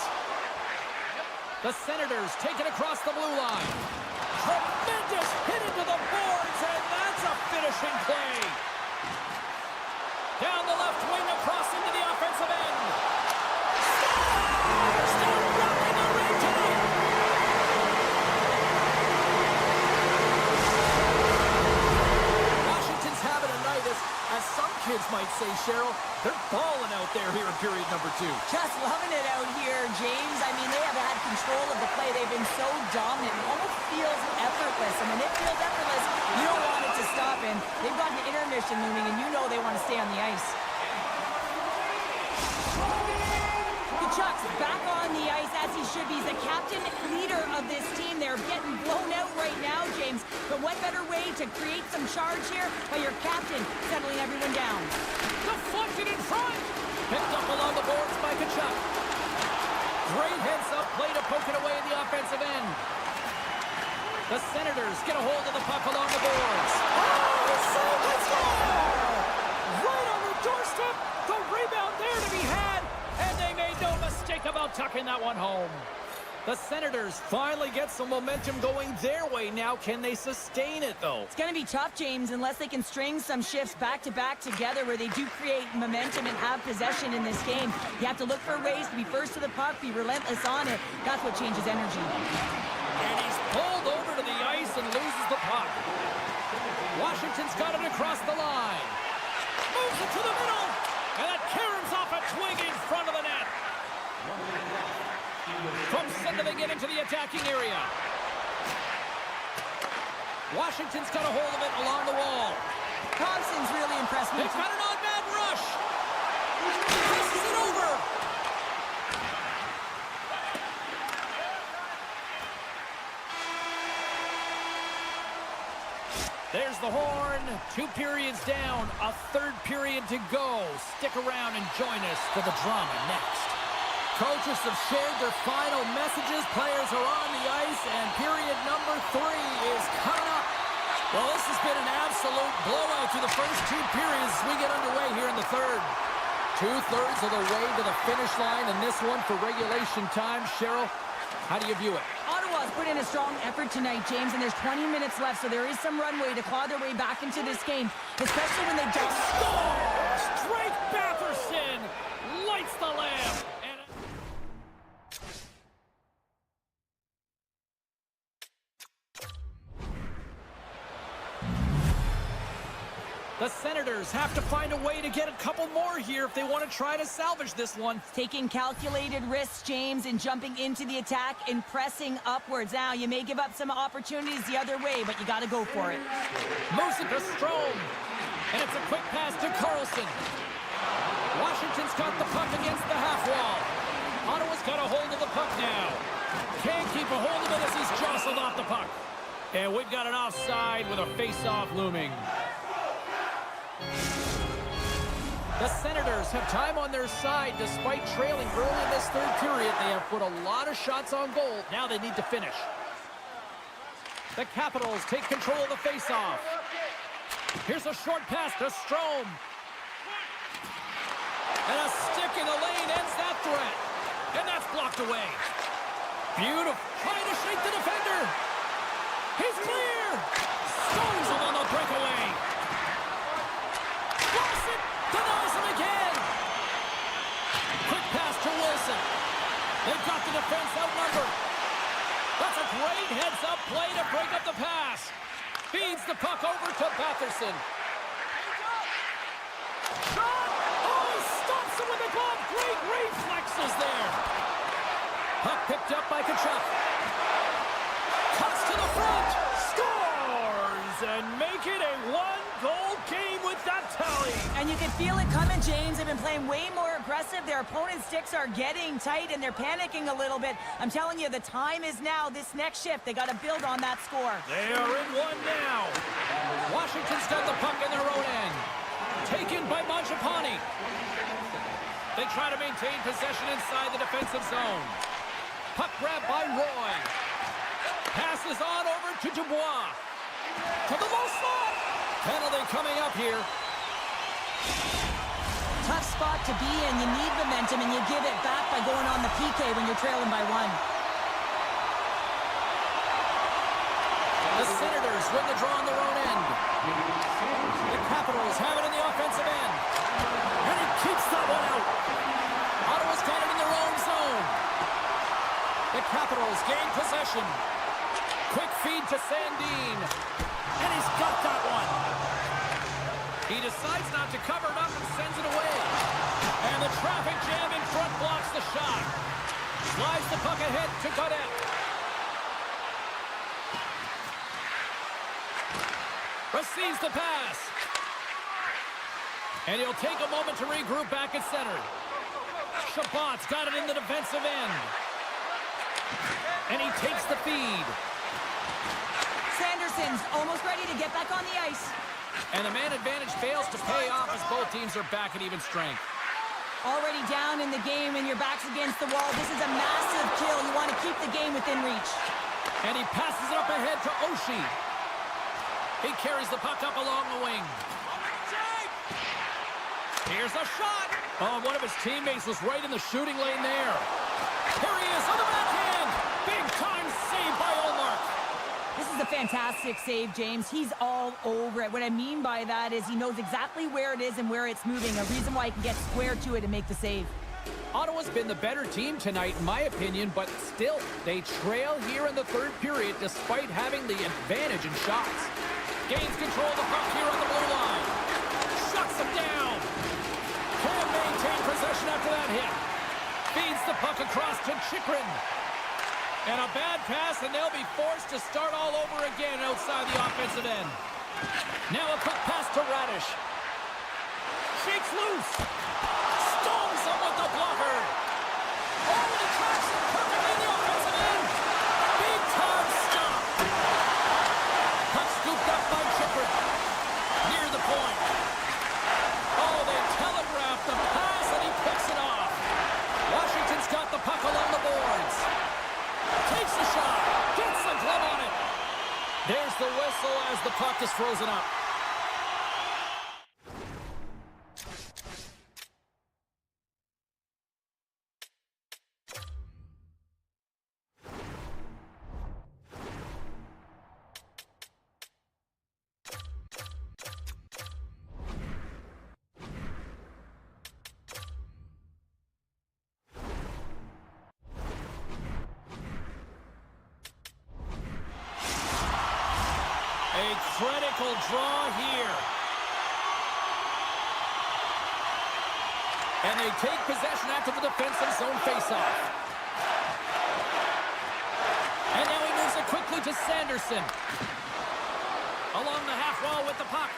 The Senators take it across the blue line. Tremendous hit into the boards, and that's a finishing play. Down the left wing, across into the offensive end. Scores! They're rocking the ring tonight. Washington's having a night, as some kids might say, Cheryl. They're balling out there here in period number 2. Just loving it out here, James. I mean, they have had control of the play. They've been so dominant. It almost feels effortless. And when it feels effortless, you don't want it to stop. And they've got an intermission looming, and you know they want to stay on the ice. Kachuk's back on the ice as he should be. He's the captain, leader of this team. They're getting blown out right now, James. But what better way to create some charge here by your captain settling everyone down? Deflected in front. Picked up along the boards by Kachuk. Great heads-up play to poke it away in the offensive end. The Senators get a hold of the puck along the boards. Oh, let's go! Right on the doorstep. The rebound there to be had. And they made no mistake about tucking that one home. The Senators finally get some momentum going their way now. Can they sustain it, though? It's going to be tough, James, unless they can string some shifts back-to-back together where they do create momentum and have possession in this game. You have to look for ways to be first to the puck, be relentless on it. That's what changes energy. And he's pulled over to the ice and loses the puck. Washington's got it across the line. Moves it to the middle. And that caroms off a twig in front of the net. From center they get into the attacking area. Washington's got a hold of it along the wall. Thompson's really impressed me. They've got an on-man rush. Passes it over. There's the horn. 2 periods down. A 3rd period to go. Stick around and join us for the drama next. Coaches have shared their final messages. Players are on the ice, and period number 3 is coming up. Well, this has been an absolute blowout through the first 2 periods as we get underway here in the 3rd. 2/3 of the way to the finish line, and this one for regulation time. Cheryl, how do you view it? Ottawa's put in a strong effort tonight, James, and there's 20 minutes left, so there is some runway to claw their way back into this game, especially when they just Scores! Drake Batherson lights the lamp. The Senators have to find a way to get a couple more here if they want to try to salvage this one. taking calculated risks, James, and jumping into the attack and pressing upwards. Now, you may give up some opportunities the other way, but you got to go for it. Moves it to Strome. And it's a quick pass to Carlson. Washington's got the puck against the half wall. Ottawa's got a hold of the puck now. Can't keep a hold of it as he's jostled off the puck. And we've got an offside with a face-off looming. The Senators have time on their side despite trailing early in this 3rd period. They have put a lot of shots on goal. Now they need to finish. The Capitals take control of the face-off. Here's a short pass to Strome. And a stick in the lane ends that threat. And that's blocked away. Beautiful. Trying to shake the defender. He's clear. Stones him on the breakaway. Lawson denies him again. Quick pass to Wilson. They've got the defense outnumbered. That's a great heads-up play to break up the pass. Feeds the puck over to Batherson. Shot! Oh, he stops him with the glove. Great reflexes there. Puck picked up by Kachuk. Cuts to the front. Scores! And tally. And you can feel it coming, James. They've been playing way more aggressive. Their opponent's sticks are getting tight, and they're panicking a little bit. I'm telling you, the time is now. This next shift, they got to build on that score. They are in one now. Washington's got the puck in their own end. Taken by MaakY. They try to maintain possession inside the defensive zone. Puck grab by Roy. Passes on over to Dubois. To the low slot. Penalty coming up here. Tough spot to be in. You need momentum, and you give it back by going on the PK when you're trailing by 1. The Senators win the draw on their own end. The Capitals have it in the offensive end. And he keeps that one out. Ottawa's got it in their own zone. The Capitals gain possession. Quick feed to Sandin. And he's got that one. He decides not to cover it up and sends it away. And the traffic jam in front blocks the shot. Slides the puck ahead to Godet. Receives the pass. And he'll take a moment to regroup back at center. Chabot's got it in the defensive end. And he takes the feed. Sanderson's almost ready to get back on the ice. And the man advantage fails to pay off as both teams are back at even strength. Already down in the game and your back's against the wall. This is a massive kill. You want to keep the game within reach. And he passes it up ahead to Oshie. He carries the puck up along the wing. Here's a shot. Oh, one of his teammates was right in the shooting lane there. Here he is on the backhand. Big time save by Ullmark. This is a fantastic save, James. He's all over it. What I mean by that is he knows exactly where it is and where it's moving. A reason why he can get square to it and make the save. Ottawa's been the better team tonight, in my opinion, but still, they trail here in the third period despite having the advantage in shots. Gains control of the puck here on the blue line. Shuts him down. Can't maintain possession after that hit. Feeds the puck across to Chychrun. And a bad pass, and they'll be forced to start all over again outside the offensive end. Now a quick pass to Radish. Shakes loose. Stones him with the blocker. Oh, and he tracks him perfectly in the offensive end. Big time stop. Puck scooped up by Chychrun. Near the point. Oh, they telegraphed the pass, and he picks it off. Washington's got the puck along the boards. Takes the shot. Gets the glove on it. There's the whistle as the puck is frozen up. A critical draw here. And they take possession after the defensive zone faceoff. And now he moves it quickly to Sanderson. Along the half wall with the puck.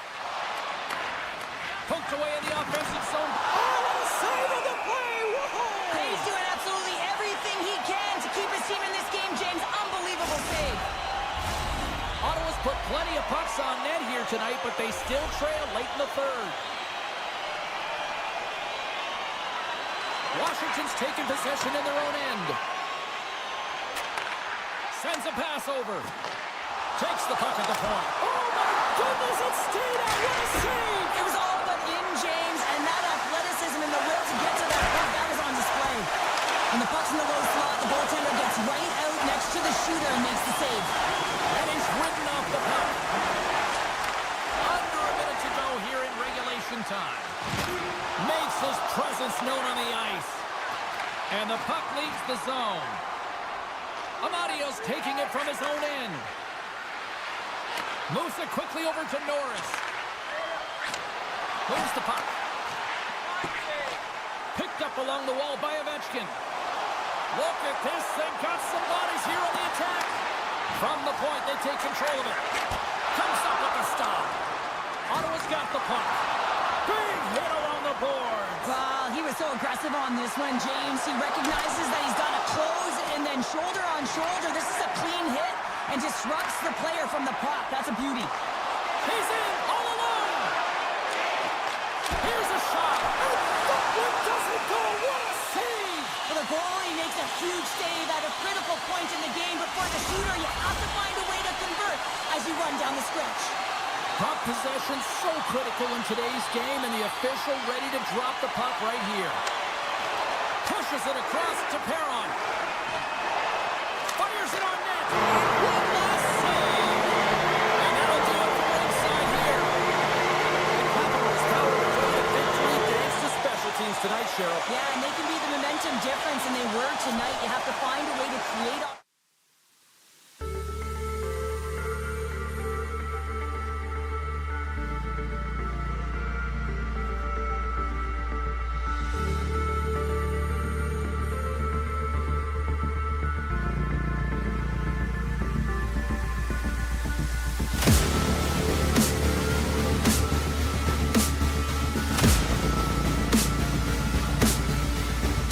Poked away in the offensive zone. Oh, what a save of the play! Whoa! He's doing absolutely everything he can to keep his team in this game, James. Unbelievable save. Ottawa's put plenty of pucks on net here tonight, but they still trail late in the third. Washington's taking possession in their own end. Sends a pass over. Takes the puck at the point. Oh, my goodness, it stayed out. What a save! It was all but in, James, and that athleticism and the will to get to that puck, that was on display. When the puck's in the low slot, the goaltender gets right out next to the shooter and makes the save. And he's ridden off the puck. Under a minute to go here in regulation time. Makes his presence known on the ice. And the puck leaves the zone. Amadio's taking it from his own end. Moves it quickly over to Norris. Moves the puck. Picked up along the wall by Ovechkin. Look at this. They've got some bodies here on the attack. From the point, they take control of it. Comes up with a stop. Ottawa's got the puck. Big hit along the boards. Well, he was so aggressive on this one, James. He recognizes that he's got to close and then shoulder on shoulder. This is a clean hit and disrupts the player from the puck. That's a beauty. He's in all alone. Here's a shot. And that one doesn't go. What a save. Well, the goalie makes a huge save at a critical point in the game, but for the shooter, you have to find a way to convert as you run down the stretch. Puck possession so critical in today's game, and the official ready to drop the puck right here. Pushes it across to Perron. Fires it on net. One last save. And that'll do it for ringside here. The Capitals power play a victory thanks to special teams tonight, Cheryl. Yeah, and they can be the momentum difference, and they were tonight. You have to find a way to create